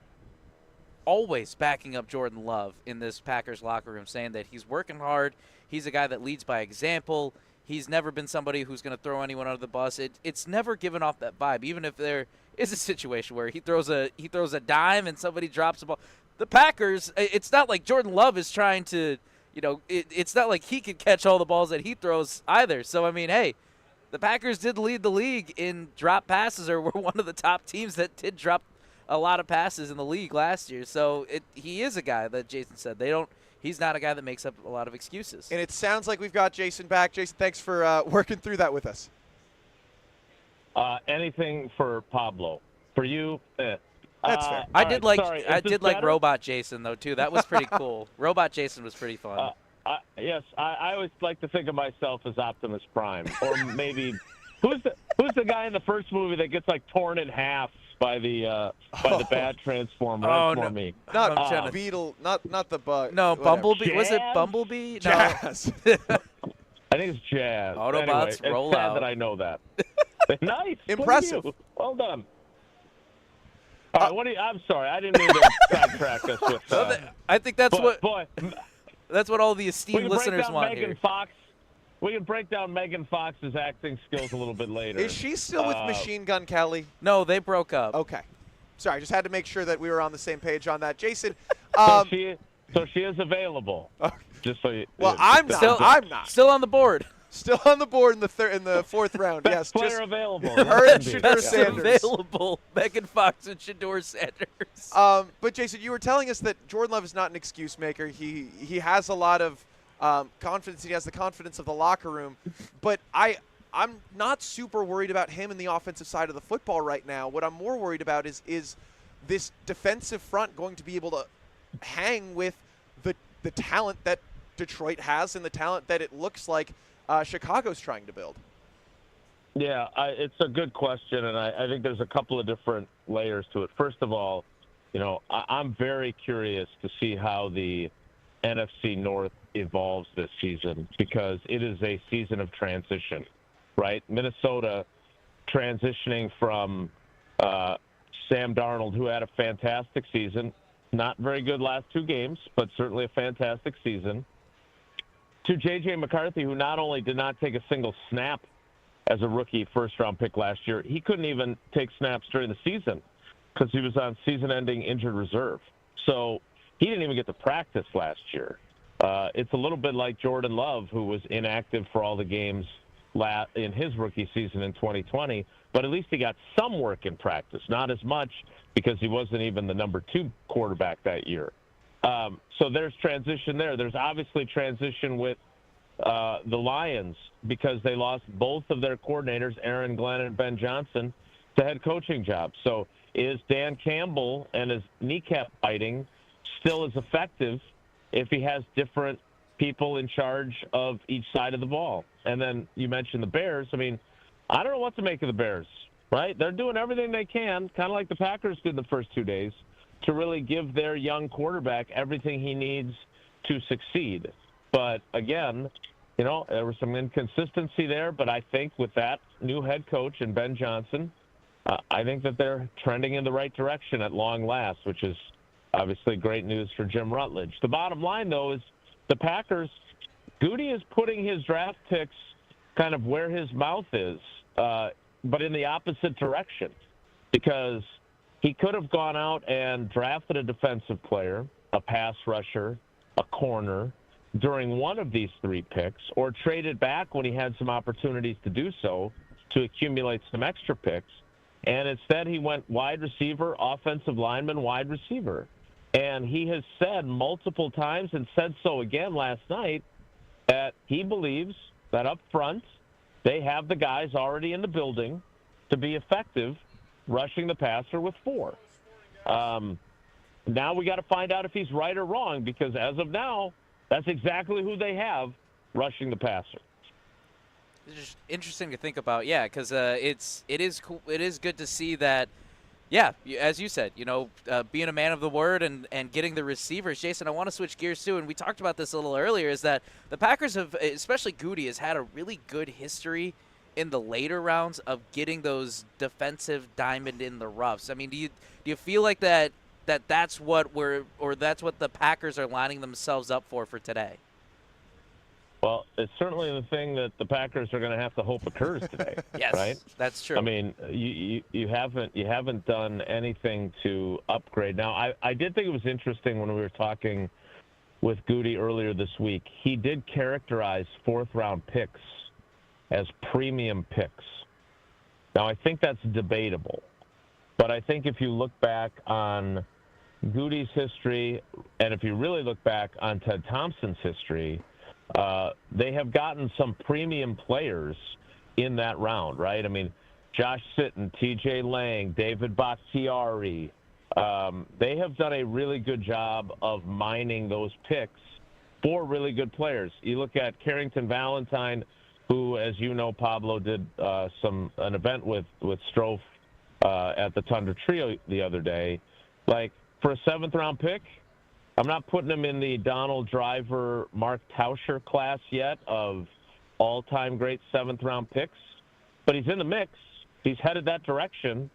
always backing up Jordan Love in this Packers locker room, saying that he's working hard, he's a guy that leads by example, he's never been somebody who's going to throw anyone under the bus. It's never given off that vibe, even if there is a situation where he throws a dime and somebody drops the ball. The Packers, it's not like Jordan Love is trying to, it's not like he can catch all the balls that he throws either. So, I mean, hey, the Packers did lead the league in drop passes, or were one of the top teams that did drop a lot of passes in the league last year. So he is a guy that Jason said he's not a guy that makes up a lot of excuses. And it sounds like we've got Jason back. Jason, thanks for working through that with us. Anything for Pablo. For you, That's fair. I did better? like Robot Jason, though, too. That was pretty cool. Robot Jason was pretty fun. Yes, I always like to think of myself as Optimus Prime, or maybe who's the guy in the first movie that gets torn in half by the bad Transformer? Oh, That's no. me. Not Beetle, not the bug. No, whatever. Bumblebee. Jazz? Was it Bumblebee? Jazz. I think it's Jazz. Autobots anyway, roll it's sad out. that I know that. Nice. Impressive. Good for you. Well done. All right, I'm sorry. I didn't mean to sidetrack us with. I think that's boy, that's what all the esteemed listeners want here. We can break down Megan Fox's acting skills a little bit later. Is she still with Machine Gun Kelly? No, they broke up. Okay. Sorry, just had to make sure that we were on the same page on that. Jason. So she is available. Just so you. Well, I'm not. I'm not. Still on the board. Still on the board in the fourth round. Best yes, player just available. Her and Shedeur Sanders. Available. Megan Fox and Shedeur Sanders. But Jason, you were telling us that Jordan Love is not an excuse maker. He has a lot of confidence. He has the confidence of the locker room. But I'm not super worried about him in the offensive side of the football right now. What I'm more worried about is this defensive front going to be able to hang with the talent that Detroit has and the talent that it looks like Chicago's trying to build? Yeah, it's a good question, and I think there's a couple of different layers to it. First of all, I'm very curious to see how the NFC North evolves this season, because it is a season of transition, right? Minnesota transitioning from Sam Darnold, who had a fantastic season, not very good last 2 games, but certainly a fantastic season, to J.J. McCarthy, who not only did not take a single snap as a rookie first-round pick last year, he couldn't even take snaps during the season because he was on season-ending injured reserve. So he didn't even get to practice last year. It's a little bit like Jordan Love, who was inactive for all the games in his rookie season in 2020, but at least he got some work in practice, not as much because he wasn't even the number 2 quarterback that year. So there's transition there. There's obviously transition with the Lions because they lost both of their coordinators, Aaron Glenn and Ben Johnson, to head coaching jobs. So is Dan Campbell and his kneecap biting still as effective if he has different people in charge of each side of the ball? And then you mentioned the Bears. I mean, I don't know what to make of the Bears, right? They're doing everything they can, kind of like the Packers did the first 2 days, to really give their young quarterback everything he needs to succeed. But again, there was some inconsistency there, but I think with that new head coach and Ben Johnson, I think that they're trending in the right direction at long last, which is obviously great news for Jim Rutledge. The bottom line, though, is the Packers, Goody is putting his draft picks kind of where his mouth is, but in the opposite direction, because he could have gone out and drafted a defensive player, a pass rusher, a corner during one of these 3 picks, or traded back when he had some opportunities to do so to accumulate some extra picks. And instead he went wide receiver, offensive lineman, wide receiver. And he has said multiple times, and said so again last night, that he believes that up front they have the guys already in the building to be effective rushing the passer with 4. Now we got to find out if he's right or wrong, because as of now, that's exactly who they have rushing the passer. It's just interesting to think about, yeah, because it is cool. It is good to see that, yeah, as you said, being a man of the word and getting the receivers. Jason, I want to switch gears too, and we talked about this a little earlier, is that the Packers have, especially Goody, has had a really good history in the later rounds of getting those defensive diamond in the roughs. I mean, do you feel like that's what that's what the Packers are lining themselves up for today? Well, it's certainly the thing that the Packers are going to have to hope occurs today. Yes, right? That's true. I mean, you haven't done anything to upgrade. Now, I did think it was interesting when we were talking with Goody earlier this week. He did characterize 4th-round picks as premium picks. Now, I think that's debatable, but I think if you look back on Goody's history, and if you really look back on Ted Thompson's history, they have gotten some premium players in that round, right? I mean, Josh Sitton, T.J. Lang, David Bakhtiari, they have done a really good job of mining those picks for really good players. You look at Carrington Valentine, who, as you know, Pablo, did an event with Strofe at the Tundra Trio the other day. Like, for a 7th-round pick, I'm not putting him in the Donald Driver, Mark Tauscher class yet of all-time great 7th-round picks, but he's in the mix. He's headed that direction,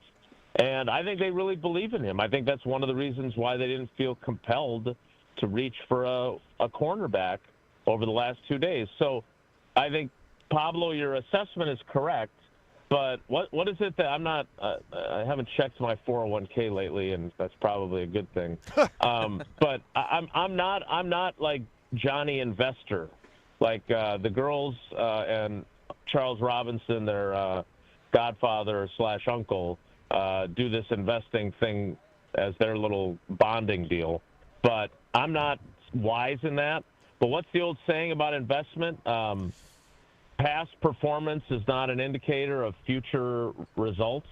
and I think they really believe in him. I think that's one of the reasons why they didn't feel compelled to reach for a cornerback over the last 2 days. So I think, Pablo, your assessment is correct. But what is it that I'm not? I haven't checked my 401k lately, and that's probably a good thing. But I'm not like Johnny Investor, like the girls and Charles Robinson, their godfather / uncle, do this investing thing as their little bonding deal. But I'm not wise in that. But what's the old saying about investment? Past performance is not an indicator of future results.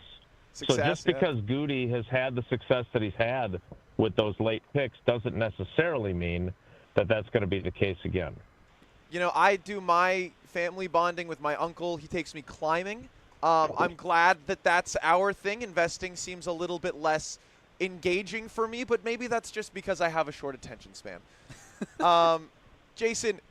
Success, so just because Goody has had the success that he's had with those late picks doesn't necessarily mean that that's going to be the case again. I do my family bonding with my uncle. He takes me climbing. I'm glad that that's our thing. Investing seems a little bit less engaging for me, but maybe that's just because I have a short attention span. Jason,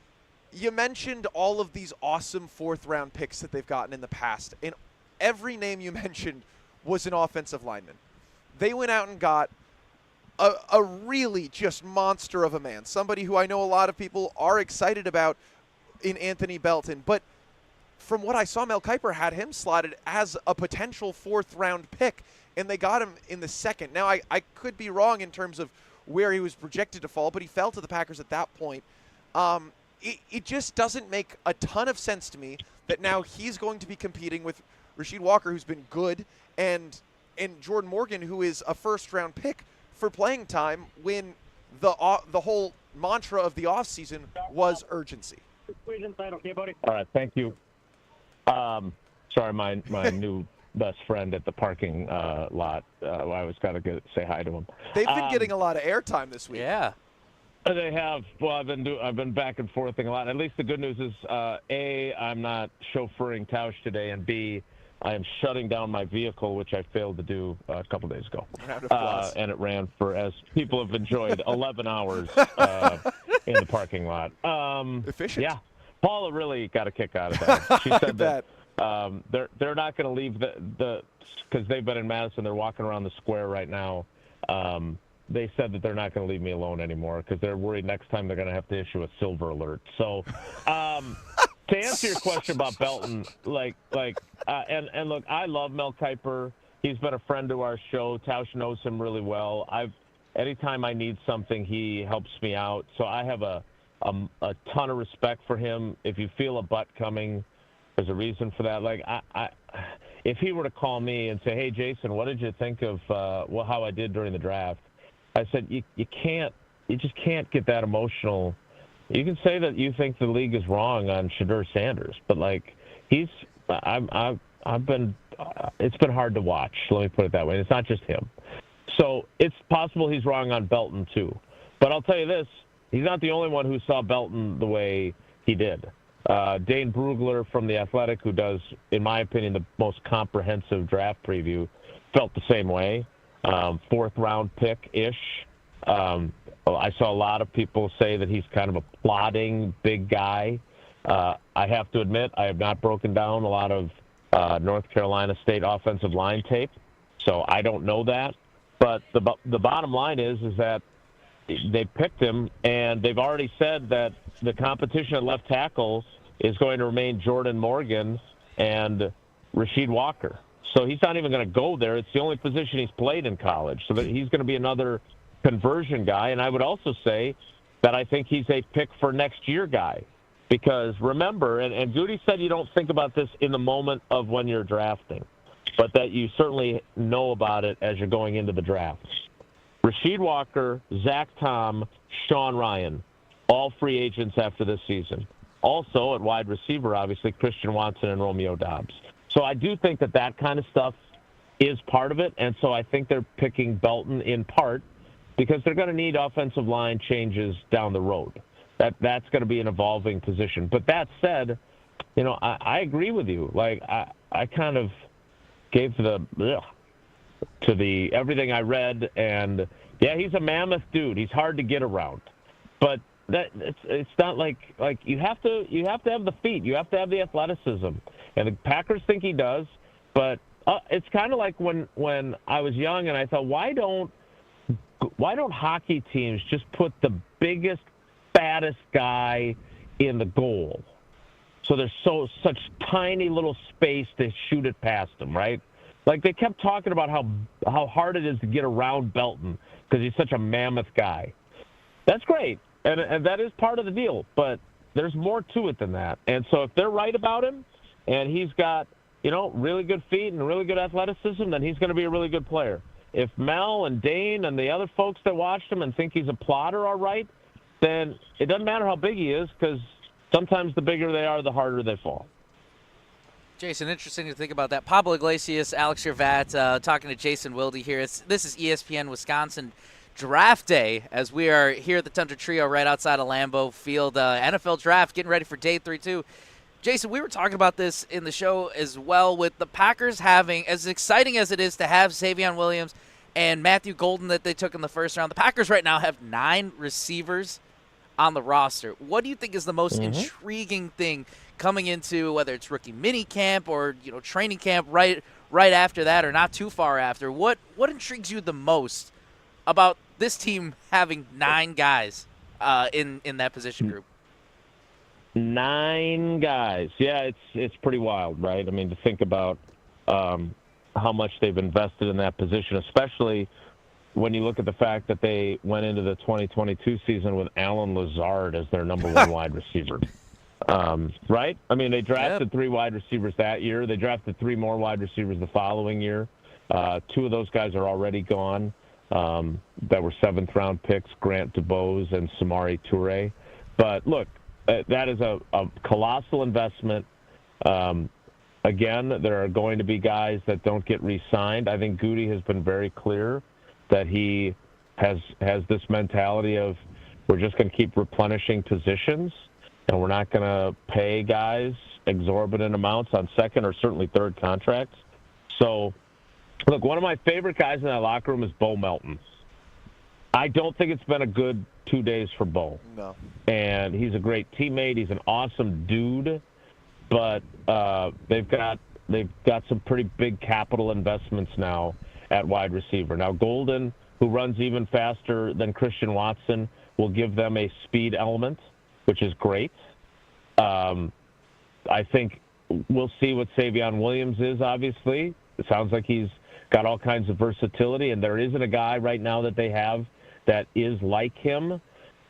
you mentioned all of these awesome 4th-round picks that they've gotten in the past, and every name you mentioned was an offensive lineman. They went out and got a really just monster of a man, somebody who I know a lot of people are excited about in Anthony Belton. But from what I saw, Mel Kiper had him slotted as a potential 4th-round pick, and they got him in the 2nd. Now, I could be wrong in terms of where he was projected to fall, but he fell to the Packers at that point. It just doesn't make a ton of sense to me that now he's going to be competing with Rasheed Walker, who's been good, and Jordan Morgan, who is a 1st-round pick for playing time, when the whole mantra of the offseason was urgency. All right, thank you. Sorry, my new best friend at the parking lot. I was got to say hi to him. They've been getting a lot of airtime this week. Yeah. They have. Well, I've been back and forthing a lot. At least the good news is, A, I'm not chauffeuring Tausch today, and B, I am shutting down my vehicle, which I failed to do a couple days ago. And it ran for, as people have enjoyed, 11 hours in the parking lot. Efficient. Yeah. Paula really got a kick out of that. She said that they're not going to leave the because they've been in Madison. They're walking around the square right now. They said that they're not going to leave me alone anymore because they're worried next time they're going to have to issue a silver alert. So, to answer your question about Belton, and look, I love Mel Kiper. He's been a friend to our show. Tausch knows him really well. Anytime I need something, he helps me out. So I have a ton of respect for him. If you feel a butt coming, there's a reason for that. Like if he were to call me and say, "Hey, Jason, what did you think of how I did during the draft?" I said, you just can't get that emotional. You can say that you think the league is wrong on Shadur Sanders, but it's been hard to watch. Let me put it that way. And it's not just him. So it's possible he's wrong on Belton too. But I'll tell you this, he's not the only one who saw Belton the way he did. Dane Brugler from The Athletic, who does, in my opinion, the most comprehensive draft preview, felt the same way. Fourth-round pick-ish. I saw a lot of people say that he's kind of a plodding big guy. I have to admit, I have not broken down a lot of North Carolina State offensive line tape, so I don't know that. But the bottom line is that they picked him, and they've already said that the competition at left tackle is going to remain Jordan Morgan and Rasheed Walker. So he's not even going to go there. It's the only position he's played in college. So that he's going to be another conversion guy. And I would also say that I think he's a pick for next year guy. Because remember, and Goody said you don't think about this in the moment of when you're drafting, but that you certainly know about it as you're going into the draft. Rasheed Walker, Zach Tom, Sean Ryan, all free agents after this season. Also at wide receiver, obviously, Christian Watson and Romeo Doubs. So I do think that kind of stuff is part of it, and so I think they're picking Belton in part because they're going to need offensive line changes down the road. That's going to be an evolving position. But that said, I agree with you. I kind of gave to the everything I read, and yeah, he's a mammoth dude. He's hard to get around, but it's not like you have to have the feet, you have to have the athleticism, and the Packers think he does. But it's kind of like when I was young, and I thought, why don't hockey teams just put the biggest, fattest guy in the goal? So there's such tiny little space to shoot it past him, right? Like they kept talking about how hard it is to get around Belton because he's such a mammoth guy. That's great, and that is part of the deal, but there's more to it than that. And so if they're right about him and he's got, really good feet and really good athleticism, then he's going to be a really good player. If Mel and Dane and the other folks that watched him and think he's a plotter are right, then it doesn't matter how big he is because sometimes the bigger they are, the harder they fall. Jason, interesting to think about that. Pablo Iglesias, Alex Gravatt, talking to Jason Wilde here. This is ESPN Wisconsin Draft Day as we are here at the Tundra Trio right outside of Lambeau Field. NFL Draft, getting ready for day 3, too. Jason, we were talking about this in the show as well with the Packers having, as exciting as it is to have Savion Williams and Matthew Golden that they took in the first round, the Packers right now have 9 receivers on the roster. What do you think is the most intriguing thing coming into whether it's rookie mini camp or training camp right after that or not too far after? What intrigues you the most about this team having 9 guys in that position group? 9 guys. Yeah, it's pretty wild, right? I mean, to think about how much they've invested in that position, especially when you look at the fact that they went into the 2022 season with Alan Lazard as their number 1 wide receiver. Right? I mean, they drafted 3 wide receivers that year. They drafted 3 more wide receivers the following year. 2 of those guys are already gone. That were 7th-round picks, Grant DuBose and Samori Toure. But, look, that is a colossal investment. Again, there are going to be guys that don't get re-signed. I think Goody has been very clear that he has this mentality of we're just going to keep replenishing positions, and we're not going to pay guys exorbitant amounts on 2nd or certainly 3rd contracts. So, look, one of my favorite guys in that locker room is Bo Melton. I don't think it's been a good 2 days for Bo. No. And he's a great teammate. He's an awesome dude. But they've got some pretty big capital investments now at wide receiver. Now, Golden, who runs even faster than Christian Watson, will give them a speed element, which is great. I think we'll see what Savion Williams is, obviously. It sounds like he's got all kinds of versatility, and there isn't a guy right now that they have that is like him.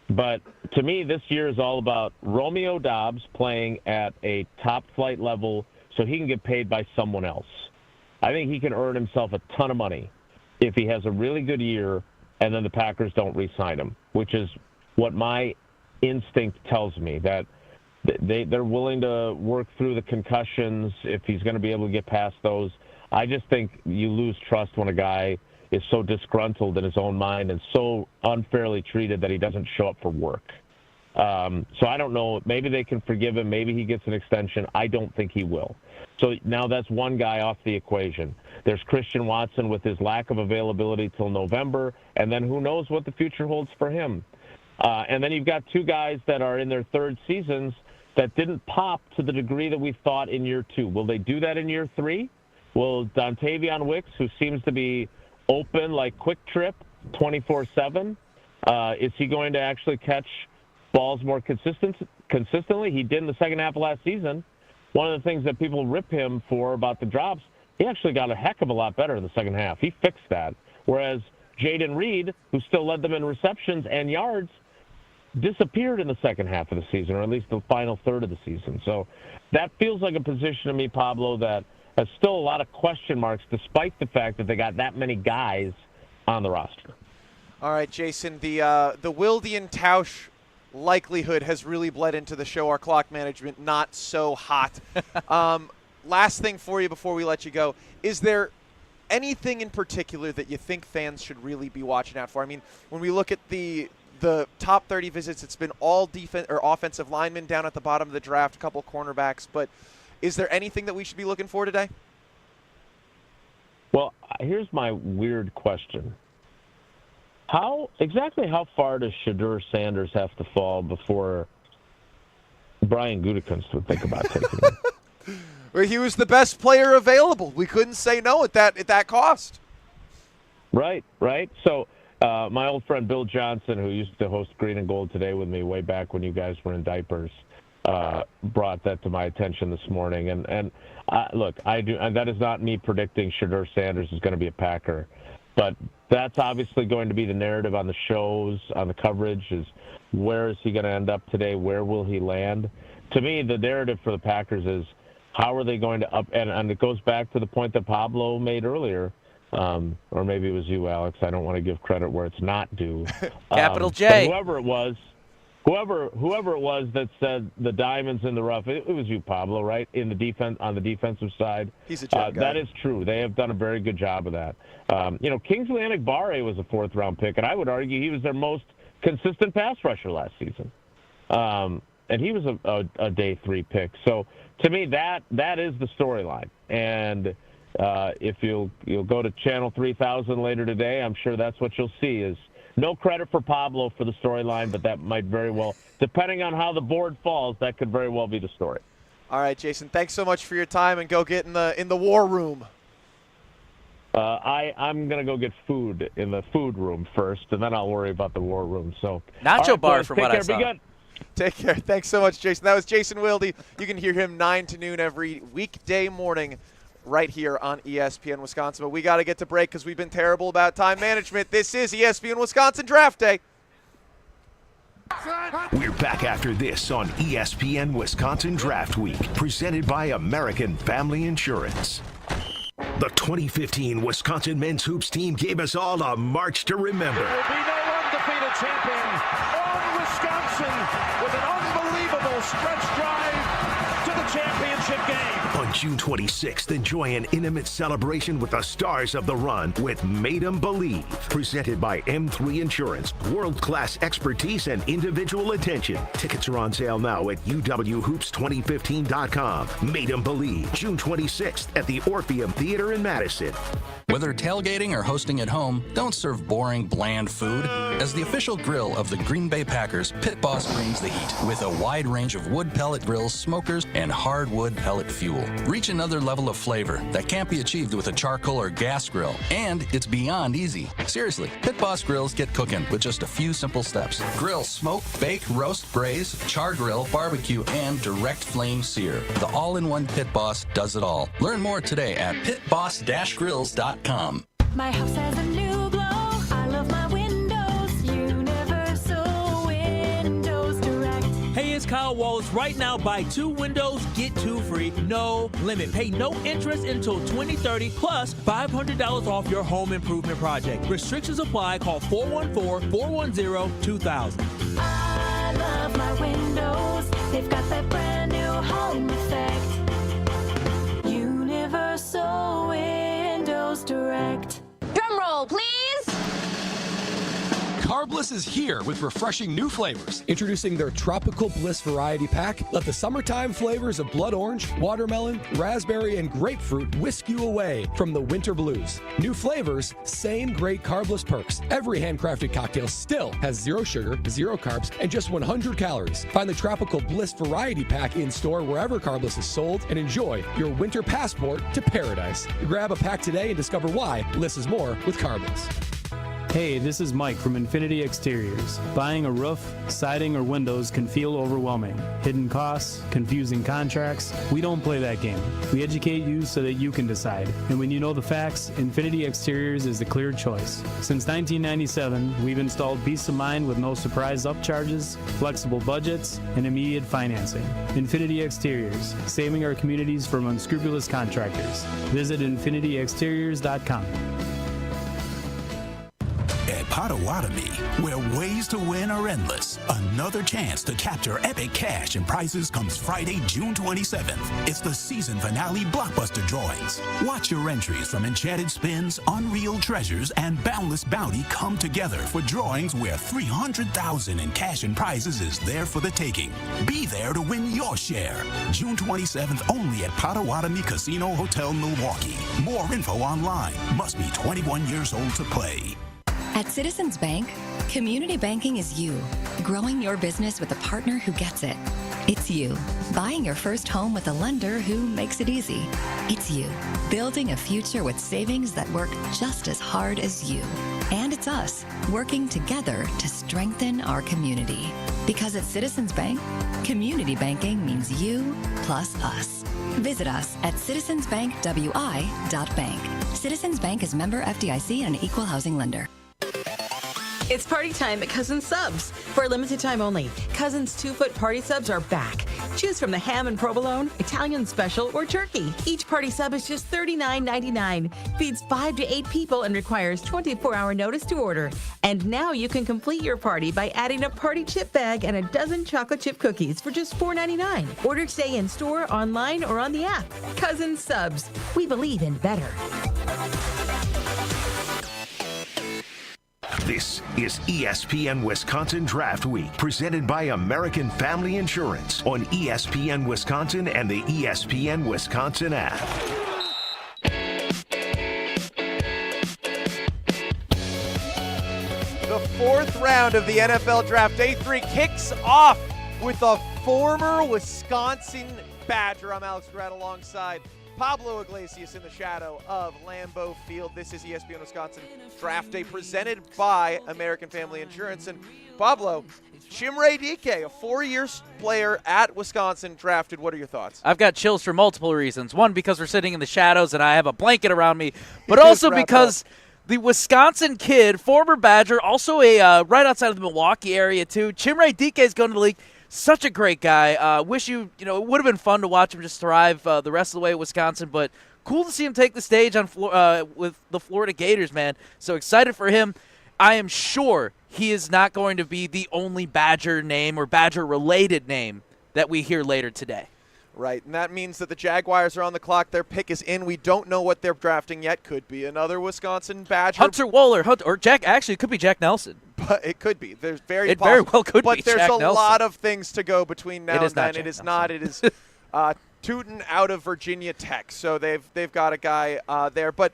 But to me, this year is all about Romeo Doubs playing at a top-flight level so he can get paid by someone else. I think he can earn himself a ton of money if he has a really good year and then the Packers don't re-sign him, which is what my instinct tells me, that they're willing to work through the concussions if he's going to be able to get past those. I just think you lose trust when a guy is so disgruntled in his own mind and so unfairly treated that he doesn't show up for work. So I don't know. Maybe they can forgive him. Maybe he gets an extension. I don't think he will. So now that's one guy off the equation. There's Christian Watson with his lack of availability till November, and then who knows what the future holds for him. And then you've got two guys that are in their third seasons that didn't pop to the degree that we thought in year 2. Will they do that in year 3? Will Dontavion Wicks, who seems to be open like Quick Trip 24/7, is he going to actually catch balls more consistently? He did in the second half of last season. One of the things that people rip him for about the drops, he actually got a heck of a lot better in the second half. He fixed that. Whereas Jaden Reed, who still led them in receptions and yards, disappeared in the second half of the season, or at least the final third of the season. So that feels like a position to me, Pablo, that has still a lot of question marks, despite the fact that they got that many guys on the roster. All right, Jason, the Wilde and Tausch likelihood has really bled into the show. Our clock management not so hot. Last thing for you before we let you go, is there anything in particular that you think fans should really be watching out for? I mean, when we look at the top 30 visits, it's been all defense or offensive linemen down at the bottom of the draft, a couple cornerbacks, but is there anything that we should be looking for today? Well, here's my weird question. How far does Shedeur Sanders have to fall before Brian Gutekunst would think about taking him? Well, he was the best player available. We couldn't say no at that cost. Right. So my old friend Bill Johnson, who used to host Green and Gold Today with me way back when you guys were in diapers, brought that to my attention this morning. And look, and that is not me predicting Shedeur Sanders is going to be a Packer. But that's obviously going to be the narrative on the shows, on the coverage, is where is he going to end up today? Where will he land? To me, the narrative for the Packers is how are they going to up, and it goes back to the point that Pablo made earlier, or maybe it was you, Alex. I don't want to give credit where it's not due. Capital J. Whoever it was that said the diamonds in the rough, it was you, Pablo, right? On the defensive side. He's a job guy. That is true. They have done a very good job of that. Kingsley Enagbare was a 4th-round pick, and I would argue he was their most consistent pass rusher last season. And he was a day 3 pick. So to me, that is the storyline. And if you'll go to Channel 3000 later today, I'm sure that's what you'll see is no credit for Pablo for the storyline, but that might very well, depending on how the board falls, that could very well be the story. All right, Jason, thanks so much for your time, and go get in the war room. I'm going to go get food in the food room first, and then I'll worry about the war room. So Nacho bar from what I saw. Be good. Take care. Thanks so much, Jason. That was Jason Wilde. You can hear him 9 to noon every weekday morning right here on ESPN Wisconsin. But we got to get to break because we've been terrible about time management. This is ESPN Wisconsin Draft Day. We're back after this on ESPN Wisconsin Draft Week, presented by American Family Insurance. The 2015 Wisconsin men's hoops team gave us all a march to remember. There will be no undefeated champion on Wisconsin with an unbelievable stretch drive to the championship game. On June 26th, enjoy an intimate celebration with the stars of the run with Made 'em Believe. Presented by M3 Insurance. World-class expertise and individual attention. Tickets are on sale now at uwhoops2015.com. Made 'em Believe. June 26th at the Orpheum Theater in Madison. Whether tailgating or hosting at home, don't serve boring, bland food. As the official grill of the Green Bay Packers, Pit Boss brings the heat with a wide range of wood pellet grills, smokers, and hardwood pellet fuel. Reach another level of flavor that can't be achieved with a charcoal or gas grill, and it's beyond easy. Seriously, Pit Boss grills get cooking with just a few simple steps. Grill, smoke, bake, roast, braise, char grill, barbecue, and direct flame sear. The all-in-one Pit Boss does it all. Learn more today at pitboss-grills.com. My house has a new glow. I love my windows. Universal Windows Direct. Hey, Experience Kyle Wallace right now. Buy 2 windows, get 2 free. No limit. Pay no interest until 2030 plus $500 off your home improvement project. Restrictions apply. Call 414-410-2000. I love my windows. They've got that brand new home effect. Universal Windows Direct. Drum roll, please. Carbliss is here with refreshing new flavors. Introducing their Tropical Bliss Variety Pack. Let the summertime flavors of blood orange, watermelon, raspberry, and grapefruit whisk you away from the winter blues. New flavors, same great Carbliss perks. Every handcrafted cocktail still has 0 sugar, 0 carbs, and just 100 calories. Find the Tropical Bliss Variety Pack in store wherever Carbliss is sold and enjoy your winter passport to paradise. Grab a pack today and discover why Bliss is more with Carbliss. Hey, this is Mike from Infinity Exteriors. Buying a roof, siding, or windows can feel overwhelming. Hidden costs, confusing contracts. We don't play that game. We educate you so that you can decide. And when you know the facts, Infinity Exteriors is the clear choice. Since 1997, we've installed peace of mind with no surprise upcharges, flexible budgets, and immediate financing. Infinity Exteriors, saving our communities from unscrupulous contractors. Visit infinityexteriors.com. At Potawatomi, where ways to win are endless, another chance to capture epic cash and prizes comes Friday, June 27th. It's the season finale blockbuster drawings. Watch your entries from Enchanted Spins, Unreal Treasures, and Boundless Bounty come together for drawings where $300,000 in cash and prizes is there for the taking. Be there to win your share. June 27th only at Potawatomi Casino Hotel, Milwaukee. More info online. Must be 21 years old to play. At Citizens Bank, community banking is you, growing your business with a partner who gets it. It's you, buying your first home with a lender who makes it easy. It's you, building a future with savings that work just as hard as you. And it's us, working together to strengthen our community. Because at Citizens Bank, community banking means you plus us. Visit us at citizensbankwi.bank. Citizens Bank is member FDIC and an equal housing lender. It's party time at Cousins Subs. For a limited time only, Cousins 2-foot party subs are back. Choose from the ham and provolone, Italian special, or turkey. Each party sub is just $39.99. Feeds 5 to 8 people and requires 24-hour notice to order. And now you can complete your party by adding a party chip bag and a dozen chocolate chip cookies for just $4.99. Order today in store, online, or on the app. Cousins Subs. We believe in better. This is ESPN Wisconsin Draft Week, presented by American Family Insurance on ESPN Wisconsin and the ESPN Wisconsin app. The 4th round of the NFL Draft, Day 3, kicks off with a former Wisconsin Badger. I'm Alex Gravatt alongside Pablo Iglesias in the shadow of Lambeau Field. This is ESPN Wisconsin Draft Day presented by American Family Insurance. And Pablo, Chimere Dike, a 4-year player at Wisconsin, drafted. What are your thoughts? I've got chills for multiple reasons. One, because we're sitting in the shadows and I have a blanket around me, but also because the Wisconsin kid, former Badger, also a right outside of the Milwaukee area too. Chimere Dike is going to the league. Such a great guy. Wish it would have been fun to watch him just thrive the rest of the way at Wisconsin, but cool to see him take the stage on with the Florida Gators, man. So excited for him. I am sure he is not going to be the only Badger name or Badger-related name that we hear later today. Right, and that means that the Jaguars are on the clock. Their pick is in. We don't know what they're drafting yet. Could be another Wisconsin Badger. Hunter Wohler, or Jack. Actually, it could be Jack Nelson. But it could be. There's very well could but be. But there's Jack a Nelson. lot of things to go between now and then. It is not. It is Tootin out of Virginia Tech. So they've got a guy there. But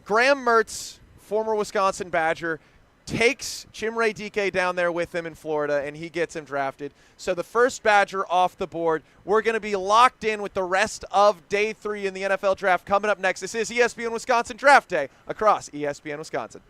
Graham Mertz, former Wisconsin Badger, takes Chimere Dike down there with him in Florida, and he gets him drafted. So the first Badger off the board. We're going to be locked in with the rest of Day 3 in the NFL Draft coming up next. This is ESPN Wisconsin Draft Day across ESPN Wisconsin.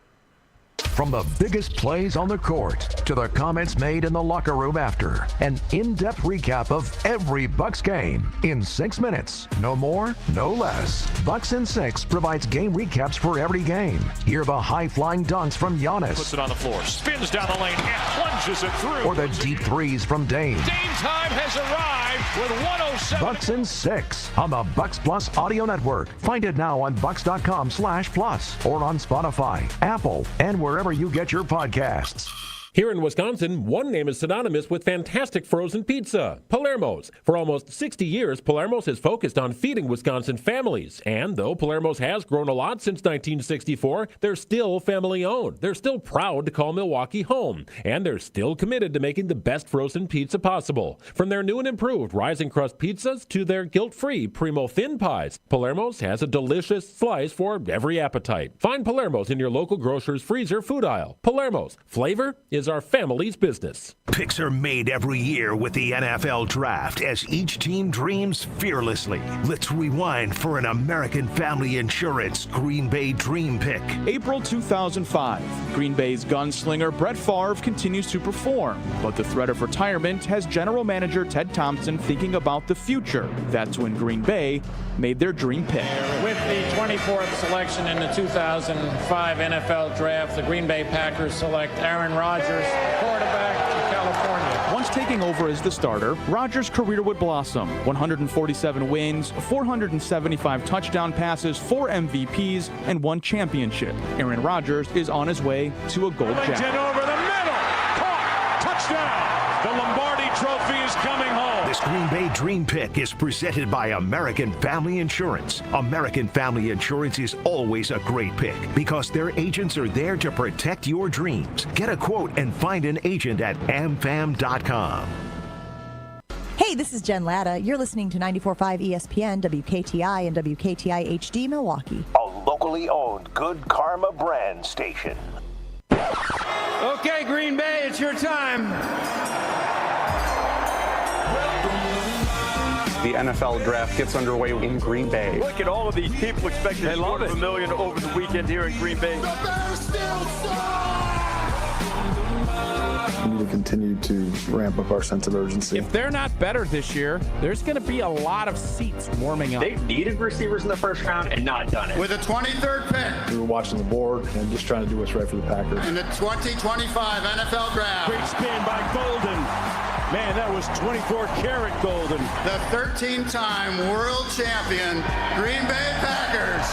From the biggest plays on the court to the comments made in the locker room after, an in-depth recap of every Bucks game in 6 minutes. No more, no less. Bucks in 6 provides game recaps for every game. Hear the high-flying dunks from Giannis. Puts it on the floor, spins down the lane, and plunges it through. Or the deep threes from Dame. Dame time has arrived with 107. Bucks in 6 on the Bucks Plus Audio Network. Find it now on bucks.com/plus or on Spotify, Apple, and wherever you get your podcasts. Here in Wisconsin, one name is synonymous with fantastic frozen pizza, Palermo's. For almost 60 years, Palermo's has focused on feeding Wisconsin families. And though Palermo's has grown a lot since 1964, they're still family-owned. They're still proud to call Milwaukee home. And they're still committed to making the best frozen pizza possible. From their new and improved rising crust pizzas to their guilt-free Primo thin pies, Palermo's has a delicious slice for every appetite. Find Palermo's in your local grocer's freezer food aisle. Palermo's, flavor is our family's business. Picks are made every year with the NFL Draft as each team dreams fearlessly. Let's rewind for an American Family Insurance Green Bay Dream Pick. April 2005. Green Bay's gunslinger Brett Favre continues to perform, but the threat of retirement has general manager Ted Thompson thinking about the future. That's when Green Bay made their dream pick. With the 24th selection in the 2005 NFL Draft, the Green Bay Packers select Aaron Rodgers, quarterback of California. Once taking over as the starter, Rodgers' career would blossom. 147 wins, 475 touchdown passes, 4 MVPs, and 1 championship. Aaron Rodgers is on his way to a gold jacket. Over the middle, caught, touchdown. The Lombardi Trophy is coming home. This Green Bay Dream Pick is presented by American Family Insurance. American Family Insurance is always a great pick because their agents are there to protect your dreams. Get a quote and find an agent at amfam.com. Hey, this is Jen Latta. You're listening to 94.5 ESPN, WKTI, and WKTI HD Milwaukee. A locally owned Good Karma brand station. Okay, Green Bay, it's your time. The NFL draft gets underway in Green Bay. Look at all of these people expecting $250 million over the weekend here in Green Bay. We need to continue to ramp up our sense of urgency. If they're not better this year, there's going to be a lot of seats warming up. They've needed receivers in the first round and not done it. With the 23rd pick. We were watching the board and just trying to do what's right for the Packers. In the 2025 NFL Draft. Great spin by Golden. Man, that was 24-karat Golden. The 13-time world champion Green Bay Packers.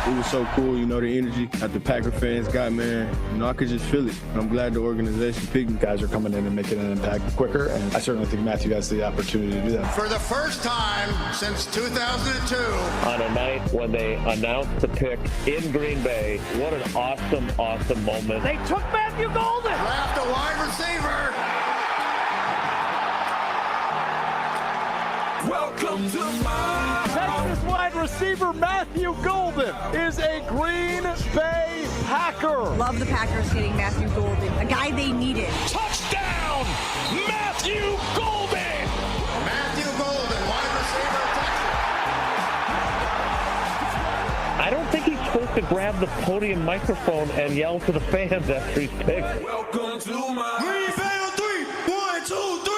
It was so cool, you know, the energy that the Packer fans got, man. You know, I could just feel it. I'm glad the organization picked. Guys are coming in and making an impact quicker, and I certainly think Matthew has the opportunity to do that. For the first time since 2002. On a night when they announced the pick in Green Bay, what an awesome, awesome moment. They took Matthew Golden. Draft a wide receiver. Welcome to my Texas wide receiver Matthew Golden is a Green Bay Packer. Love the Packers getting Matthew Golden, a guy they needed. Touchdown, Matthew Golden. Matthew Golden, wide receiver Texas. I don't think he's supposed to grab the podium microphone and yell to the fans after he's picked. Welcome to my Green Bay on 3. 1, 2, 3.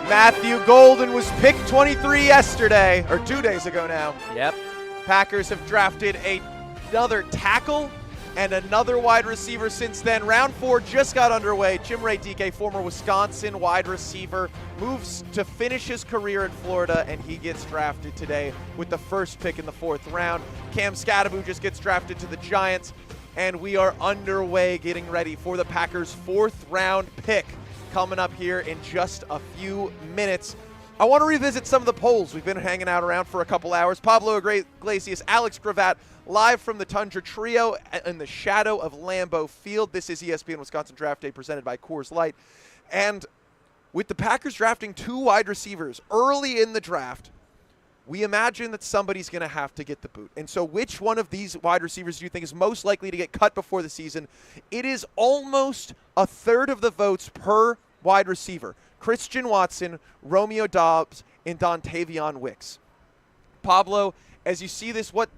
Matthew Golden was picked 23 yesterday, or 2 days ago now. Yep. Packers have drafted another tackle and another wide receiver since then. Round 4 just got underway. Chimere Dike, former Wisconsin wide receiver, moves to finish his career in Florida, and he gets drafted today with the first pick in the 4th round. Cam Scadaboo just gets drafted to the Giants, and we are underway getting ready for the Packers' 4th round pick coming up here in just a few minutes. I want to revisit some of the polls we've been hanging out around for a couple hours. Pablo Iglesias, Alex Gravatt, live from the Tundra Trio in the shadow of Lambeau Field. This is ESPN Wisconsin Draft Day presented by Coors Light. And with the Packers drafting 2 wide receivers early in the draft, we imagine that somebody's going to have to get the boot. And so which one of these wide receivers do you think is most likely to get cut before the season? It is almost a third of the votes per wide receiver. Christian Watson, Romeo Doubs, and Dontavion Wicks. Pablo, as you see this, what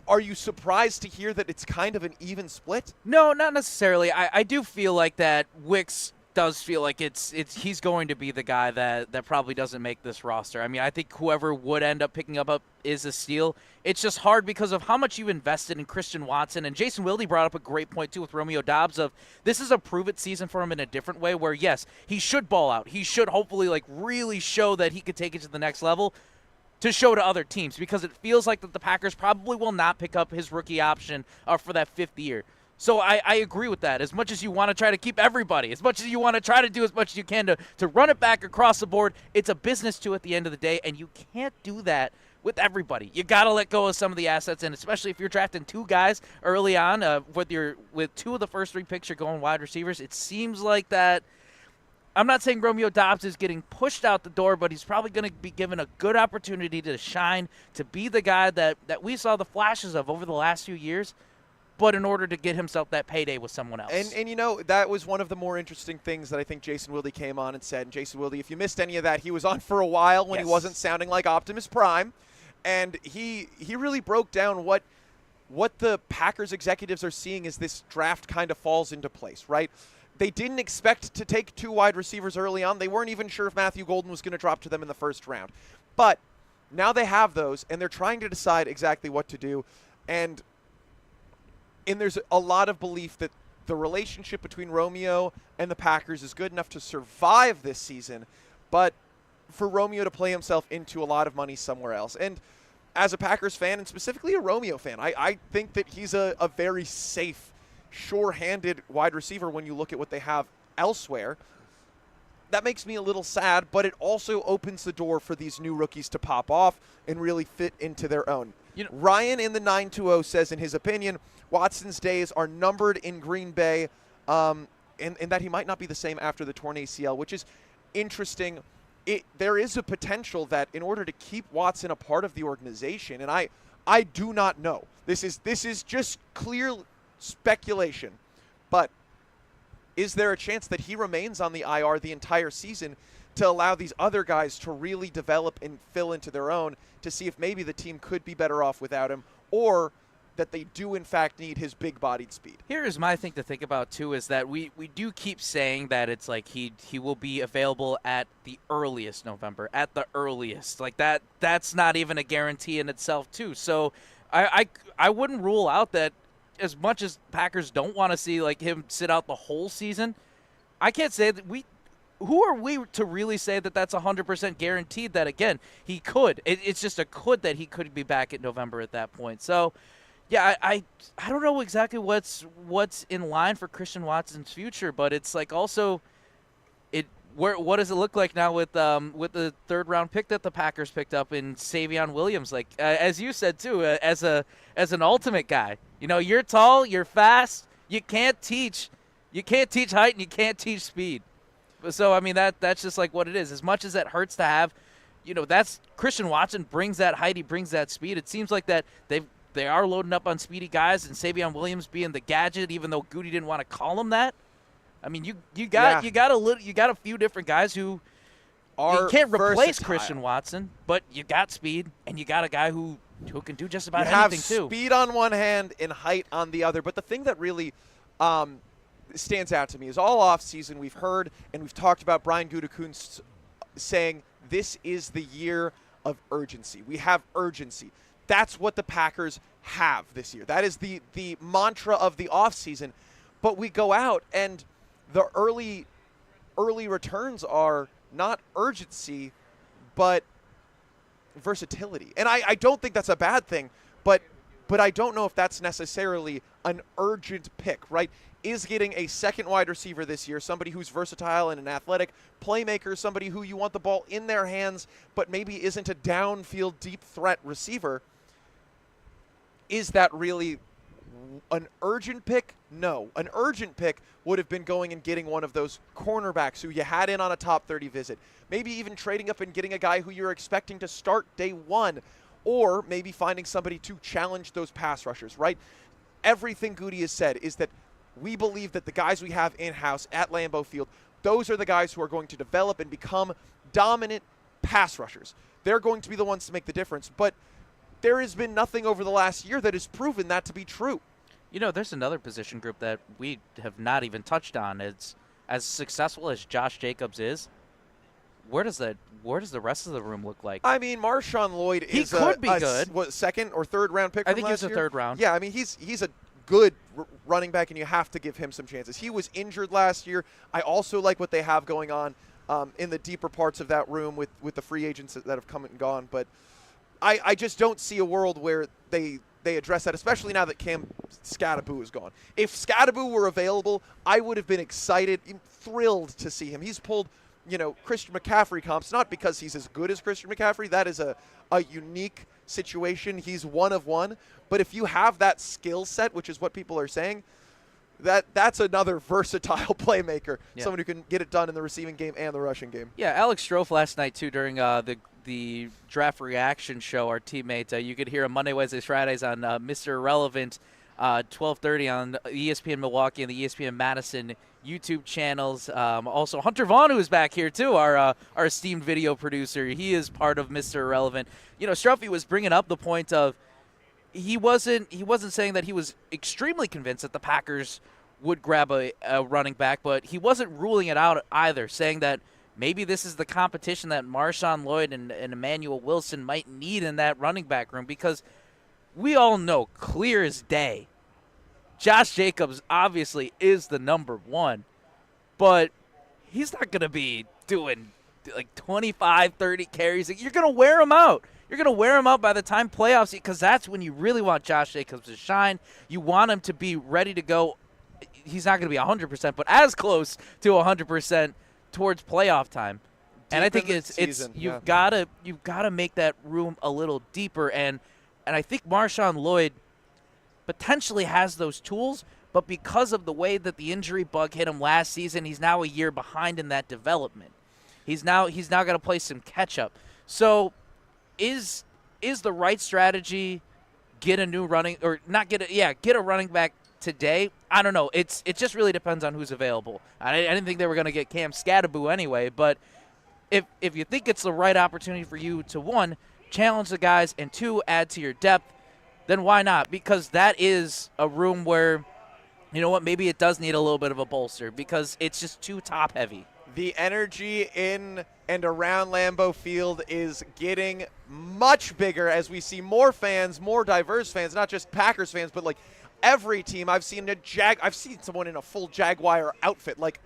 are you surprised to hear that it's kind of an even split? No, not necessarily. I do feel like that Wicks does feel like he's going to be the guy that probably doesn't make this roster. I mean, I think whoever would end up picking up is a steal. It's just hard because of how much you've invested in Christian Watson. And Jason Wilde brought up a great point, too, with Romeo Doubs of this is a prove-it season for him in a different way where, yes, he should ball out. He should hopefully, like, really show that he could take it to the next level to show to other teams because it feels like that the Packers probably will not pick up his rookie option for that 5th year. So I agree with that. As much as you want to try to keep everybody, as much as you want to try to do as much as you can to run it back across the board, it's a business too at the end of the day, and you can't do that with everybody. You got to let go of some of the assets, and especially if you're drafting 2 guys early on, with 2 of the first 3 picks you're going wide receivers, it seems like that. I'm not saying Romeo Doubs is getting pushed out the door, but he's probably going to be given a good opportunity to shine, to be the guy that we saw the flashes of over the last few years, but in order to get himself that payday with someone else. And you know, that was one of the more interesting things that I think Jason Wilde came on and said. And Jason Wilde, if you missed any of that, he was on for a while when he wasn't sounding like Optimus Prime. And he really broke down what the Packers executives are seeing as this draft kind of falls into place, right? They didn't expect to take 2 wide receivers early on. They weren't even sure if Matthew Golden was going to drop to them in the first round. But now they have those, and they're trying to decide exactly what to do. And there's a lot of belief that the relationship between Romeo and the Packers is good enough to survive this season, but for Romeo to play himself into a lot of money somewhere else. And as a Packers fan, and specifically a Romeo fan, I think that he's a very safe, sure-handed wide receiver when you look at what they have elsewhere. That makes me a little sad, but it also opens the door for these new rookies to pop off and really fit into their own. Ryan in the 920 says, in his opinion, Watson's days are numbered in Green Bay, and that he might not be the same after the torn ACL, which is interesting. There is a potential that in order to keep Watson a part of the organization, and I do not know. This is just clear speculation, but is there a chance that he remains on the IR the entire season to allow these other guys to really develop and fill into their own to see if maybe the team could be better off without him, or that they do in fact need his big-bodied speed? Here is my thing to think about too, is that we do keep saying that it's like he will be available at the earliest November, at the earliest. Like that's not even a guarantee in itself too. So I wouldn't rule out that as much as Packers don't want to see like him sit out the whole season, I can't say that who are we to really say that that's 100% guaranteed that, again, he could. It's just a could that he could be back in November at that point. So, yeah, I don't know exactly what's in line for Christian Watson's future, but it's like also what does it look like now with the 3rd-round pick that the Packers picked up in Savion Williams? Like, as you said, too, as an ultimate guy. You know, you're tall, you're fast, you can't teach height and you can't teach speed. So, I mean, that's just like what it is. As much as it hurts to have, you know, that's Christian Watson brings that height, he brings that speed. It seems like that they are loading up on speedy guys, and Savion Williams being the gadget, even though Goody didn't want to call him that. I mean, you got a few different guys who you can't replace versatile. Christian Watson, but you got speed, and you got a guy who can do just about anything too. You have speed on one hand and height on the other, but the thing that really stands out to me is all offseason we've heard and we've talked about Brian Gutekunst saying this is the year of urgency. We have urgency. That's what the Packers have this year. That is the mantra of the offseason. But we go out and the early returns are not urgency, but versatility. And I don't think that's a bad thing, but I don't know if that's necessarily an urgent pick, right? Is getting a second wide receiver this year, somebody who's versatile and an athletic playmaker, somebody who you want the ball in their hands, but maybe isn't a downfield deep threat receiver. Is that really an urgent pick? No. An urgent pick would have been going and getting one of those cornerbacks who you had in on a top 30 visit. Maybe even trading up and getting a guy who you're expecting to start day one, or maybe finding somebody to challenge those pass rushers, right? Everything Goody has said is that we believe that the guys we have in-house at Lambeau Field, those are the guys who are going to develop and become dominant pass rushers. They're going to be the ones to make the difference. But there has been nothing over the last year that has proven that to be true. You know, there's another position group that we have not even touched on. It's as successful as Josh Jacobs is. Where does the rest of the room look like? I mean, Marshawn Lloyd he could be good. What, second or third round pick? I from think last he's a year? third round. Yeah, I mean he's a good running back, and you have to give him some chances. He was injured last year. I also like what they have going on in the deeper parts of that room with the free agents that have come and gone. But I just don't see a world where they address that, especially now that Cam Scadaboo is gone. If Scadaboo were available, I would have been excited, thrilled to see him. He's pulled, Christian McCaffrey comps, not because he's as good as Christian McCaffrey. That is a unique situation. He's one of one. But if you have that skill set, which is what people are saying, that's another versatile playmaker, someone who can get it done in the receiving game and the rushing game. Yeah, Alex Strofe last night, too, during the draft reaction show, our teammate. You could hear him Monday, Wednesdays, Fridays on Mr. Irrelevant, 12:30 on ESPN Milwaukee and the ESPN Madison YouTube channels. Also, Hunter Vaughn, who is back here, too, our esteemed video producer. He is part of Mr. Irrelevant. Strofe was bringing up the point of he wasn't saying that he was extremely convinced that the Packers would grab a running back, but he wasn't ruling it out either, saying that maybe this is the competition that Marshawn Lloyd and Emmanuel Wilson might need in that running back room, because we all know, clear as day, Josh Jacobs obviously is the number one, but he's not going to be doing like 25, 30 carries. You're going to wear him out. You're going to wear him out by the time playoffs, because that's when you really want Josh Jacobs to shine. You want him to be ready to go. He's not going to be 100%, but as close to 100% towards playoff time. And I think you've got to make that room a little deeper, and I think Marshawn Lloyd potentially has those tools, but because of the way that the injury bug hit him last season, he's now a year behind in that development. He's now got to play some catch up. So is the right strategy get a running back today? I don't know. It just really depends on who's available. I didn't think they were going to get Cam Scadaboo anyway, but if you think it's the right opportunity for you to, one, challenge the guys, and two, add to your depth, then why not? Because that is a room where, maybe it does need a little bit of a bolster, because it's just too top heavy. The energy in and around Lambeau Field is getting much bigger as we see more fans, more diverse fans, not just Packers fans, but like every team. I've seen someone in a full Jaguar outfit, like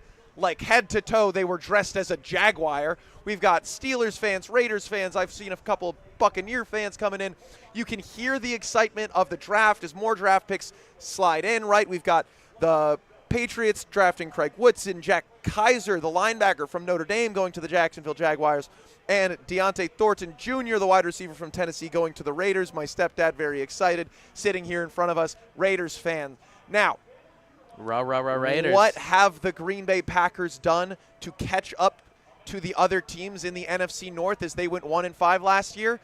head to toe they were dressed as a Jaguar. We've got Steelers fans, Raiders fans. I've seen a couple of Buccaneer fans coming in. You can hear the excitement of the draft as more draft picks slide in, right? We've got the Patriots drafting Craig Woodson, Jack Kaiser, the linebacker from Notre Dame, going to the Jacksonville Jaguars, and Deontay Thornton Jr., the wide receiver from Tennessee, going to the Raiders. My stepdad, very excited, sitting here in front of us, Raiders fan. Now, Raiders. What have the Green Bay Packers done to catch up to the other teams in the NFC North as they went 1-5 last year?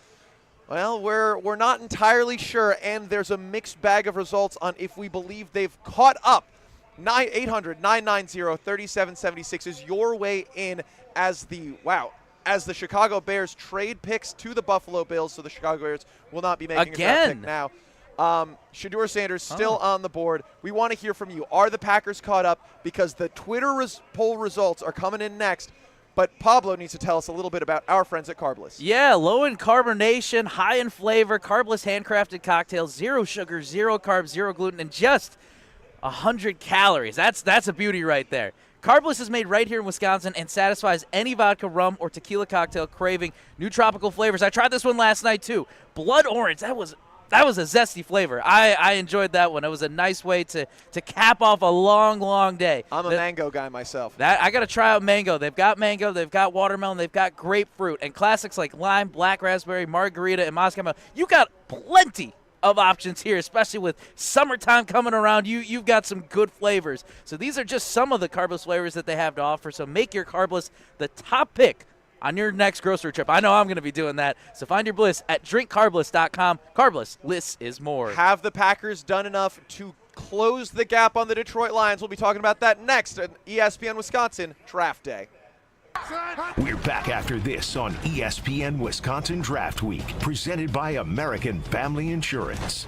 Well, we're not entirely sure, and there's a mixed bag of results on if we believe they've caught up. 800-990-3776 is your way in as the Chicago Bears trade picks to the Buffalo Bills, so the Chicago Bears will not be making a draft pick now. Shedeur Sanders still on the board. We want to hear from you. Are the Packers caught up? Because the Twitter poll results are coming in next. But Pablo needs to tell us a little bit about our friends at Carbless. Yeah, low in carbonation, high in flavor, Carbless handcrafted cocktails, 0 sugar, 0 carbs, 0 gluten, and just 100 calories. That's a beauty right there. Carbless is made right here in Wisconsin and satisfies any vodka, rum, or tequila cocktail craving. New tropical flavors. I tried this one last night too. Blood orange. That was a zesty flavor. I enjoyed that one. It was a nice way to cap off a long, long day. I'm a mango guy myself. I got to try out mango. They've got mango. They've got watermelon. They've got grapefruit. And classics like lime, black raspberry, margarita, and Moscow Mule. You got plenty of options here, especially with summertime coming around. You've got some good flavors. So these are just some of the Carbless flavors that they have to offer. So make your Carbless the top pick on your next grocery trip. I know I'm going to be doing that. So find your bliss at drinkcarbless.com. Carbless, bliss is more. Have the Packers done enough to close the gap on the Detroit Lions? We'll be talking about that next on ESPN Wisconsin Draft Day. We're back after this on ESPN Wisconsin Draft Week, presented by American Family Insurance.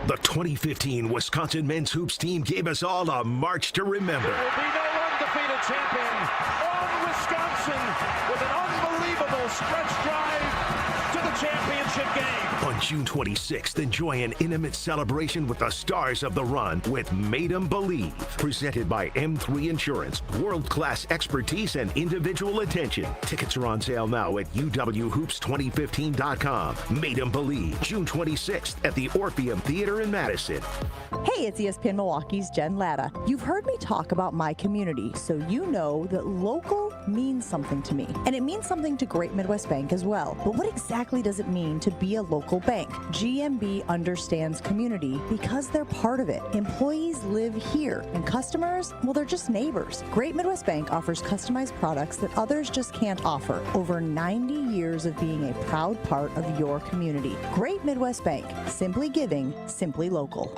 The 2015 Wisconsin men's hoops team gave us all a march to remember. There will be no undefeated champion on Wisconsin with an unbelievable stretch drive to the championship game. On June 26th, enjoy an intimate celebration with the stars of the run with Made 'em Believe. Presented by M3 Insurance. World-class expertise and individual attention. Tickets are on sale now at uwhoops2015.com. Made 'em Believe, June 26th at the Orpheum Theater in Madison. Hey, it's ESPN Milwaukee's Jen Latta. You've heard me talk about my community, so you know that local means something to me. And it means something to Great Midwest Bank as well. But what exactly does it mean to be a local bank? GMB understands community because they're part of it. Employees live here, and customers, well, they're just neighbors. Great Midwest Bank offers customized products that others just can't offer. Over 90 years of being a proud part of your community. Great Midwest Bank, simply giving, simply local.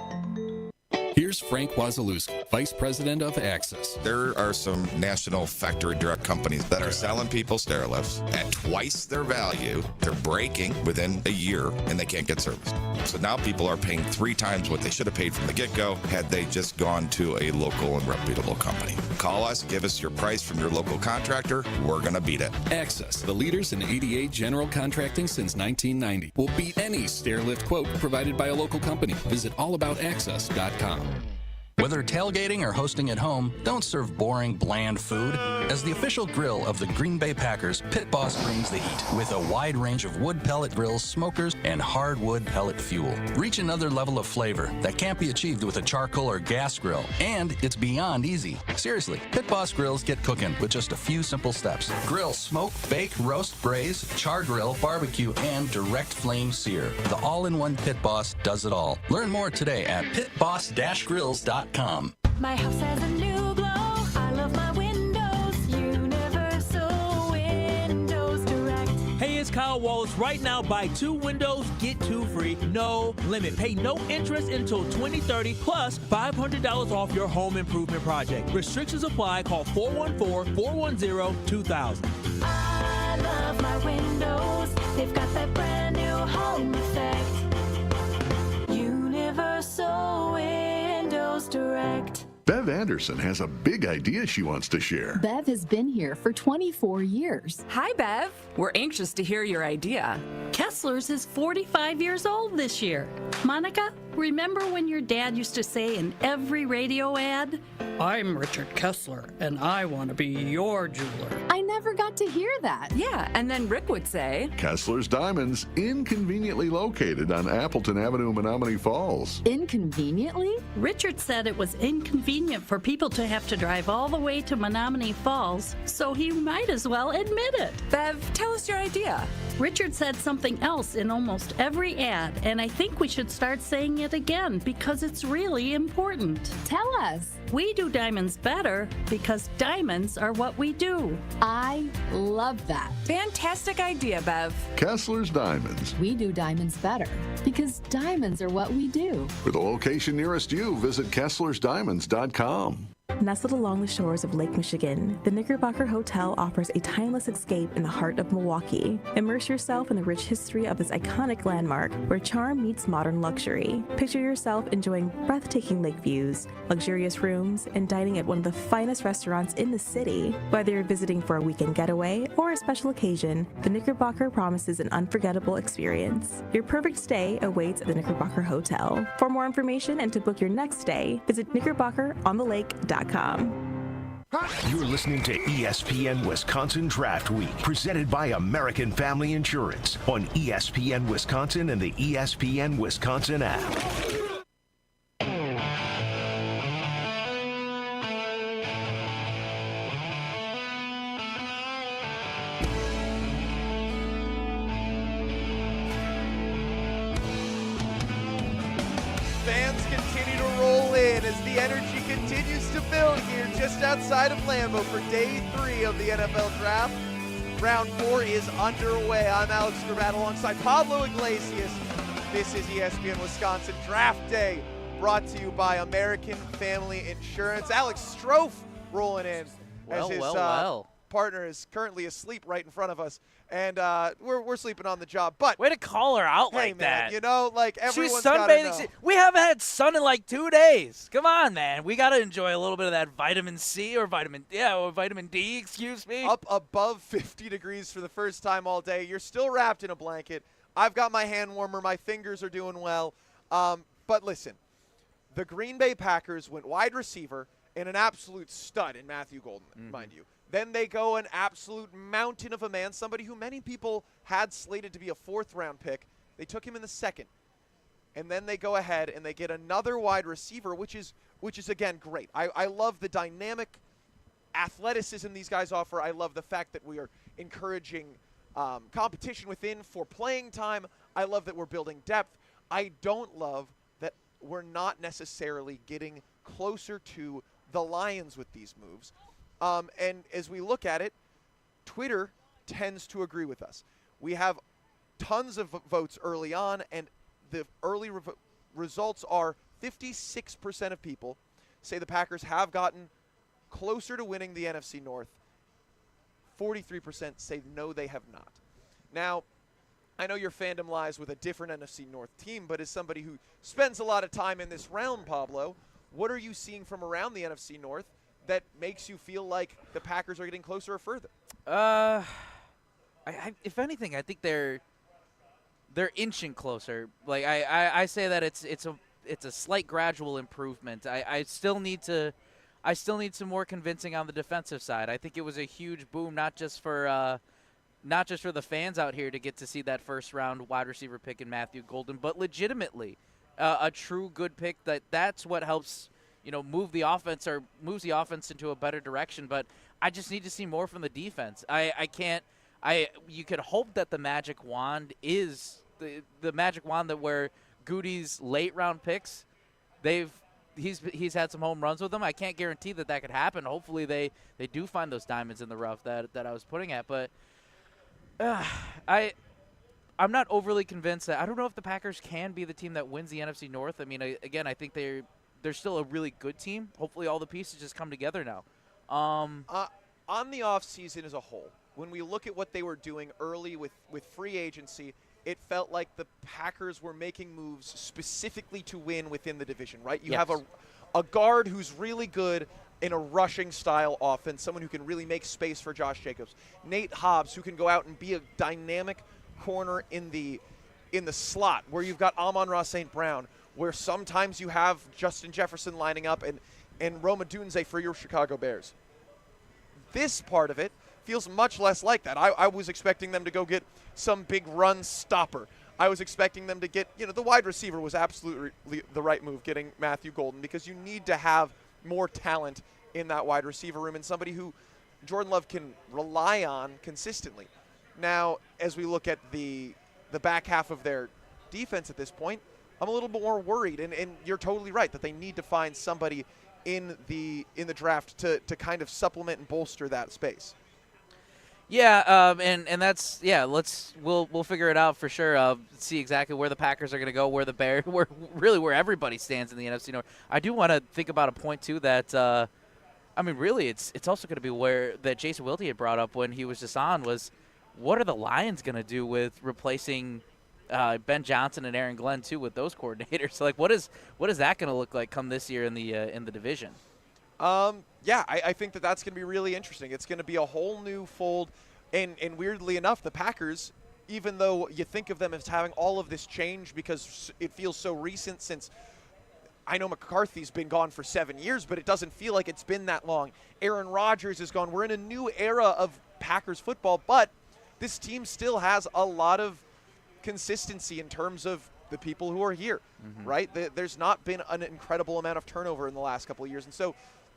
Here's Frank Wazalewski, Vice President of Access. There are some national factory direct companies that are selling people stair lifts at twice their value. They're breaking within a year, and they can't get service. So now people are paying 3 times what they should have paid from the get-go had they just gone to a local and reputable company. Call us, give us your price from your local contractor. We're going to beat it. Access, the leaders in ADA general contracting since 1990. Will beat any stair lift quote provided by a local company. Visit allaboutaccess.com. Whether tailgating or hosting at home, don't serve boring, bland food. As the official grill of the Green Bay Packers, Pit Boss brings the heat with a wide range of wood pellet grills, smokers, and hardwood pellet fuel. Reach another level of flavor that can't be achieved with a charcoal or gas grill, and it's beyond easy. Seriously, Pit Boss grills get cooking with just a few simple steps. Grill, smoke, bake, roast, braise, char grill, barbecue, and direct flame sear. The all-in-one Pit Boss does it all. Learn more today at pitboss-grills.com. My house has a new glow. I love my windows. Universal Windows Direct. Hey, it's Kyle Wallace. Right now, buy 2 windows, get 2 free. No limit. Pay no interest until 2030, plus $500 off your home improvement project. Restrictions apply. Call 414-410-2000. I love my windows. They've got that brand new home effect. Universal Windows Direct. Bev Anderson has a big idea she wants to share. Bev has been here for 24 years. Hi, Bev. We're anxious to hear your idea. Kessler's is 45 years old this year. Monica, remember when your dad used to say in every radio ad, "I'm Richard Kessler, and I want to be your jeweler"? I never got to hear that. Yeah, and then Rick would say, Kessler's Diamonds, inconveniently located on Appleton Avenue, Menominee Falls. Inconveniently? Richard said it was inconvenient for people to have to drive all the way to Menominee Falls, so he might as well admit it. Bev, tell us your idea. Richard said something else in almost every ad, and I think we should start saying it again because it's really important. Tell us. We do diamonds better because diamonds are what we do. I love that. Fantastic idea, Bev. Kessler's Diamonds. We do diamonds better because diamonds are what we do. For the location nearest you, visit KesslersDiamonds.com. Nestled along the shores of Lake Michigan, the Knickerbocker Hotel offers a timeless escape in the heart of Milwaukee. Immerse yourself in the rich history of this iconic landmark where charm meets modern luxury. Picture yourself enjoying breathtaking lake views, luxurious rooms, and dining at one of the finest restaurants in the city. Whether you're visiting for a weekend getaway or a special occasion, the Knickerbocker promises an unforgettable experience. Your perfect stay awaits at the Knickerbocker Hotel. For more information and to book your next stay, visit knickerbockeronthelake.com. You're listening to ESPN Wisconsin Draft Week, presented by American Family Insurance on ESPN Wisconsin and the ESPN Wisconsin app. Fans continue to roll in as the energy continues to build here just outside of Lambeau for day 3 of the NFL Draft. Round 4 is underway. I'm Alex Gravatt alongside Pablo Iglesias. This is ESPN Wisconsin Draft Day, brought to you by American Family Insurance. Alex Strofe rolling in as his partner is currently asleep right in front of us, and we're sleeping on the job. But way to call her out hey, like man, that. you know, like everyone's She's gotta sunbathing. know. We haven't had sun in like 2 days. Come on, man. We got to enjoy a little bit of that vitamin C or vitamin D, excuse me. Up above 50 degrees for the first time all day. You're still wrapped in a blanket. I've got my hand warmer. My fingers are doing well. But listen, the Green Bay Packers went wide receiver and an absolute stud in Matthew Golden, mind you. Then they go an absolute mountain of a man, somebody who many people had slated to be a 4th-round pick. They took him in the 2nd. And then they go ahead and they get another wide receiver, which is again, great. I love the dynamic athleticism these guys offer. I love the fact that we are encouraging competition within for playing time. I love that we're building depth. I don't love that we're not necessarily getting closer to the Lions with these moves. And as we look at it, Twitter tends to agree with us. We have tons of votes early on, and the early results are 56% of people say the Packers have gotten closer to winning the NFC North. 43% say no, they have not. Now, I know your fandom lies with a different NFC North team, but as somebody who spends a lot of time in this realm, Pablo, what are you seeing from around the NFC North that makes you feel like the Packers are getting closer or further? If anything, I think they're inching closer. Like I say that it's a slight gradual improvement. I still need some more convincing on the defensive side. I think it was a huge boom, not just for the fans out here to get to see that first-round wide receiver pick in Matthew Golden, but legitimately a true good pick. That's what helps move the offense or moves the offense into a better direction. But I just need to see more from the defense. You could hope that the magic wand is the magic wand that where Goody's late-round picks, he's had some home runs with them. I can't guarantee that could happen. Hopefully they do find those diamonds in the rough that I was putting at. But I'm not overly convinced that I don't know if the Packers can be the team that wins the NFC North. I mean, again, I think they're still a really good team. Hopefully all the pieces just come together now. On the offseason as a whole, when we look at what they were doing early with free agency, it felt like the Packers were making moves specifically to win within the division, right? You have a guard who's really good in a rushing style offense, someone who can really make space for Josh Jacobs. Nate Hobbs, who can go out and be a dynamic corner in the slot, where you've got Amon-Ra St. Brown, where sometimes you have Justin Jefferson lining up and Roma Dunze for your Chicago Bears. This part of it feels much less like that. I was expecting them to go get some big run stopper. I was expecting them to get, the wide receiver was absolutely the right move, getting Matthew Golden, because you need to have more talent in that wide receiver room and somebody who Jordan Love can rely on consistently. Now, as we look at the back half of their defense at this point, I'm a little bit more worried, and you're totally right that they need to find somebody in the draft to kind of supplement and bolster that space. Yeah, and that's we'll figure it out for sure. See exactly where the Packers are going to go, where the Bears, where everybody stands in the NFC North. I do want to think about a point too that really it's also going to be where that Jason Wilde had brought up when he was just on was what are the Lions going to do with replacing Ben Johnson and Aaron Glenn too with those coordinators? Like what is that going to look like come this year in the division? I think that's going to be really interesting. It's going to be a whole new fold, and weirdly enough, the Packers, even though you think of them as having all of this change because it feels so recent since I know McCarthy's been gone for 7 years, but it doesn't feel like it's been that long. Aaron Rodgers is gone. We're in a new era of Packers football, but this team still has a lot of consistency in terms of the people who are here, right? There's not been an incredible amount of turnover in the last couple of years, and so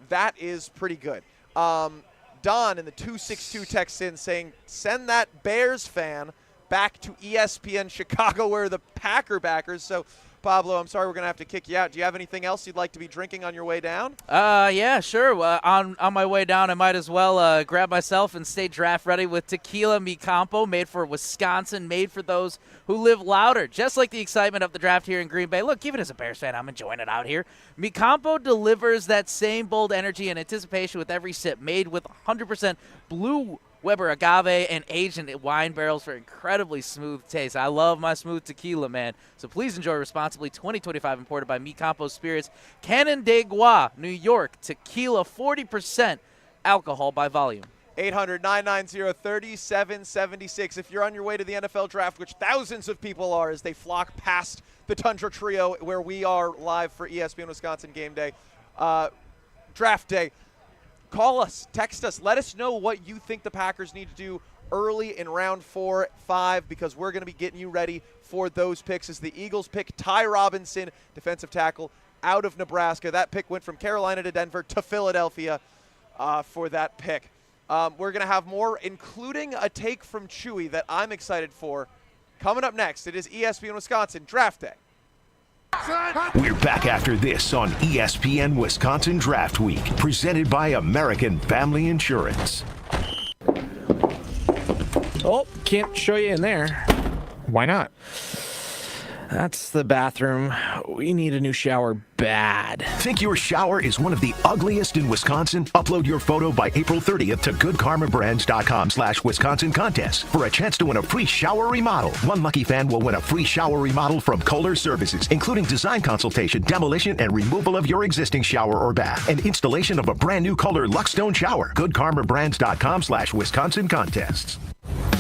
that is pretty good. Don in the 262 texts in saying, send that Bears fan back to ESPN Chicago where the Packer backers. So Pablo, I'm sorry we're going to have to kick you out. Do you have anything else you'd like to be drinking on your way down? Yeah, sure. On my way down, I might as well grab myself and stay draft ready with Tequila Mi Campo, made for Wisconsin, made for those who live louder. Just like the excitement of the draft here in Green Bay. Look, even as a Bears fan, I'm enjoying it out here. Mi Campo delivers that same bold energy and anticipation with every sip, made with 100% blue Weber agave and aged in wine barrels for incredibly smooth taste. I love my smooth tequila, man. So please enjoy responsibly. 2025 imported by Mi Campo Spirits, Canandaigua, New York. Tequila, 40% alcohol by volume. 800-990-3776. If you're on your way to the NFL draft, which thousands of people are as they flock past the Tundra Trio where we are live for ESPN Wisconsin Game Day, Draft Day, call us, text us, let us know what you think the Packers need to do early in round 4, 5, because we're going to be getting you ready for those picks as the Eagles pick Ty Robinson, defensive tackle, out of Nebraska. That pick went from Carolina to Denver to Philadelphia for that pick. We're going to have more, including a take from Chewy that I'm excited for. Coming up next, it is ESPN Wisconsin Draft Day. We're back after this on ESPN Wisconsin Draft Week, presented by American Family Insurance. Oh, can't show you in there. Why not? That's the bathroom. We need a new shower bad. Think your shower is one of the ugliest in Wisconsin? Upload your photo by April 30th to goodkarmabrands.com/Wisconsin contest for a chance to win a free shower remodel. One lucky fan will win a free shower remodel from Kohler Services, including design consultation, demolition, and removal of your existing shower or bath, and installation of a brand new Kohler Luxstone shower. goodkarmabrands.com/Wisconsin contests.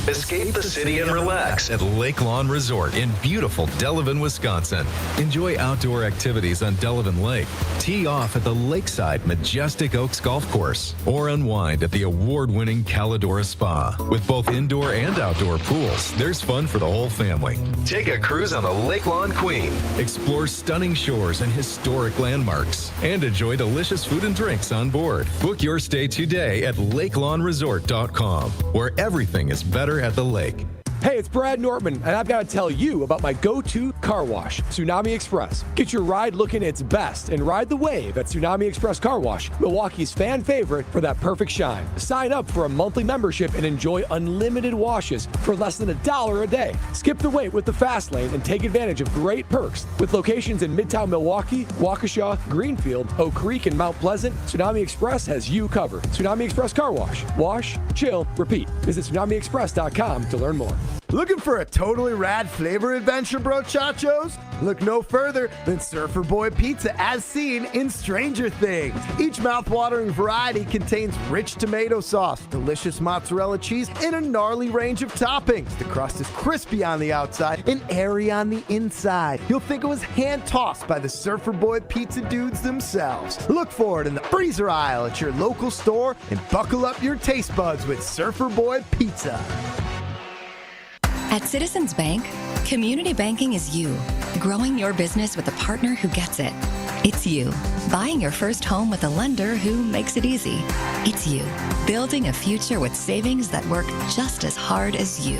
Escape the city and relax at Lake Lawn Resort in beautiful Delavan, Wisconsin. Enjoy outdoor activities on Delavan Lake. Tee off at the Lakeside Majestic Oaks Golf Course or unwind at the award-winning Calidora Spa. With both indoor and outdoor pools, there's fun for the whole family. Take a cruise on the Lake Lawn Queen. Explore stunning shores and historic landmarks and enjoy delicious food and drinks on board. Book your stay today at lakelawnresort.com, where everything is better at the lake. Hey, it's Brad Nortman, and I've got to tell you about my go-to car wash, Tsunami Express. Get your ride looking its best and ride the wave at Tsunami Express Car Wash, Milwaukee's fan favorite for that perfect shine. Sign up for a monthly membership and enjoy unlimited washes for less than $1 a day. Skip the wait with the fast lane and take advantage of great perks. With locations in Midtown Milwaukee, Waukesha, Greenfield, Oak Creek, and Mount Pleasant, Tsunami Express has you covered. Tsunami Express Car Wash. Wash, chill, repeat. Visit TsunamiExpress.com to learn more. Looking for a totally rad flavor adventure, brochachos? Look no further than Surfer Boy Pizza as seen in Stranger Things. Each mouth-watering variety contains rich tomato sauce, delicious mozzarella cheese, and a gnarly range of toppings. The crust is crispy on the outside and airy on the inside. You'll think it was hand-tossed by the Surfer Boy Pizza dudes themselves. Look for it in the freezer aisle at your local store and buckle up your taste buds with Surfer Boy Pizza. At Citizens Bank, community banking is you, growing your business with a partner who gets it. It's you, buying your first home with a lender who makes it easy. It's you, building a future with savings that work just as hard as you.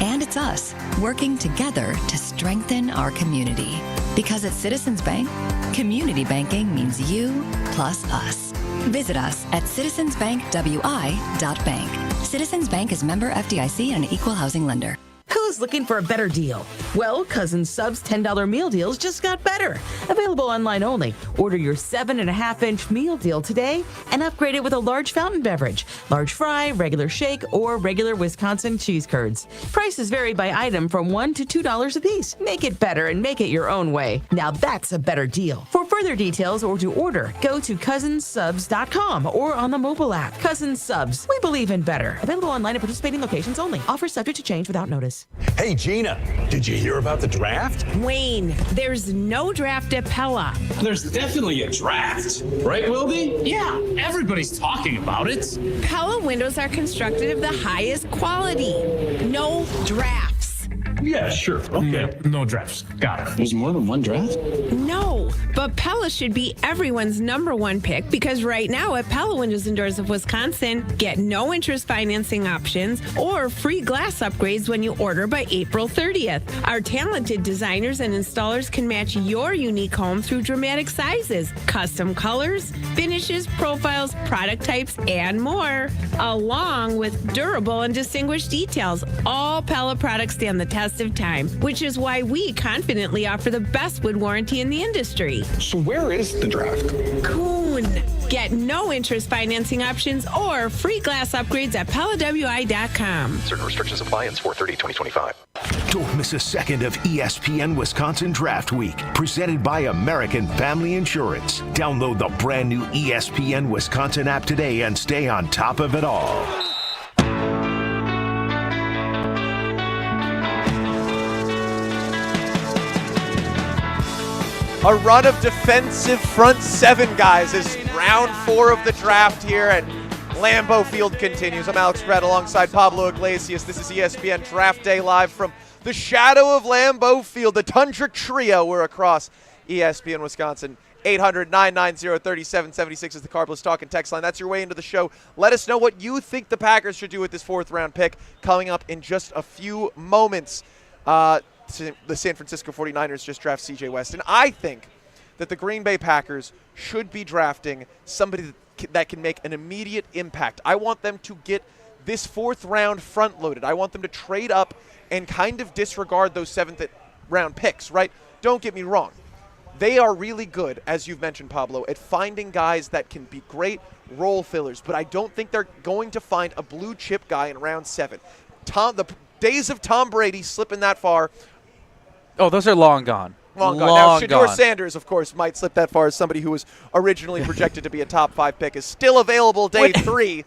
And it's us, working together to strengthen our community. Because at Citizens Bank, community banking means you plus us. Visit us at citizensbankwi.bank. Citizens Bank is member FDIC and an equal housing lender. Who's looking for a better deal? Well, Cousin Sub's $10 meal deals just got better. Available online only. Order your 7.5-inch meal deal today and upgrade it with a large fountain beverage, large fry, regular shake, or regular Wisconsin cheese curds. Prices vary by item from $1 to $2 a piece. Make it better and make it your own way. Now that's a better deal. For further details or to order, go to cousinsubs.com or on the mobile app. Cousin Subs, we believe in better. Available online at participating locations only. Offer subject to change without notice. Hey, Gina, did you hear about the draft? Wayne, there's no draft at Pella. There's definitely a draft. Right, Wilde? Yeah, everybody's talking about it. Pella windows are constructed of the highest quality. No drafts. Yeah, sure. Okay. No drafts. Got it. There's more than one draft? No, but Pella should be everyone's number one pick because right now at Pella Windows and Doors of Wisconsin, get no interest financing options or free glass upgrades when you order by April 30th. Our talented designers and installers can match your unique home through dramatic sizes, custom colors, finishes, profiles, product types, and more, along with durable and distinguished details. All Pella products stand the test of time, which is why we confidently offer the best wood warranty in the industry. So where is the draft? Coon. Get no interest financing options or free glass upgrades at PellaWI.com. Certain restrictions apply. Ends 4/30/2025. Don't miss a second of ESPN Wisconsin Draft Week, presented by American Family Insurance. Download the brand new ESPN Wisconsin app today and stay on top of it all. A run of defensive front seven guys as round 4 of the draft here at Lambeau Field continues. I'm Alex Brett alongside Pablo Iglesias. This is ESPN Draft Day live from the shadow of Lambeau Field. The Tundra Trio. We're across ESPN Wisconsin. 800-990-3776 is the Carbless Talk and text line. That's your way into the show. Let us know what you think the Packers should do with this 4th round pick coming up in just a few moments. The San Francisco 49ers just draft C.J. West. And I think that the Green Bay Packers should be drafting somebody that can make an immediate impact. I want them to get this 4th round front loaded. I want them to trade up and kind of disregard those 7th round picks, right? Don't get me wrong. They are really good, as you've mentioned, Pablo, at finding guys that can be great role fillers, but I don't think they're going to find a blue chip guy in round 7. The days of Tom Brady slipping that far. Oh, those are long gone. Long gone. Now, Shedeur Sanders, of course, might slip that far as somebody who was originally projected to be a top 5 pick is still available day 3.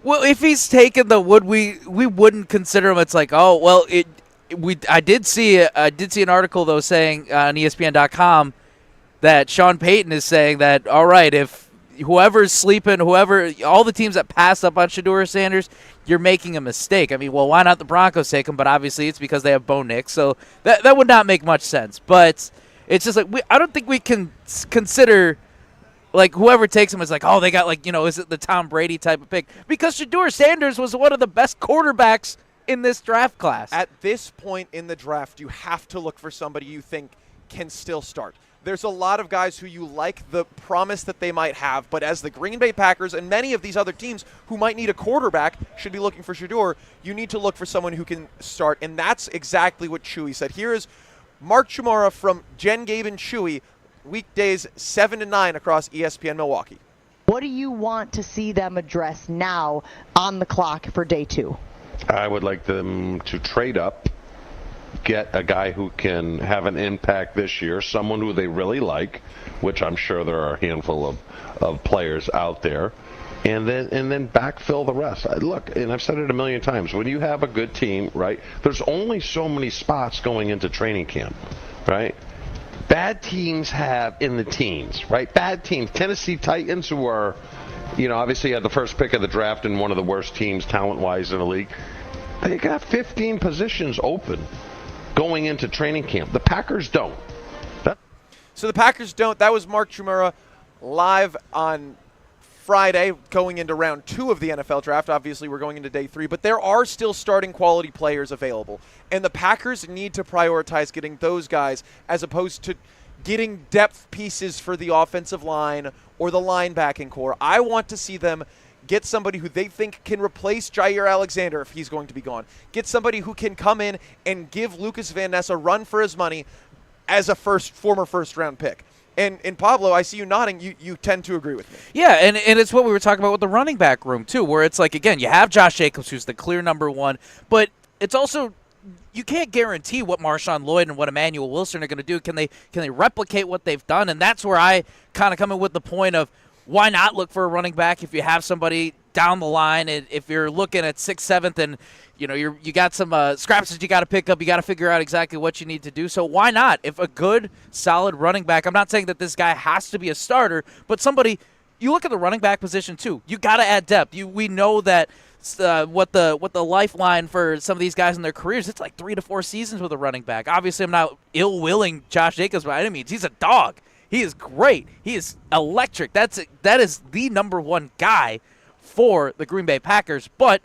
Well, if he's taken the wood, we wouldn't consider him. It's like, oh, well, I did see an article though saying on ESPN.com that Sean Payton is saying that, all right, if whoever's sleeping, all the teams that passed up on Shedeur Sanders, you're making a mistake. I mean, well, why not the Broncos take him? But obviously it's because they have Bo Nix, so that would not make much sense. But it's just like I don't think we can consider like whoever takes him is like, oh, they got like, is it the Tom Brady type of pick? Because Shedeur Sanders was one of the best quarterbacks in this draft class. At this point in the draft, you have to look for somebody you think can still start. There's a lot of guys who you like the promise that they might have, but as the Green Bay Packers and many of these other teams who might need a quarterback should be looking for Shedeur, you need to look for someone who can start, and that's exactly what Chewy said. Here is Mark Chmura from Jen, Gabe, and Chewy, weekdays 7 to 9 across ESPN Milwaukee. What do you want to see them address now on the clock for day 2? I would like them to trade up, get a guy who can have an impact this year, someone who they really like, which I'm sure there are a handful of players out there, and then backfill the rest. Look, and I've said it a million times, when you have a good team, right, there's only so many spots going into training camp, right? Bad teams have in the teens, right? Bad teams. Tennessee Titans, who are, obviously had the first pick of the draft and one of the worst teams talent-wise in the league, they got 15 positions open going into training camp. The Packers don't. So the Packers don't. That was Mark Chmura live on Friday going into round 2 of the NFL draft. Obviously, we're going into day 3, but there are still starting quality players available. And the Packers need to prioritize getting those guys as opposed to getting depth pieces for the offensive line or the linebacking core. I want to see them get somebody who they think can replace Jair Alexander if he's going to be gone. Get somebody who can come in and give Lucas Van Ness a run for his money as a former first-round pick. And Pablo, I see you nodding. You tend to agree with me. Yeah, and it's what we were talking about with the running back room, too, where it's like, again, you have Josh Jacobs, who's the clear number 1, but it's also you can't guarantee what Marshawn Lloyd and what Emmanuel Wilson are going to do. Can they replicate what they've done? And that's where I kind of come in with the point of, why not look for a running back if you have somebody down the line? And if you're looking at 6th, 7th, and you got some scraps that you got to pick up, you got to figure out exactly what you need to do. So why not? If a good, solid running back, I'm not saying that this guy has to be a starter, but somebody you look at the running back position too. You got to add depth. We know that what the lifeline for some of these guys in their careers, it's like 3 to 4 seasons with a running back. Obviously, I'm not ill-willing Josh Jacobs by any means. He's a dog. He is great. He is electric. That is the number one guy for the Green Bay Packers, but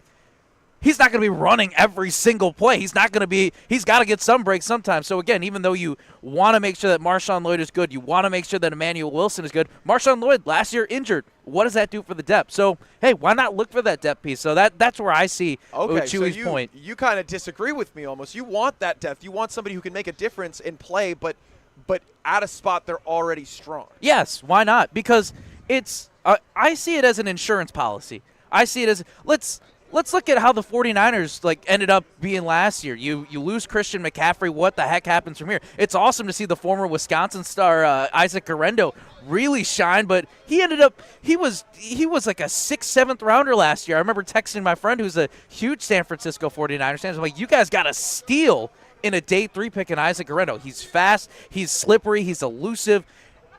he's not going to be running every single play. He's got to get some breaks sometimes. So again, even though you want to make sure that Marshawn Lloyd is good, you want to make sure that Emmanuel Wilson is good. Marshawn Lloyd last year injured. What does that do for the depth? So hey, why not look for that depth piece? So that's where I see Chewy's point. You kind of disagree with me almost. You want that depth. You want somebody who can make a difference in play, but at a spot they're already strong. Yes, why not? Because it's I see it as an insurance policy. I see it as let's look at how the 49ers ended up being last year. You lose Christian McCaffrey. What the heck happens from here? It's awesome to see the former Wisconsin star Isaac Guerrero really shine, but he was like a 6th, 7th rounder last year. I remember texting my friend who's a huge San Francisco 49ers fan. I'm like, you guys got to steal in a day 3 pick in Isaac Guerrero. He's fast, he's slippery, he's elusive.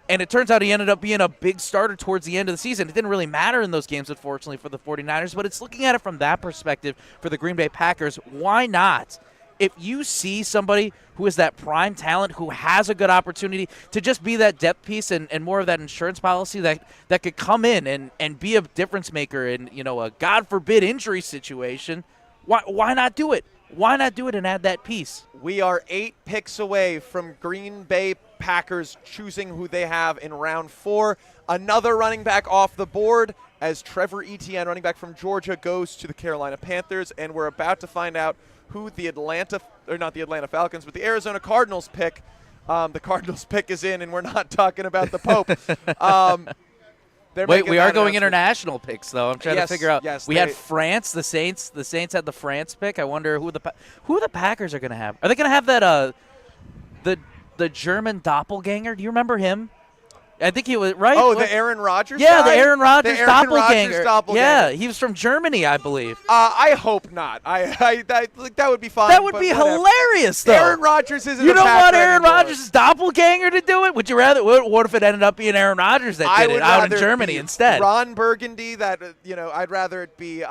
And it turns out he ended up being a big starter towards the end of the season. It didn't really matter in those games, unfortunately, for the 49ers, but it's looking at it from that perspective for the Green Bay Packers. Why not? If you see somebody who is that prime talent, who has a good opportunity to just be that depth piece and more of that insurance policy that could come in and be a difference maker in, a God forbid injury situation, why not do it? Why not do it and add that piece? We are 8 picks away from Green Bay Packers choosing who they have in round 4. Another running back off the board as Trevor Etienne, running back from Georgia, goes to the Carolina Panthers. And we're about to find out who the Falcons, but the Arizona Cardinals pick. The Cardinals pick is in, and we're not talking about the Pope. Wait, we are going international picks, though. I'm trying to figure out. Yes, we had France, the Saints. The Saints had the France pick. I wonder who the Packers are going to have. Are they going to have that the German doppelganger? Do you remember him? I think he was right. Oh, the Aaron Rodgers. Yeah, guy? the Aaron Rodgers the Aaron doppelganger. Rodgers doppelganger. Yeah, he was from Germany, I believe. I hope not. That would be fun. That would be hilarious, though. Aaron Rodgers isn't. You don't want Aaron anymore. Rodgers' doppelganger to do it? Would you rather? What if it ended up being Aaron Rodgers that did it out in Germany instead? Ron Burgundy. I'd rather it be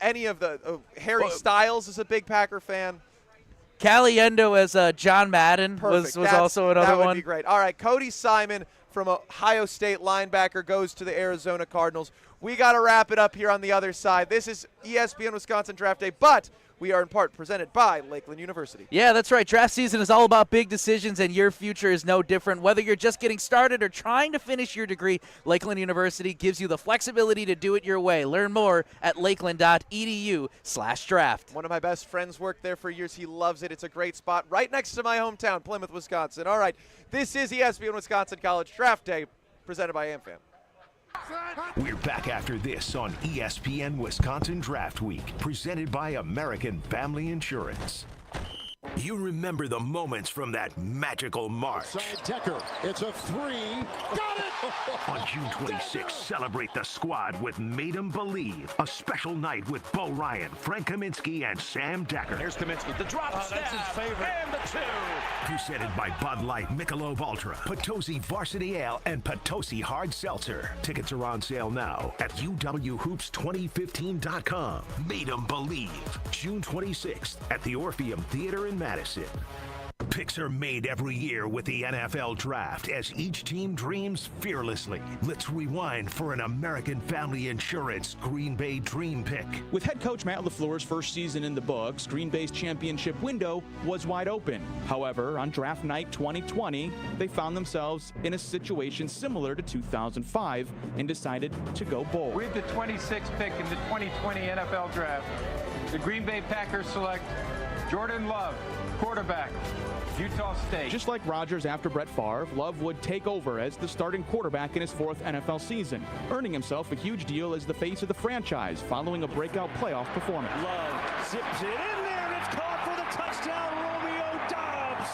any of the Harry Styles is a big Packer fan. Caliendo as John Madden was also another one. That would be great. All right, Cody Simon from Ohio State linebacker goes to the Arizona Cardinals. We got to wrap it up here on the other side. This is ESPN Wisconsin Draft Day, but we are in part presented by Lakeland University. Yeah, that's right. Draft season is all about big decisions, and your future is no different. Whether you're just getting started or trying to finish your degree, Lakeland University gives you the flexibility to do it your way. Learn more at lakeland.edu/draft. One of my best friends worked there for years. He loves it. It's a great spot right next to my hometown, Plymouth, Wisconsin. All right, this is ESPN Wisconsin College Draft Day presented by AmFam. We're back after this on ESPN Wisconsin Draft Week, presented by American Family Insurance. You remember the moments from that magical March. Decker, it's a 3. Got it! On June 26th, celebrate the squad with Made 'em Believe, a special night with Bo Ryan, Frank Kaminsky, and Sam Decker. Here's Kaminsky. The drop stab. That's his favorite. And the 2. Presented by Bud Light, Michelob Ultra, Potosi Varsity Ale, and Potosi Hard Seltzer. Tickets are on sale now at uwhoops2015.com. Made 'em Believe, June 26th at the Orpheum Theater in Madison. Picks are made every year with the NFL Draft as each team dreams fearlessly. Let's rewind for an American Family Insurance Green Bay Dream Pick. With head coach Matt LaFleur's first season in the books, Green Bay's championship window was wide open. However, on draft night 2020, they found themselves in a situation similar to 2005 and decided to go bold. With the 26th pick in the 2020 NFL Draft, the Green Bay Packers select Jordan Love, quarterback, Utah State. Just like Rodgers after Brett Favre, Love would take over as the starting quarterback in his 4th NFL season, earning himself a huge deal as the face of the franchise following a breakout playoff performance. Love zips it in there, and it's caught for the touchdown, Romeo Doubs.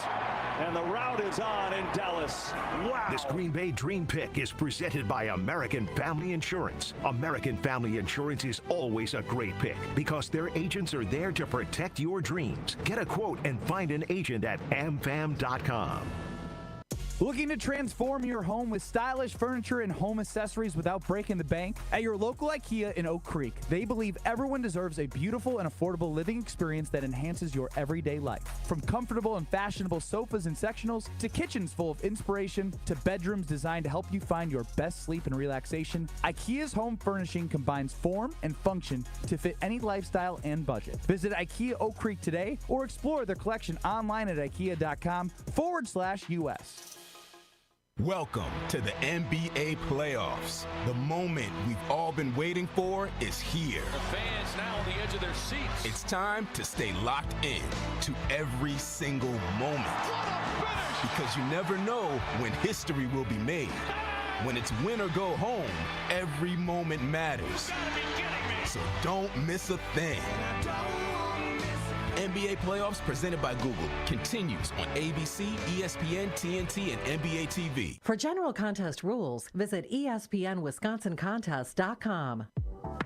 And the route is on in Dallas. Wow. This Green Bay Dream Pick is presented by American Family Insurance. American Family Insurance is always a great pick because their agents are there to protect your dreams. Get a quote and find an agent at amfam.com. Looking to transform your home with stylish furniture and home accessories without breaking the bank? At your local IKEA in Oak Creek, they believe everyone deserves a beautiful and affordable living experience that enhances your everyday life. From comfortable and fashionable sofas and sectionals, to kitchens full of inspiration, to bedrooms designed to help you find your best sleep and relaxation, IKEA's home furnishing combines form and function to fit any lifestyle and budget. Visit IKEA Oak Creek today or explore their collection online at ikea.com/US. Welcome to the NBA playoffs. The moment we've all been waiting for is here. The fans now on the edge of their seats. It's time to stay locked in to every single moment. Because you never know when history will be made. When it's win or go home, every moment matters. So don't miss a thing. NBA playoffs presented by Google continues on ABC, ESPN, TNT, and NBA TV. For general contest rules, visit ESPNWisconsinContest.com.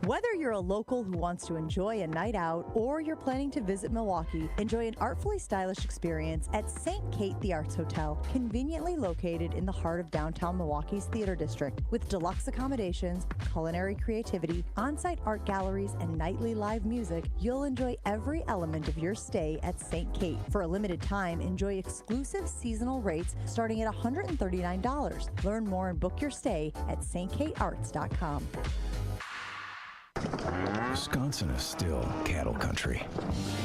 Whether you're a local who wants to enjoy a night out or you're planning to visit Milwaukee, enjoy an artfully stylish experience at St. Kate the Arts Hotel, conveniently located in the heart of downtown Milwaukee's Theater District. With deluxe accommodations, culinary creativity, on-site art galleries, and nightly live music, you'll enjoy every element of your stay at St. Kate. For a limited time, enjoy exclusive seasonal rates starting at $139. Learn more and book your stay at stkatearts.com. Wisconsin is still cattle country,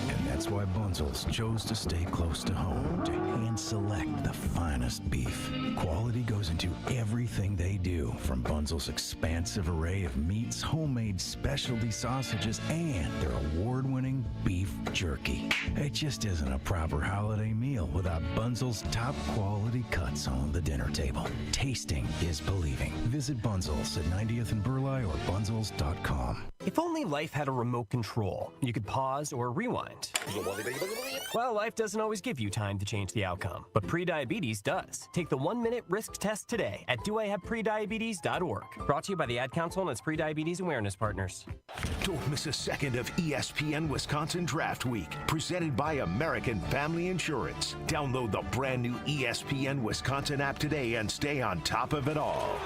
and that's why Bunzel's chose to stay close to home to hand select the finest beef. Quality goes into everything they do, from Bunzel's expansive array of meats, homemade specialty sausages, and their award-winning beef jerky. It just isn't a proper holiday meal without Bunzel's top quality cuts on the dinner table. Tasting is believing. Visit Bunzel's at 90th and Burleigh or bunzels.com. If only life had a remote control, you could pause or rewind. Well, life doesn't always give you time to change the outcome, but prediabetes does. Take the 1-minute risk test today at doihaveprediabetes.org. Brought to you by the Ad Council and its prediabetes awareness partners. Don't miss a second of ESPN Wisconsin Draft Week, presented by American Family Insurance. Download the brand new ESPN Wisconsin app today and stay on top of it all.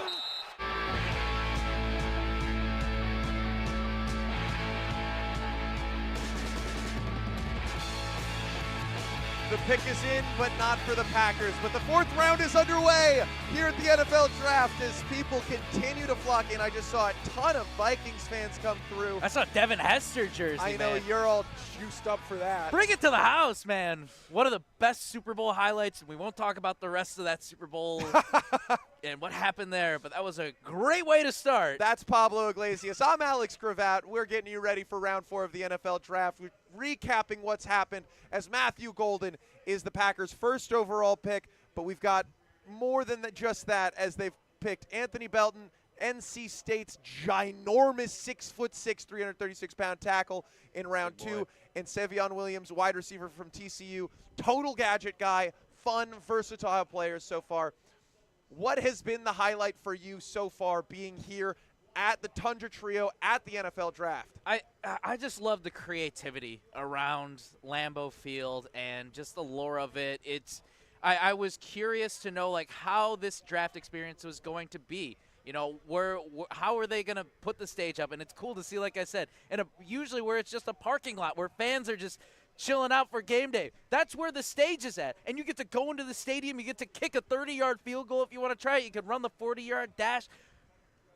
The pick is in, but not for the Packers. But the fourth round is underway here at the NFL Draft as people continue to flock in. I just saw a ton of Vikings fans come through. I saw Devin Hester jersey, I know, man. you're all juiced up for that. Bring it to the house, man. One of the best Super Bowl highlights. We won't talk about the rest of that Super Bowl and what happened there, but that was a great way to start. That's Pablo Iglesias. I'm Alex Gravatt. We're getting you ready for round 4 of the NFL Draft. We're recapping what's happened as Matthew Golden is the Packers' first overall pick, but we've got more than just that as they've picked Anthony Belton, NC State's ginormous 6'6", 336-pound tackle in round 2, and Sevion Williams, wide receiver from TCU. Total gadget guy, fun, versatile players so far. What has been the highlight for you so far being here at the Tundra Trio at the NFL Draft? I just love the creativity around Lambeau Field and just the lore of it. I was curious to know like how this draft experience was going to be. You know, how are they going to put the stage up? And it's cool to see, like I said, usually where it's just a parking lot where fans are just chilling out for game day. That's where the stage is at. And you get to go into the stadium. You get to kick a 30-yard field goal if you want to try it. You can run the 40-yard dash.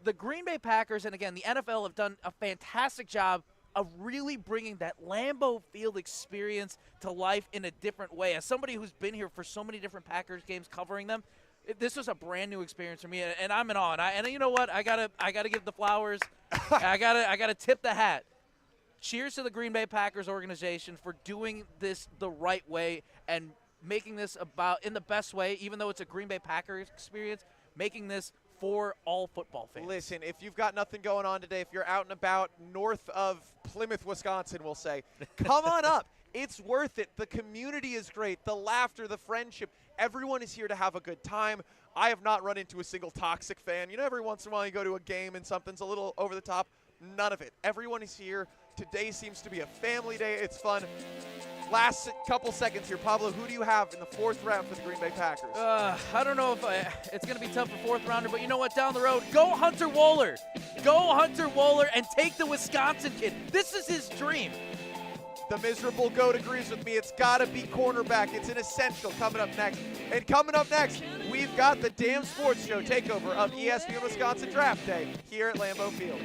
The Green Bay Packers, and again, the NFL have done a fantastic job of really bringing that Lambeau Field experience to life in a different way. As somebody who's been here for so many different Packers games covering them, this was a brand new experience for me, and I'm in awe. And you know what? I gotta give the flowers. I gotta tip the hat. Cheers to the Green Bay Packers organization for doing this the right way and making this about in the best way, even though it's a Green Bay Packers experience, making this for all football fans. Listen, if you've got nothing going on today, if you're out and about north of Plymouth, Wisconsin, we'll say, come on up. It's worth it. The community is great. The laughter, the friendship. Everyone is here to have a good time. I have not run into a single toxic fan. You know, every once in a while you go to a game and something's a little over the top. None of it. Everyone is here Today seems to be a family day. It's fun. Last couple seconds here, Pablo, who do you have in the 4th round for the Green Bay Packers? I don't know if it's going to be tough for 4th rounder, but you know what? Down the road, go Hunter Wohler. Go Hunter Wohler and take the Wisconsin kid. This is his dream. The miserable goat agrees with me. It's got to be cornerback. It's an essential coming up next. And coming up next, we've got the Damn Sports Show takeover of ESPN Wisconsin Draft Day here at Lambeau Field.